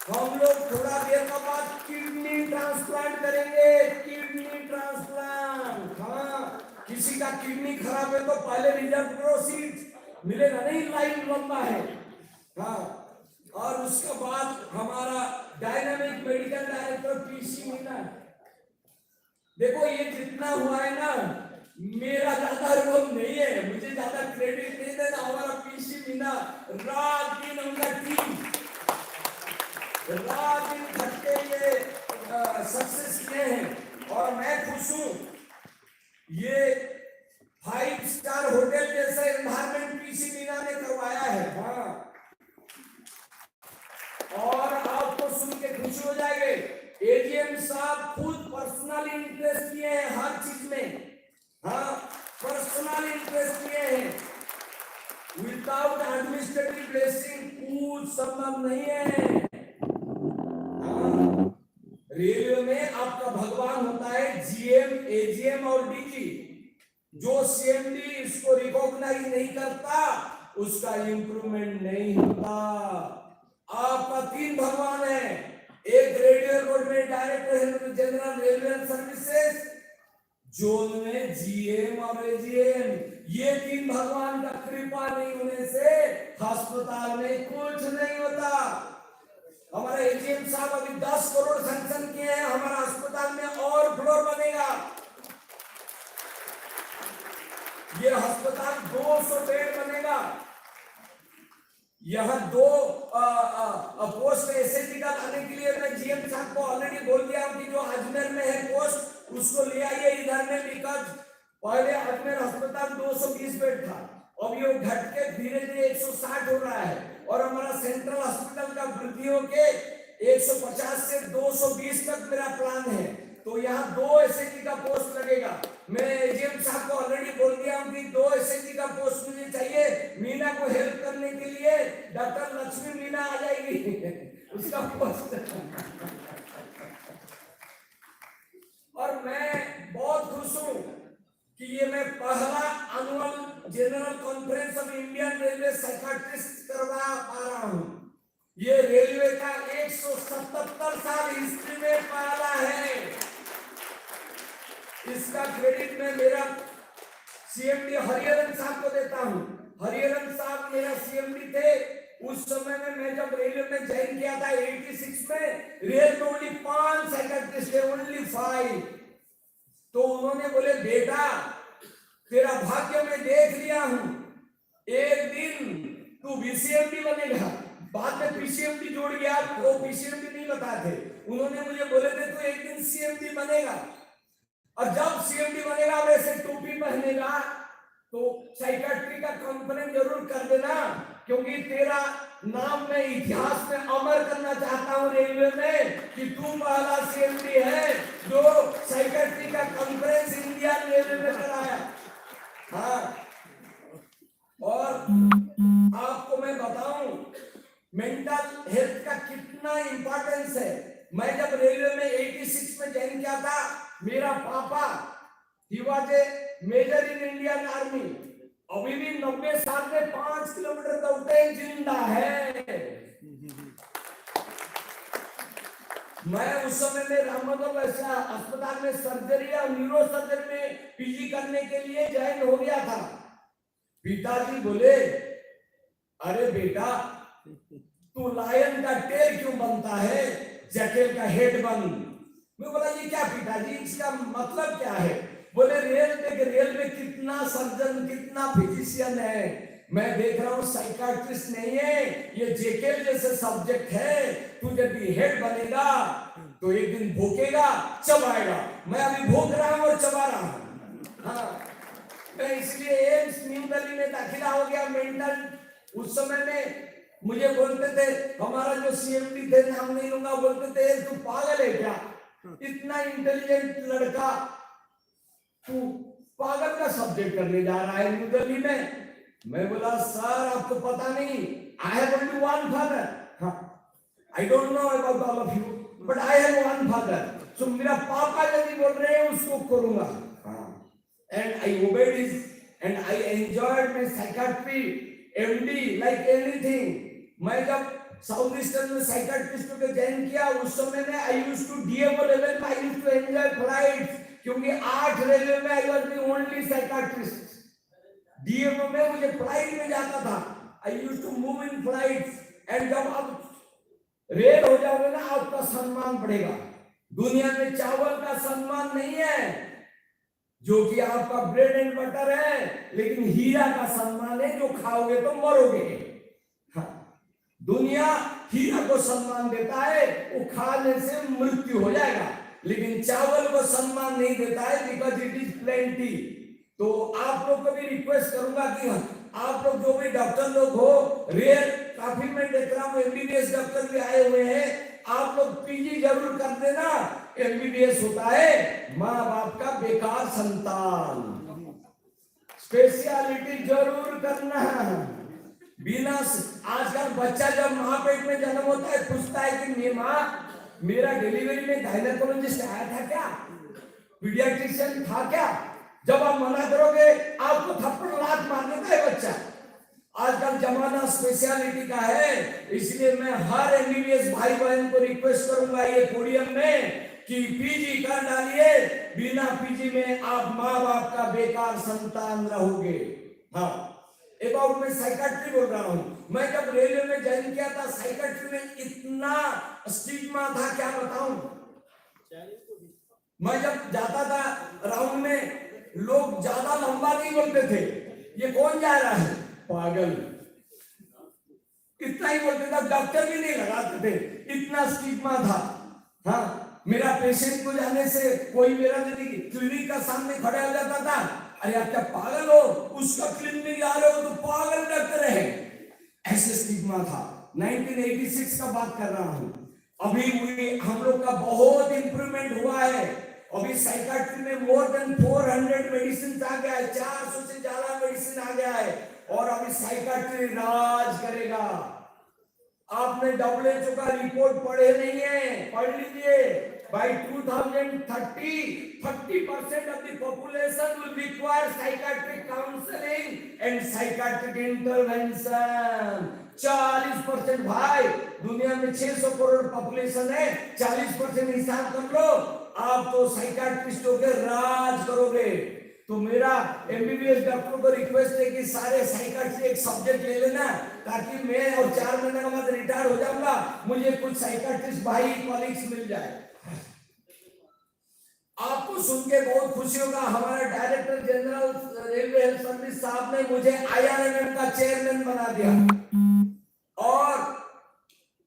हम लोग थोड़ा देर के बाद किडनी ट्रांसप्लांट करेंगे, किडनी ट्रांसप्लांट। हाँ, किसी का किडनी खराब है तो पहले रिजर्व करो, सीट मिलेगा नहीं, लाइन लंबा है। हाँ, और उसके बाद हमारा dynamic medical director PC Meena. देखो ये जितना हुआ है ना, मेरा ज्यादा रोल नहीं है, मुझे ज्यादा क्रेडिट नहीं देना। हमारा पीसी मीना रात दिन उनका टीम रात दिन खटके ये सक्सेस किए हैं और मैं खुश हूं। ये 5 स्टार होटल जैसा एनवायरमेंट पीसी मीना ने करवाया है। हाँ, और आपको सुन के खुशी हो जाएंगे, एजीएम साहब खुद पर्सनल इंटरेस्ट लिए हैं हर चीज में। हाँ, पर्सनल इंटरेस्ट लिए हैं, विदाउट एडमिनिस्ट्रेटिव ब्लेसिंग कुछ संभव नहीं है। हाँ, रेलवे में आपका भगवान होता है जीएम, एजीएम और डीजी। जो सीएमडी इसको रिकॉग्नाइज नहीं करता उसका इंप्रूवमेंट नहीं होता। आपका 3 भगवान है, एक रेडियो बोर्ड में director general railway services, zone में जीएम और एजीएम। ये 3 भगवान का कृपा नहीं होने से अस्पताल में कुछ नहीं होता। हमारे एजीएम साहब अभी 10 करोड़ सैंक्शन किए हैं, हमारा अस्पताल में और फ्लोर बनेगा। ये अस्पताल 200 बेड बनेगा। यहाँ 2 पोस्ट एसएससी का लाने के लिए मैं जीएम साहब को ऑलरेडी बोल दिया कि जो अजमेर में है पोस्ट उसको ले आइए इधर में, बिकॉज पहले अजमेर अस्पताल 220 बेड था, अब ये घट के धीरे धीरे 160 हो रहा है। और हमारा सेंट्रल हॉस्पिटल का वृद्धि होके 150 से 220 तक मेरा प्लान है। तो यहाँ 2 एसएससी का पोस्ट लगेगा। मैं एजीएम साहब को ऑलरेडी बोल दिया हूँ कि 2 एसएससी का पोस्ट मुझे चाहिए। मीना को हेल्प करने के लिए डॉक्टर लक्ष्मी मीना आ जाएगी उसका पोस्ट। और मैं बहुत खुश हूँ कि ये मैं पहला annual general conference of Indian railway psychiatrist करवा पा रहा हूँ। ये रेलवे का 177 साल हिस्ट्री में पहला है। इसका क्रेडिट मैं मेरा सीएमडी हरिहरन साहब को देता हूँ। हरिहरन साहब मेरा सीएमडी थे उस समय में। मैं जब रेलवे में ज्वाइन किया था 86 में, रेल में ओनली 5 साइकाट्रिस्ट थे, ओनली 5। तो उन्होंने बोले बेटा तेरा भाग्य मैं देख लिया हूं, एक दिन तू बीसीएमडी बनेगा। बाद में पीसीएमडी जोड़ गया, वो पीसीएमडी नहीं बताते थे। उन्होंने मुझे बोले थे तू एक दिन सीएमडी बनेगा, और जब सीएमडी बनेगा वैसे टोपी पहनेगा तो साइकाट्री का कॉन्फ्रेंस जरूर कर देना, क्योंकि तेरा नाम मैं इतिहास में अमर करना चाहता हूं रेलवे में कि तू पहला सीएमडी है जो साइकाट्री का कॉन्फ्रेंस इंडिया रेलवे में कराया। हाँ, और आपको मैं बताऊं मेंटल हेल्थ का कितना इंपॉर्टेंस है। मैं जब रेलवे में 86 में ज्वाइन किया था, मेरा पापा he was a major in Indian army, अभी भी 90 साल में 5 किलोमीटर दौड़ते हैं, जिंदा है। मैं उस समय में रामनगर अस्पताल में सर्जरी और न्यूरो सर्जरी में पीजी करने के लिए ज्वाइन हो गया था। पिताजी बोले, अरे बेटा तू लायन का टेल क्यों बनता है, जैकेल का हेड बन। मैं बोला ये क्या पिताजी, इसका मतलब क्या है? बोले रेल में कितना सर्जन कितना फिजिशियन है, मैं देख रहा हूँ साइकाट्रिस्ट नहीं है, ये जेकेल जैसे सब्जेक्ट है। तू जब हेड बनेगा तो एक दिन भूखेगा चबाएगा। मैं अभी भूख रहा हूँ और चबा रहा हूँ। हाँ, मैं इसलिए एम्स न्यू दिल्ली में दाखिला हो गया मेंटल। उस समय में मुझे बोलते थे, हमारा जो सीएमडी थे, नाम नहीं लूंगा, बोलते थे तू पागल है क्या, इतना इंटेलिजेंट लड़का तू पागल का सब्जेक्ट करने जा रहा है न्यू दिल्ली में। मैं बोला सर आपको पता नहीं, I have only one father, I don't know about all of you but I have one father, so मेरा पापा यदि बोल रहे हैं उसको करूंगा। And I obeyed his and I enjoyed my psychiatry MD like anything. मैं जब साउथ ईस्टर्न में साइकियाट्रिस्ट को ज्वाइन किया उस समय में I used to DMO level में I used to enjoy flights, क्योंकि 8 रेलवे में I was the only psychiatrist. DMO में मुझे फ्लाइट में जाता था, I used to move in flights. And जब आप रेल हो जाओगे ना आपका सम्मान बढ़ेगा। दुनिया में चावल का सम्मान नहीं है जो कि आपका ब्रेड एंड बटर है, लेकिन हीरा का सम्मान है जो खाओगे तो मरोगे। हाँ, दुनिया हीरा को सम्मान देता है, वो खाने से मृत्यु हो जाएगा, लेकिन चावल को सम्मान नहीं देता है बिकॉज इट इज प्लेंटी। तो आप लोग को भी रिक्वेस्ट करूंगा कि आप लोग जो भी डॉक्टर लोग हो, रेल काफी मैं देख रहा हूँ एमबीबीएस डॉक्टर भी आए हुए हैं, आप लोग पीजी जरूर कर देना। एमबीबीएस होता है माँ बाप का बेकार संतान, स्पेशलिटी जरूर करना। बिना आजकल बच्चा जब माँ पेट में जन्म होता है पूछता है कि माँ मेरा डिलीवरी में गायनेकोलॉजिस्ट आया था क्या, पीडियाट्रिशियन था क्या? जब आप मना करोगे आपको थप्पड़ लात मार देता है बच्चा। आजकल जमाना स्पेशलिटी का है, इसलिए मैं हर एमबीबीएस भाई बहन को रिक्वेस्ट करूंगा ये पोडियम में कि पीजी कर डालिए। बिना पीजी में आप माँ बाप का बेकार संतान रहोगे। हाँ, अबाउट मैं साइकियाट्री बोल रहा हूँ। मैं जब रेलवे में ज्वाइन किया था साइकियाट्री में इतना स्टिग्मा था क्या बताऊं। मैं जब जाता था राउंड में लोग ज्यादा लंबा नहीं बोलते थे, ये कौन जा रहा है पागल, इतना ही बोलते थे, डॉक्टर भी नहीं लगाते थे, इतना स्टिग्मा था। हाँ, मेरा पेशेंट को जाने से कोई मेरा यदि क्लिनिक का सामने खड़ा हो जाता था, अरे आप क्या पागल हो, उसका क्लिनिक आ रहे हो तो पागल डॉक्टर है, ऐसे स्टिग्मा था। 1986 का बात कर रहा हूं। अभी हम लोग का बहुत इंप्रूवमेंट हुआ है। अभी साइकियाट्री में मोर देन 400 मेडिसिन आ गया है, 400 से ज्यादा मेडिसिन आ गया है, और अभी साइकियाट्री राज करेगा। आपने WHO का रिपोर्ट पढ़े नहीं है, पढ़ लीजिए। By 2030, 30% of the population will require psychiatric counseling and psychiatric intervention. 40% भाई, दुनिया में 600 करोड़ पॉपुलेशन है, 40% हिसाब कर लो, आप तो साइकियाट्रिस्ट होकर राज करोगे। तो मेरा एमबीबीएस डॉक्टर को रिक्वेस्ट है कि सारे साइकियाट्री एक सब्जेक्ट ले लेना, ताकि मैं और 4 महीने के बाद रिटायर हो जाऊंगा, मुझे कुछ साइकियाट्रिस्ट भाई कॉलीग्स मिल जाए। आपको सुन के बहुत खुशी होगा, हमारे director general railway health service साहब ने मुझे IRMM का चेयरमैन बना दिया, और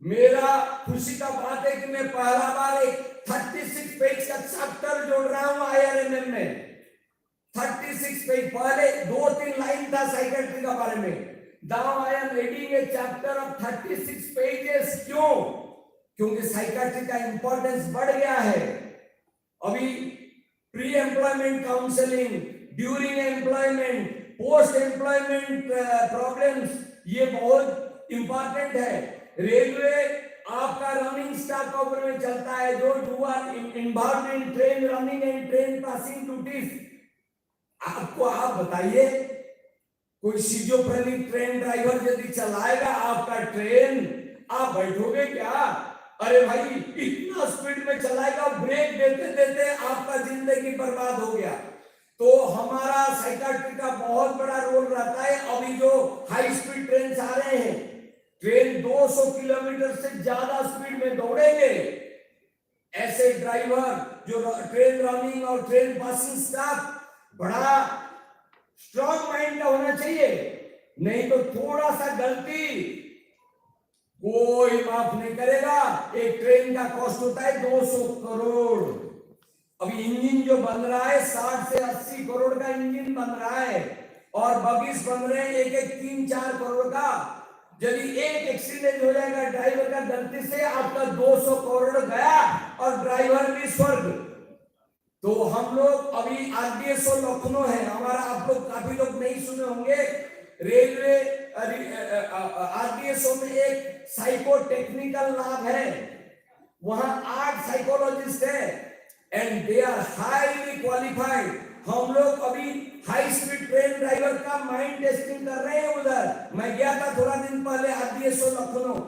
मेरा खुशी का बात है कि मैं पहला बार एक 36 पेज का चैप्टर जोड़ रहा हूं IRMM में। 36 पेज, पहले 2-3 लाइन था साइकियाट्री के बारे में। Now I am reading a chapter of 36 pages। क्यों? क्योंकि साइकियाट्री का इंपॉर्टेंस बढ़ गया है। अभी pre employment counselling, during employment, post employment problems, ये बहुत इंपॉर्टेंट है। रेलवे आपका रनिंग स्टाफ का ऊपर में चलता है, जो do are involve in train running and train passing duties. आपको आप बताइए, कोई सिजोफ्रेनिक ट्रेन ड्राइवर यदि चलाएगा आपका ट्रेन, आप बैठोगे क्या? अरे भाई इतना स्पीड में चलाएगा, ब्रेक देते देते आपका जिंदगी बर्बाद हो गया। तो हमारा साइकाट्री का बहुत बड़ा रोल रहता है। अभी जो हाई स्पीड ट्रेन आ रहे हैं, ट्रेन 200 किलोमीटर से ज्यादा स्पीड में दौड़ेंगे, ऐसे ड्राइवर जो ट्रेन रनिंग और ट्रेन पासिंग स्टाफ बड़ा स्ट्रॉन्ग माइंड का होना चाहिए, नहीं तो थोड़ा सा गलती कोई माफ नहीं करेगा। एक ट्रेन का कॉस्ट होता है 200 करोड़। अभी इंजन जो बन रहा है 60 से 80 करोड़ का इंजन बन रहा है, और बगीज बन रहे हैं एक 3-4 करोड़ का। यदि एक एक्सीडेंट हो जाएगा ड्राइवर का गलती से, आपका 200 करोड़ गया और ड्राइवर भी स्वर्ग। तो हम लोग अभी आरडीएसओ लखनऊ है हमारा, आप लोग काफी लोग नहीं सुने होंगे। रेलवे आरडीएसओ में एक साइको टेक्निकल लैब है, वहां 8 साइकोलॉजिस्ट है and they are highly qualified. हम लोग अभी हाई स्पीड ट्रेन ड्राइवर का माइंड टेस्टिंग कर रहे हैं उधर। मैं गया था थोड़ा दिन पहले आरडीएसओ लखनऊ,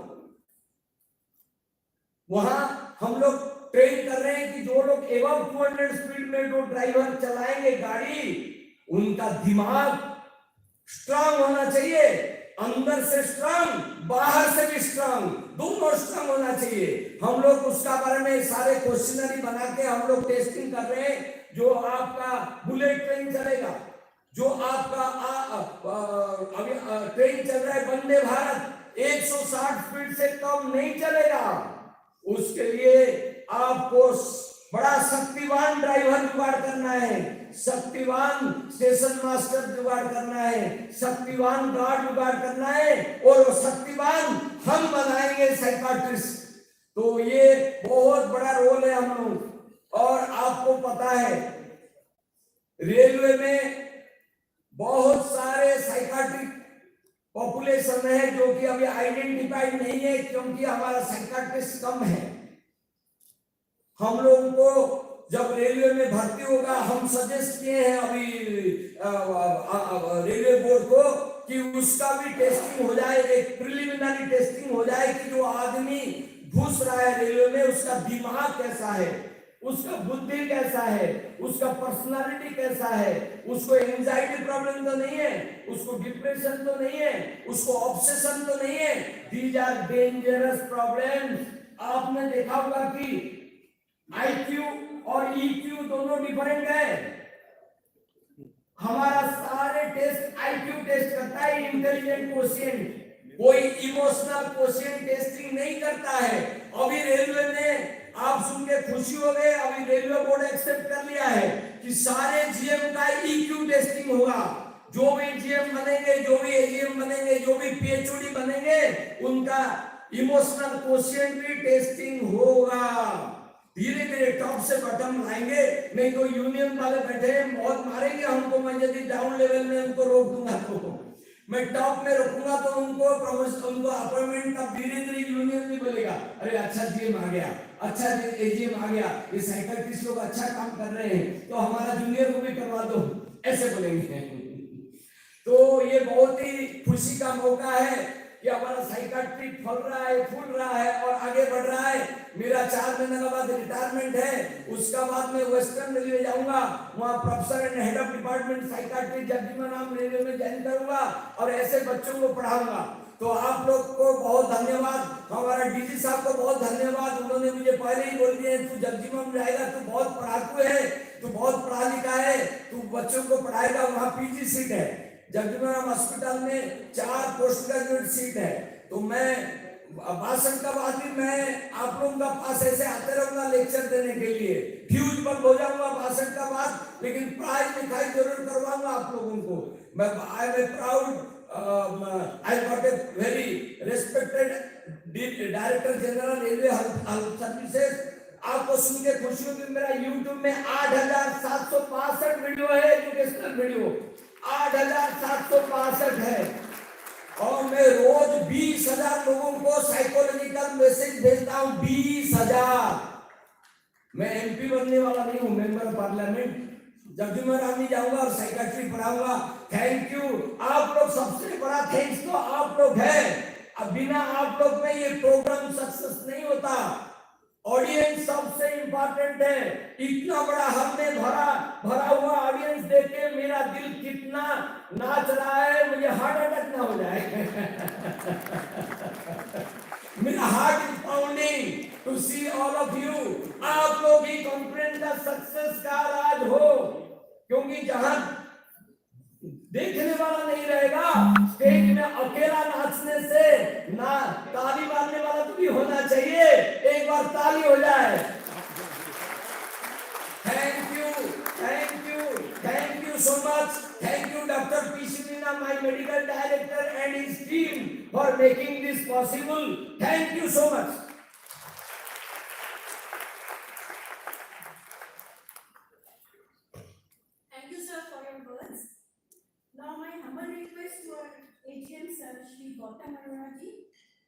वहां हम लोग ट्रेन कर रहे हैं कि जो लोग एवं 200 स्पीड में जो ड्राइवर चलाएंगे गाड़ी, उनका दिमाग स्ट्रांग होना चाहिए, अंदर से स्ट्रांग, बाहर से भी स्ट्रांग, दोनों स्ट्रांग होना चाहिए। हम लोग उसका बारे में सारे क्वेश्चनरी बना के हम लोग टेस्टिंग कर रहे हैं। जो आपका बुलेट ट्रेन चलेगा, जो आपका अभी ट्रेन चल रहा है वंदे भारत, 160 स्पीड से कम नहीं चलेगा। उसके लिए आपको बड़ा शक्तिवान ड्राइवर जुगाड़ करना है, शक्तिवान स्टेशन मास्टर जुगाड़ करना है, शक्तिवान गार्ड जुगाड़ करना है, और वो शक्तिवान हम बनाएंगे साइकाट्रिस्ट। तो ये बहुत बड़ा रोल है हम लोग। और आपको पता है रेलवे में बहुत सारे साइकाट्रिक पॉपुलेशन है जो कि अभी आइडेंटिफाइड नहीं है, क्योंकि हमारा साइकाट्रिस्ट कम है। हम लोगों को जब रेलवे में भर्ती होगा, हम सजेस्ट किए हैं अभी रेलवे बोर्ड को कि उसका भी टेस्टिंग हो जाए, एक प्रिलिमिनरी टेस्टिंग हो जाए कि जो आदमी घुस रहा है रेलवे में उसका दिमाग कैसा है, उसका बुद्धि कैसा है, उसका पर्सनालिटी कैसा है, उसको एंजाइटी प्रॉब्लम तो नहीं है, उसको डिप्रेशन तो नहीं है, उसको ऑब्सेशन तो नहीं है। These are dangerous problems. आपने देखा होगा कि आईक्यू और ईक्यू दोनों डिफरेंट है। हमारा सारे टेस्ट आईक्यू टेस्ट करता है, इंटेलिजेंट क्वोशिएंट, कोई इमोशनल क्वोशिएंट टेस्टिंग नहीं करता है। अभी रेलवे में आप सुन के खुशी हो गए, अभी रेलवे बोर्ड एक्सेप्ट कर लिया है कि सारे जीएम का ईक्यू टेस्टिंग होगा। जो भी जीएम बनेंगे, जो भी एजीएम बनेंगे, जो भी पीएचओडी बनेंगे, उनका इमोशनल क्वोशिएंट भी टेस्टिंग होगा। धीरे धीरे टॉप से बटम लाएंगे, नहीं तो यूनियन वाले बैठे हैं बहुत मारेंगे हमको। मैं यदि डाउन लेवल में उनको रोक दूंगा तो मैं टॉप में रोकूंगा तो उनको प्रमोशन, उनको अपॉइंटमेंट का धीरे धीरे यूनियन भी बोलेगा अरे अच्छा जीएम आ गया, अच्छा एजीएम आ गया, ये साइकाट्रिस्ट लोग अच्छा काम कर रहे हैं तो हमारा जूनियर को भी करवा दो, ऐसे बोलेंगे। तो ये बहुत ही खुशी का मौका है कि हमारा साइकाट्री फल रहा है, फूल रहा है और आगे बढ़ रहा है। मेरा 4 महीने के बाद रिटायरमेंट है, उसका बाद मैं वेस्टर्न रेलवे जाऊंगा, वहाँ professor and head of department psychiatry Jagjivan railway में ज्वाइन करूंगा और ऐसे बच्चों को पढ़ाऊंगा। तो आप लोग को बहुत धन्यवाद, हमारा डीजी साहब को बहुत धन्यवाद। उन्होंने मुझे पहले ही बोल दिया तू जगजीवन जाएगा, तू बहुत पढ़ाकू है, तू बहुत पढ़ा लिखा है, तू बच्चों को पढ़ाएगा। वहाँ पीजी सीट है, जगजीवन हॉस्पिटल में 4 पोस्ट ग्रेजुएट सीट है। तो मैं भाषण का बाद भी मैं आप लोगों का पास ऐसे आते रहूंगा लेक्चर देने के लिए। फ्यूज बंद हो जाऊंगा भाषण का बाद, लेकिन प्राइज लिखाई जरूर करवाऊंगा आप लोगों को। मैं I am proud, I got a very respected director general railway health services. आपको सुन के खुशी होगी, मेरा यूट्यूब में 8,762 वीडियो है, एजुकेशनल वीडियो 8,762 है, और मैं रोज 20,000 लोगों को साइकोलॉजिकल मैसेज भेजता हूं। 20,000। मैं एमपी बनने वाला नहीं हूं, मेंबर ऑफ पार्लियामेंट, जब भी मैं रानी जाऊंगा और साइकेट्री पढ़ाऊंगा, थैंक यू। आप लोग सबसे बड़ा थैंक्स तो आप लोग हैं। अब बिना आप लोग में ये प्रोग्राम सक्सेस नहीं होता। ऑडियंस सबसे इंपॉर्टेंट है। इतना बड़ा हमने भरा हुआ ऑडियंस देख के मेरा दिल कितना नाच रहा है, मुझे हार्ट अटैक ना हो जाए। मेरा heart is pounding to see all of you. आप लोग ही कॉन्फ्रेंस का सक्सेस का राज हो, क्योंकि जहां देखने वाला नहीं रहेगा, स्टेज में अकेला नाचने से ना ताली मारने वाला तो भी होना चाहिए। एक बार ताली हो जाए। Thank you so much. Thank you, Dr. P.C. Meena, my medical director, and his team for making this possible. Thank you so much. Thank you, sir, for your words. Now, my humble request to our AGM, Sir Shri Gautam Arora ji,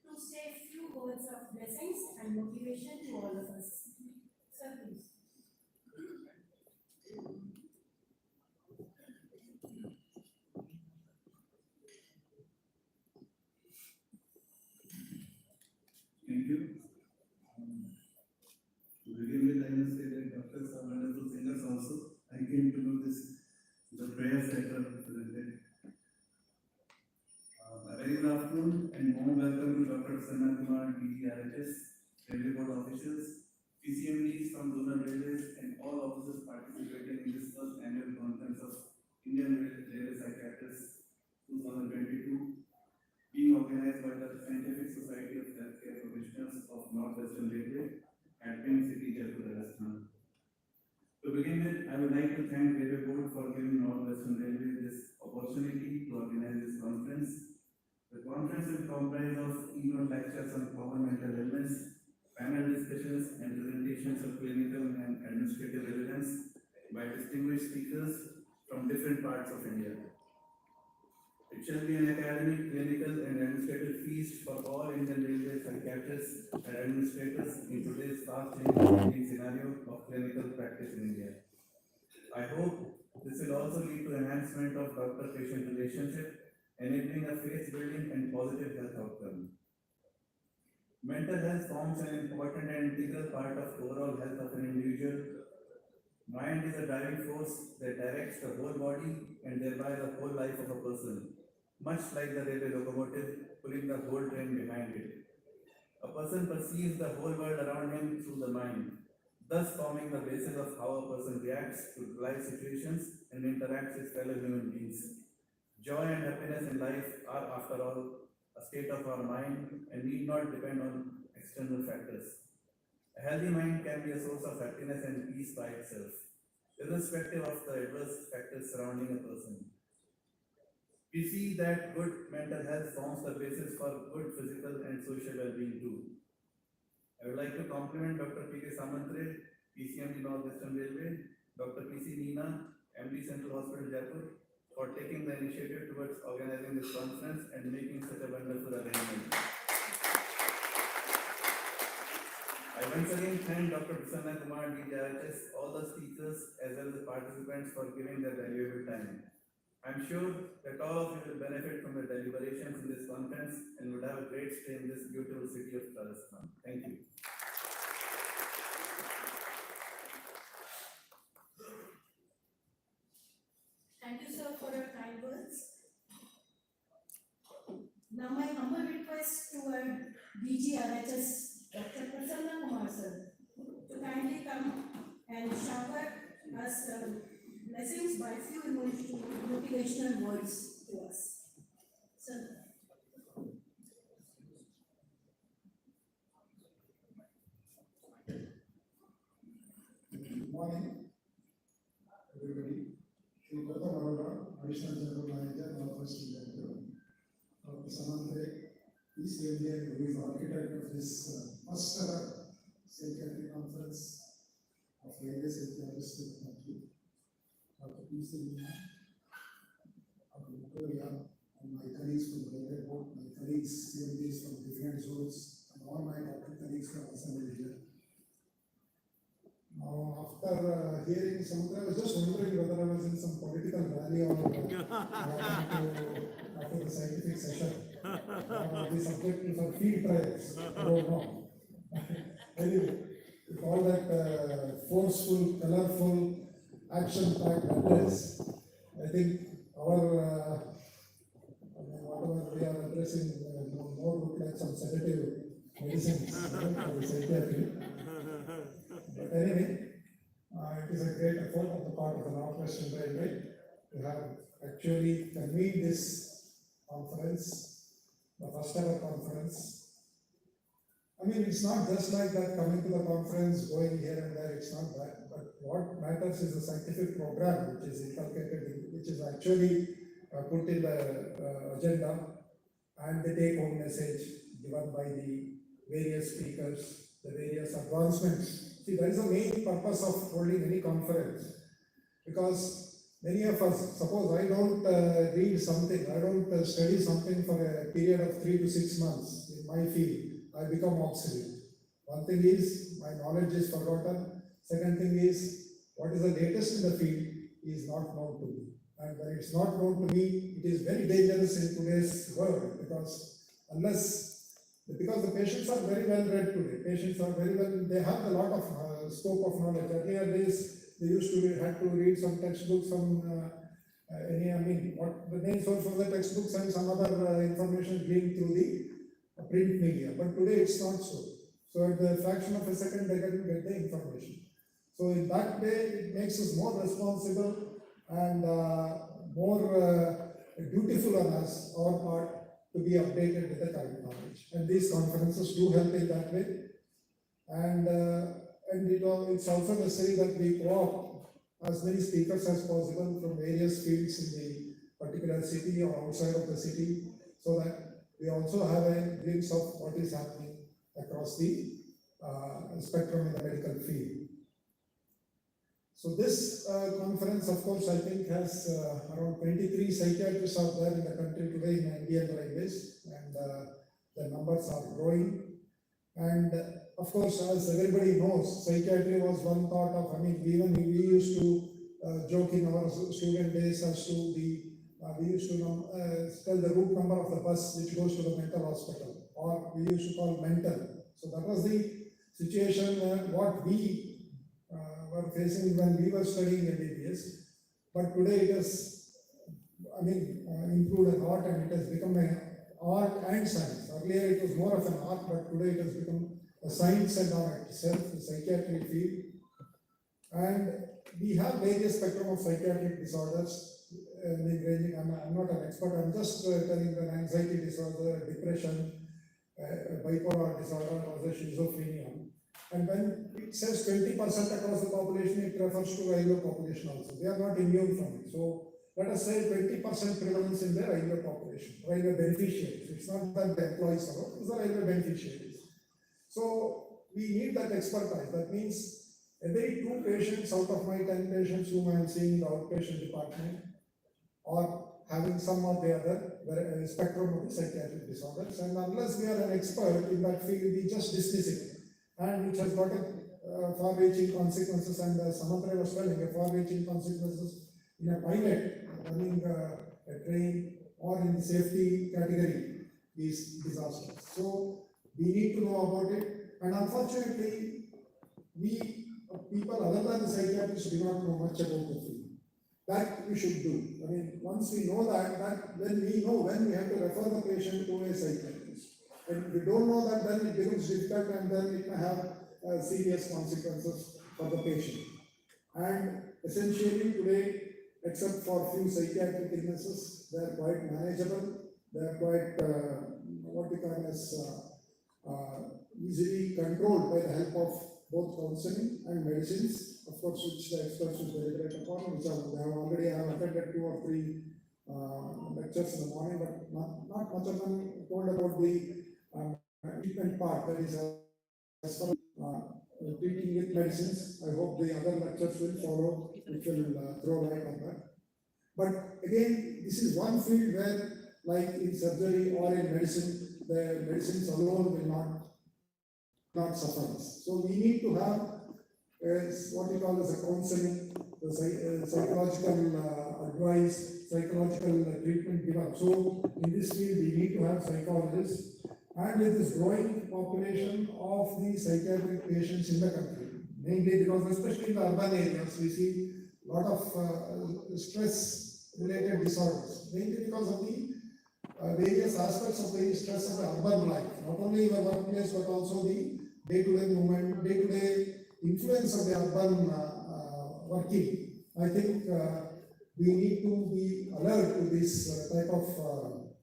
to say a few words of blessings and motivation to all of us. Sir, please. Thank you. To begin with, I must say that doctors are wonderful singers also. I came to know this, the prayers that are presented. A very good afternoon and warm welcome to Dr. Prasanna Kumar, DGRHS, Railway Board officials, PCMDs from zonal railways, and all officers participating in this first annual conference of Indian Railway Psychiatrists 2022, being organized by the Scientific Society of Healthcare Professionals of Northwestern Railway at Pink City, Jaipur, Rajasthan. To begin with, I would like to thank Railway Board for giving Northwestern Railway this opportunity to organize this conference. The conference will comprise of keynote lectures on common mental illness, panel discussions, and presentations of clinical and administrative relevance by distinguished speakers from different parts of India. It shall be an academic, clinical, and administrative feast for all Indian Railway psychiatrists and administrators in today's fast-changing scenario of clinical practice in India. I hope this will also lead to enhancement of doctor-patient relationship, enabling a faith-building and positive health outcome. Mental health forms an important and integral part of overall health of an individual. Mind is a driving force that directs the whole body and thereby the whole life of a person, much like the railway locomotive pulling the whole train behind it. A person perceives the whole world around him through the mind, thus forming the basis of how a person reacts to life situations and interacts with fellow human beings. Joy and happiness in life are, after all, a state of our mind and need not depend on external factors. A healthy mind can be a source of happiness and peace by itself, irrespective of the adverse factors surrounding a person. We see that good mental health forms the basis for good physical and social well-being too. I would like to compliment Dr. P.K. Samantre, PCMD Northwestern Railway, Dr. P.C. Meena, MD Central Hospital Jaipur, for taking the initiative towards organizing this conference and making such a wonderful arrangement. I once again thank Dr. Prasanna Kumar, DGRHS, all the speakers as well as the participants for giving their valuable time. I am sure that all of you will benefit from the deliberations in this conference and would have a great stay in this beautiful city of Rajasthan. Thank you. Thank you, sir, for your kind words. Now, my humble request to our DGRHS, Dr. Prasanna Kumar, sir, to kindly come and shower us blessings by few motivational words to us. Sir. Good morning, everybody. Shri Gautam Arora, Additional General Manager, Northwestern Railway. Dr. Samantre, PCMD, who is architect of this first ever psychiatric conference of railway psychiatrists in the country. Dr. P.C. Meena, Dr. Victoria, and my colleagues from the railway board, my colleagues, CMDs from different zones, and all my doctor colleagues from Assembly here. Now, after hearing something, I was just wondering whether I was in some political rally or after the scientific session. The subject is for field trials. I don't know. Anyway, with all that forceful, colorful, action-packed address, I think our whatever we are addressing more look like some sedative medicines for the psychiatry. But anyway, it is a great effort on the part of the Northwestern Railway to have actually convened this conference, the first ever conference. I mean, it's not just like that coming to the conference, going here and there, it's not that. But what matters is the scientific program which is inculcated, which is actually put in the agenda, and the take-home message given by the various speakers, the various advancements. See, that is the main purpose of holding any conference. Because many of us, suppose I don't read something, I don't study something for a period of 3 to 6 months in my field, I become obsolete. One thing is, my knowledge is forgotten. Second thing is, what is the latest in the field is not known to me. And when it's not known to me, it is very dangerous in today's world, because the patients are very well read today. Patients are very well, they have a lot of scope of knowledge. Earlier days, they used to had to read some textbooks, what the main source of the textbooks and some other information gleaned through the print media. But today it's not so. So at the fraction of a second, they can get the information. So in that way, it makes us more responsible and more dutiful on us, our part, to be updated with the current knowledge. And these conferences do help in that way. And it's also necessary that we co-opt as many speakers as possible from various fields in the particular city or outside of the city, so that we also have a glimpse of what is happening across the spectrum in the medical field. So this conference, of course, I think has around 23 psychiatrists out there in the country today in Indian Railways, and the numbers are growing. And of course, as everybody knows, psychiatry was one thought of, we used to joke in our student days as to we used to tell the route number of the bus which goes to the mental hospital, or we used to call mental. So that was the situation what we were facing when we were studying MBBS. But today it has, improved a lot, and it has become an art and science. Earlier it was more of an art, but today it has become a science and art itself, the psychiatry field. And we have various spectrum of psychiatric disorders. Ranging, I'm not an expert, I'm just telling an anxiety disorder, depression, bipolar disorder, or the schizophrenia. And when it says 20% across the population, it refers to railway population also. They are not immune from it. So let us say 20% prevalence in the railway population, railway beneficiaries. It's not that the employees are, it's the railway beneficiaries. So we need that expertise. That means every 2 patients out of my 10 patients whom I am seeing in the outpatient department or having some or the other spectrum of psychiatric disorders. And unless we are an expert in that field, we just dismiss it. And which has got far-reaching consequences, and Samantha was telling, far-reaching consequences in a pilot running a train or in the safety category, these disasters. So we need to know about it, and unfortunately, people other than the psychiatrists do not know much about the field. That we should do. Once we know that, then we know when we have to refer the patient to a psychiatrist. And if we don't know that, then it becomes difficult, and then it may have serious consequences for the patient. And essentially today, except for few psychiatric illnesses, they are quite manageable. They are quite what we call as easily controlled by the help of both counseling and medicines, of course, which the experts will deliberate upon, which I have already attended 2 or 3 lectures in the morning, but not much of them told about the treatment part, that is as far as treating with medicines. I hope the other lectures will follow, which will throw light on that. But again, this is one field where, like in surgery or in medicine, the medicines alone will not suffer us. So we need to have is what we call as a counseling, the psychological advice, psychological treatment given. So in this field, we need to have psychologists, and with this growing population of the psychiatric patients in the country, mainly because especially in the urban areas, we see a lot of stress-related disorders, mainly because of the various aspects of the stress of the urban life, not only in the workplace but also the day-to-day movement, day-to-day influence of the urban working. I think we need to be alert to this type of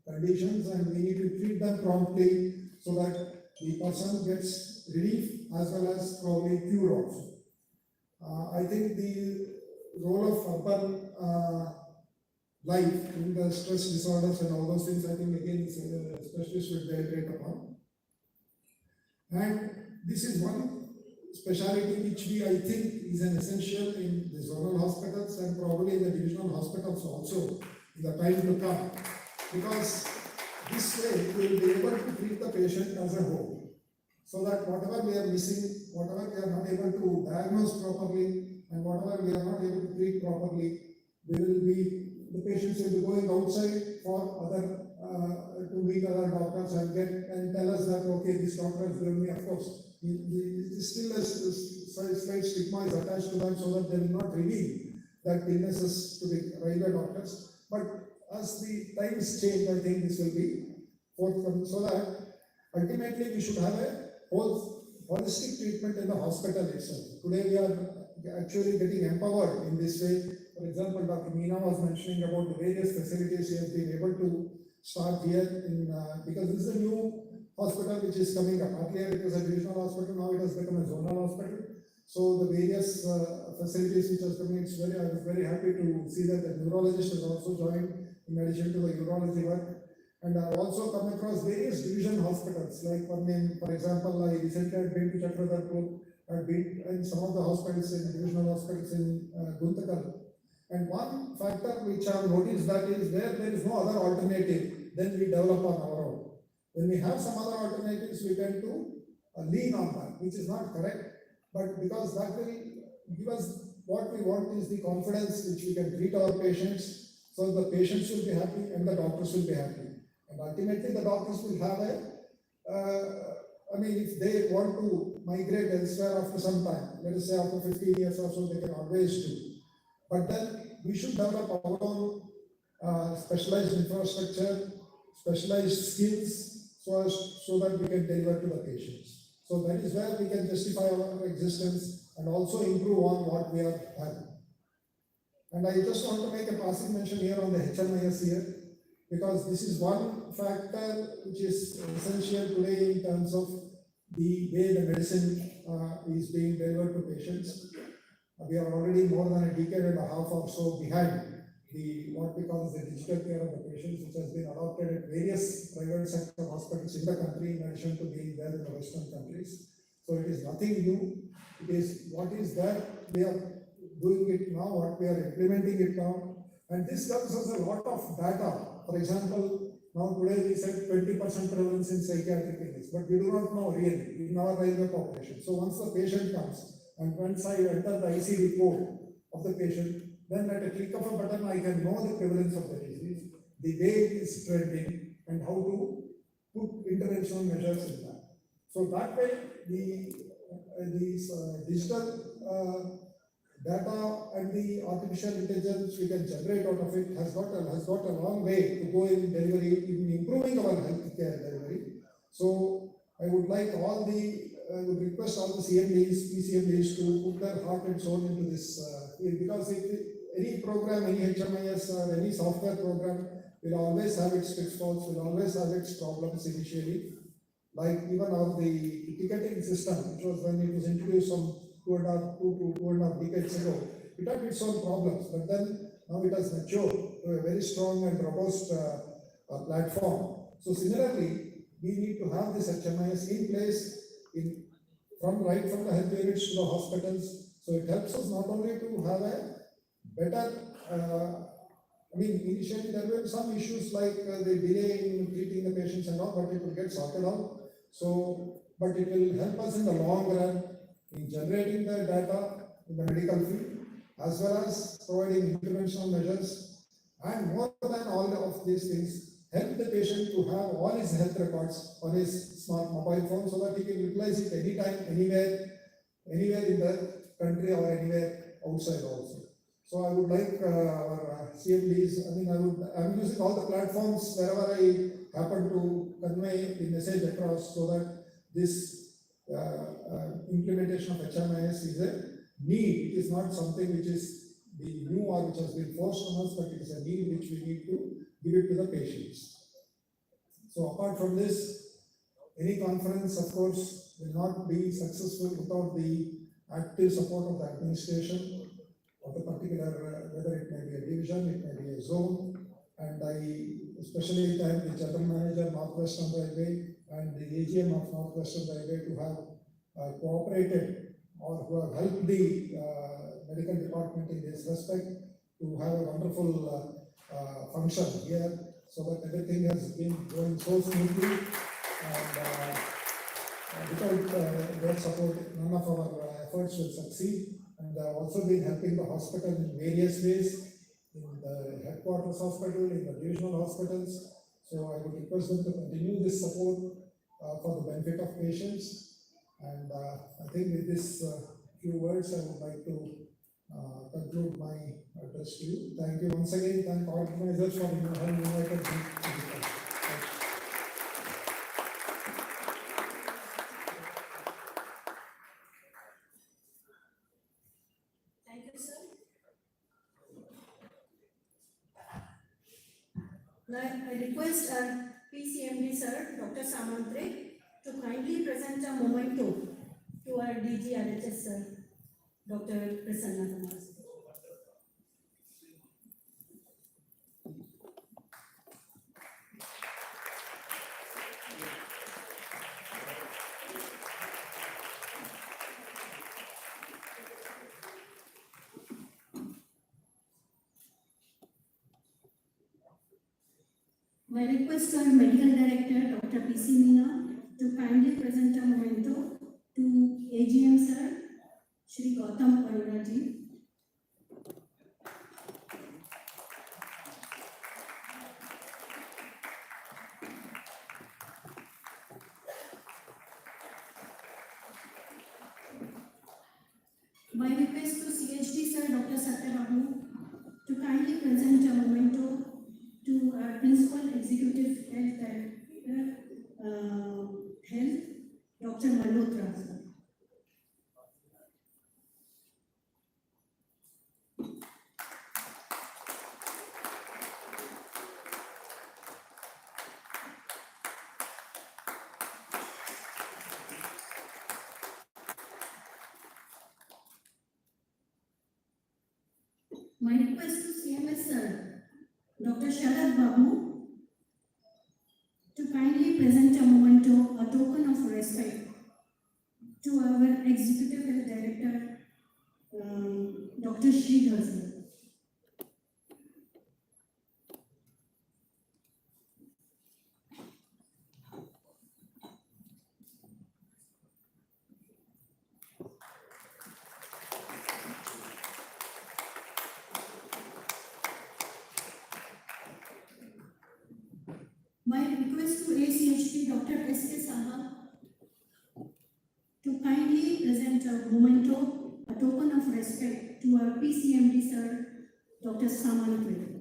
conditions, and we need to treat them promptly so that the person gets relief as well as probably cure also. I think the role of urban life in the stress disorders and all those things, I think again specialists should deliberate upon. And this is one specialty which I think is an essential in the zonal hospitals and probably in the divisional hospitals also in the time to come, because this way we will be able to treat the patient as a whole, so that whatever we are missing, whatever we are not able to diagnose properly, and whatever we are not able to treat properly, the patients will be going outside for other to meet other doctors and tell us that okay, this doctor has given me, of course, still a slight stigma is attached to them, so that they will not reveal that illnesses to the regular doctors. But as the times change, I think this will be forthcoming, so that ultimately we should have a whole holistic treatment in the hospital itself. Today we are actually getting empowered in this way. For example, Dr. Meena was mentioning about the various facilities she has been able to start here in because this is a new hospital which is coming up. Earlier it was a divisional hospital, now it has become a zonal hospital. So the various facilities which are coming, I was very happy to see that the neurologist has also joined in addition to the urology work. And I've also come across various division hospitals, like one name, for example, I recently had been to Chakradarpur, I've been in some of the hospitals, in divisional hospitals in Guntakal. And one factor which I've noticed that is where there is no other alternative, then we develop on our own. When we have some other alternatives, we tend to lean on that, which is not correct, but because that will give us what we want is the confidence which we can treat our patients, so the patients will be happy and the doctors will be happy. And ultimately the doctors will have if they want to migrate elsewhere after some time, let us say after 15 years or so, they can always do. But then we should develop our own specialized infrastructure, specialized skills, so that we can deliver to the patients. So that is where we can justify our existence and also improve on what we are having. And I just want to make a passing mention here on the HMIS here, because this is one factor which is essential today in terms of the way the medicine is being delivered to patients. We are already more than a decade and a half or so behind what we call the digital care of the patients, which has been adopted at various private sector hospitals in the country, in addition to being there in the Western countries. So it is nothing new. It is what is there. We are doing it now, what we are implementing it now. And this gives us a lot of data. For example, now today we said 20% prevalence in psychiatric illness, but we do not know really in our railway population. So once the patient comes, and once I enter the IC report of the patient, then at a click of a button, I can know the prevalence of the disease, the way it is trending, and how to put interventional measures in that. So that way, these digital data and the artificial intelligence we can generate out of it has got a long way to go in delivery, in improving our healthcare delivery. So I would like I would request all the CMDs, PCMDs to put their heart and soul into this field, because any program, any HMIS or any software program will always have its pitfalls, will always have its problems initially. Like even the ticketing system, which was when it was introduced some two and a half decades ago, it had its own problems, but then now it has matured to a very strong and robust platform. So similarly, we need to have this HMIS in place right from the health units to the hospitals. So it helps us not only to have a better, initially there were some issues like the delay in treating the patients and all, but it will get sorted out. So, but it will help us in the long run in generating the data in the medical field, as well as providing interventional measures, and more than all of these things, help the patient to have all his health records on his smart mobile phone so that he can utilize it anytime, anywhere in the country or anywhere outside also. So I would like our CMDs, I'm using all the platforms wherever I happen to convey the message across so that this implementation of HMIS is a need. It is not something which is being new or which has been forced on us, but it is a need which we need to give it to the patients. So apart from this, any conference, of course, will not be successful without the active support of the administration of the particular, whether it may be a division, it may be a zone, and I especially thank the General Manager, Northwestern Railway, and the AGM of Northwestern Railway to have cooperated or who have helped the medical department in this respect to have a wonderful function here so that everything has been going so smoothly, and without their support, none of our efforts will succeed. And they have also been helping the hospital in various ways, in the headquarters hospital, in the divisional hospitals. So I would request them to continue this support for the benefit of patients. And I think with this few words, I would like to conclude my address to you. Thank you once again. Thank organizers for having invited me to this. Thank you, sir. Now, I request our PCMD sir, Dr. Samantre, to kindly present a memento to our DG RHS sir, Dr. Prasanna Kumar. My request to our Medical Director, Dr. P.C. Meena, to kindly present a memento to AGM Sir, Shri Gautam Arora ji. My request to CHD Sir, Dr. Satyababu, to kindly present a memento to our Principal Executive Health, Dr. Malhotra sir. My request to CMS sir, Dr. Sharad Babu, to kindly present a memento, a token of respect to our Executive Health Director, Dr. Sridhar sir. My request to ACHP Dr. S.K. Saha to kindly present a memento, a token of respect to our PCMD sir, Dr. Samantre.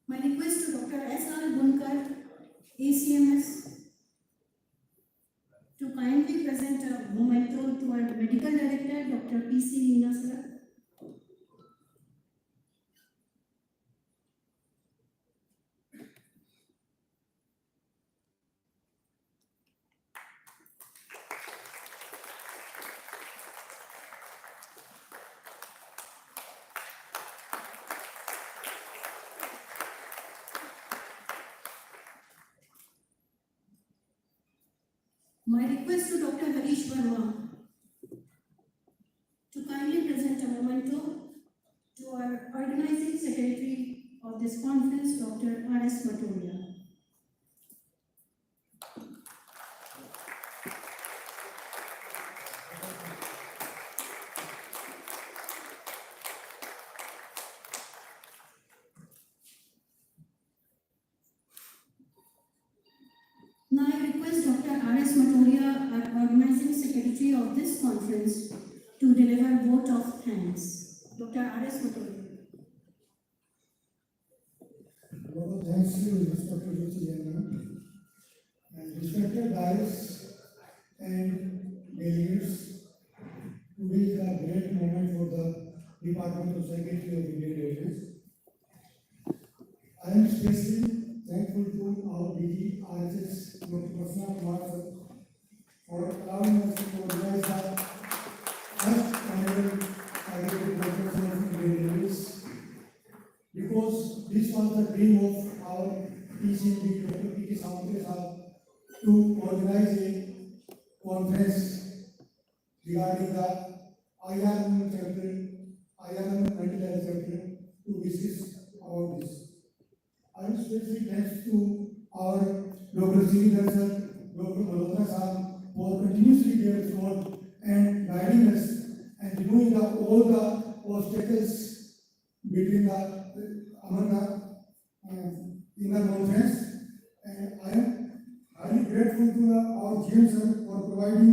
My request to Dr. S.R. Bunkar, ACMS, to kindly present a memento to our Medical Director, Dr. P.C. Meena sir. My request to Dr. Harish Verma to kindly present a memento to our organizing secretary of this conference, Dr. R.S. Matoria. Now I request Dr. R.S. Matoria, our organizing secretary of this conference, to deliver vote of thanks. Dr. R.S. Matoria. lot of thanks to respected Mr. Chairman and respected guys and delegates. Today is a great moment for the Department of Secretary of Indian Railways. I am especially thankful to our DG RSS Dr. Prasanna Kumar sir for allowing us to organize the first annual Secretary Conference of Indian Railways, because this was the dream of our PCMD Dr. PSYCHIATRIST to organize a conference regarding the IRM mental health chapter to discuss about this. I am especially thanks to our Dr. Sridhar sir, Dr. Malhotra sir for continuously their support and guiding us and removing all the obstacles between among in the conference. And I am highly grateful to our GM sir for providing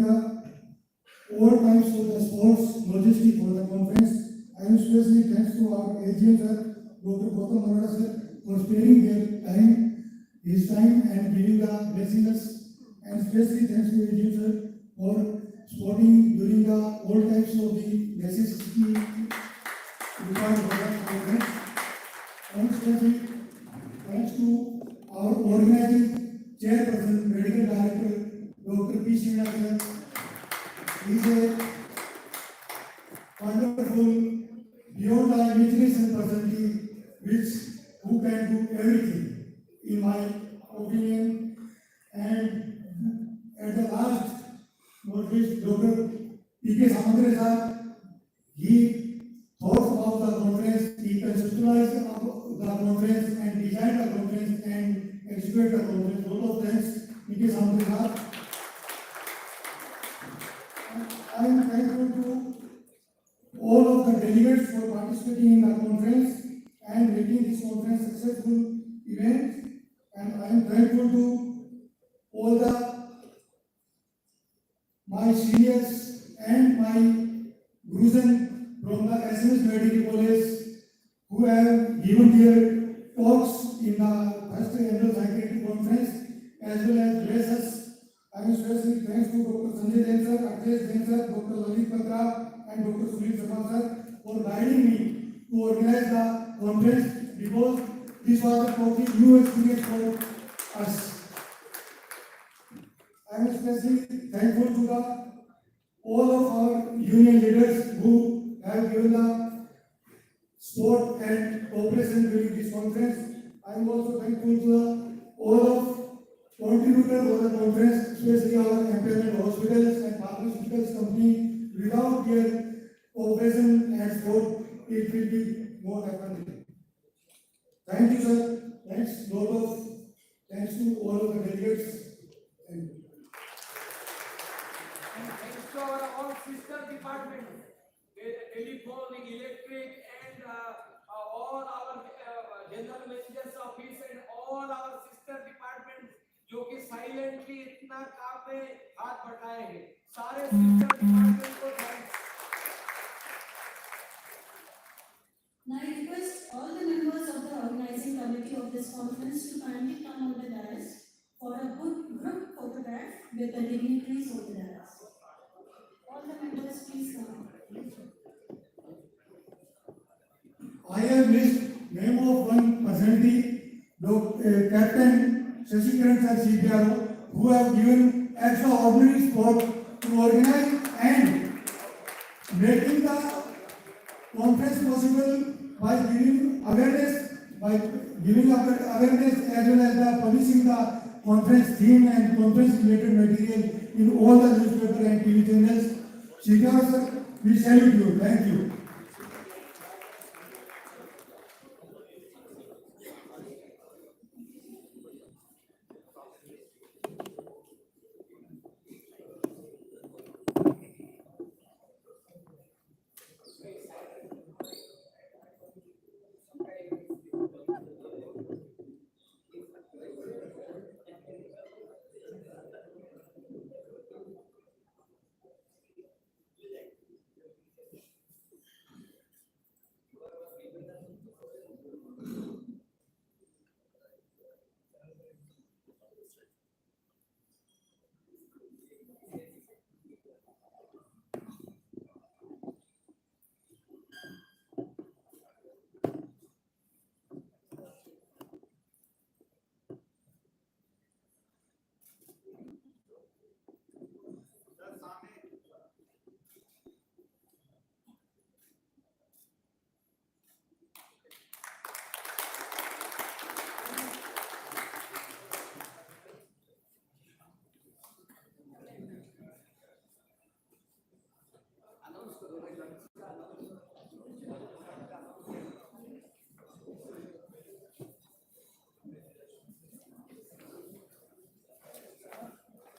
all times for the sports logistics for the conference. I am especially thanks to our AGM sir, Dr. Gautam Arora sir, for sparing his time and giving the blessing us. And especially thanks to AGM sir for supporting during the all types of the necessity required for the conference. And especially thanks to our organizing chairperson, medical director, Dr. P. Srinath sir. He is a wonderful, beyond the imagination personality, who can do everything, in my opinion. And at the last, not least, Dr. P.K. Samadre sir, he thought about the conference, he conceptualized the conference and designed the conference and executed the conference. All of thanks, P.K. Samadre sir. I am thankful to all of the delegates for participating in the conference and making this conference a successful event. And I am thankful to all my seniors and my Gurujan from the SMS Medical College who have given their talks in the first annual psychiatric conference as well as bless us. I am especially thanks to Dr. Sanjay Jain sir, Akhilesh Jain sir, Dr. Lalit Patra and Dr. Sunil Sharma sir for guiding me to organize the conference, because this was a totally new experience for us. I am especially thankful to all of our union leaders who have given the support and cooperation during this conference. I am also thankful to all of contributors for the conference, especially our employment hospitals and pharmaceuticals company. Without their cooperation and support, it will be more happening. Thank you, sir. Thanks to all of the delegates. And Thanks to our all sister departments, telephone, electric, and all our general managers office and all our sister departments जो कि silently इतना काम में हाथ बटाए हैं, सारे sister department को thanks. Now I request all the members of the organizing committee of this conference to kindly come on the dais for a good group photograph with the dignitaries of the dais. All the members, please come. I have missed name of one personality, Captain Shashikaran sir CPRO, who have given extraordinary support to organize and making the conference possible by giving awareness as well as the publishing the conference theme and conference related material in all the newspaper and TV channels. Shikhar sir, we salute you. Thank you.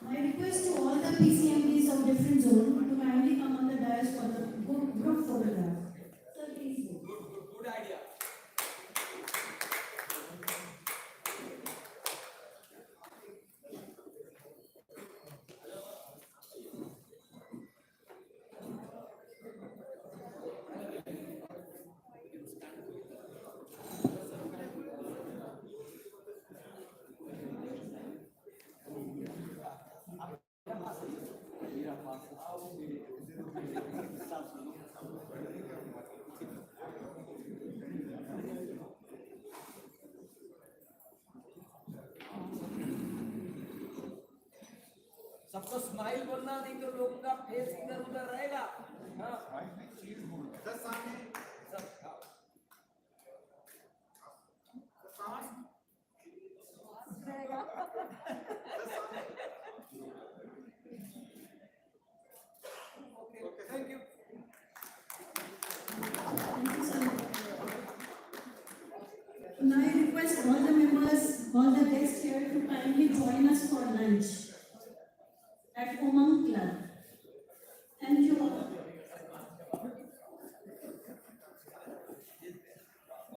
I request to all the PCMDs of different zone to kindly come on the dais for the group photograph. Sir, please. Good idea. सबको smile बोलना, नहीं तो लोगों का face इधर उधर रहेगा। हाँ सर सामने sir okay thank you. Now I request all the members, all the guests here to kindly join us for lunch.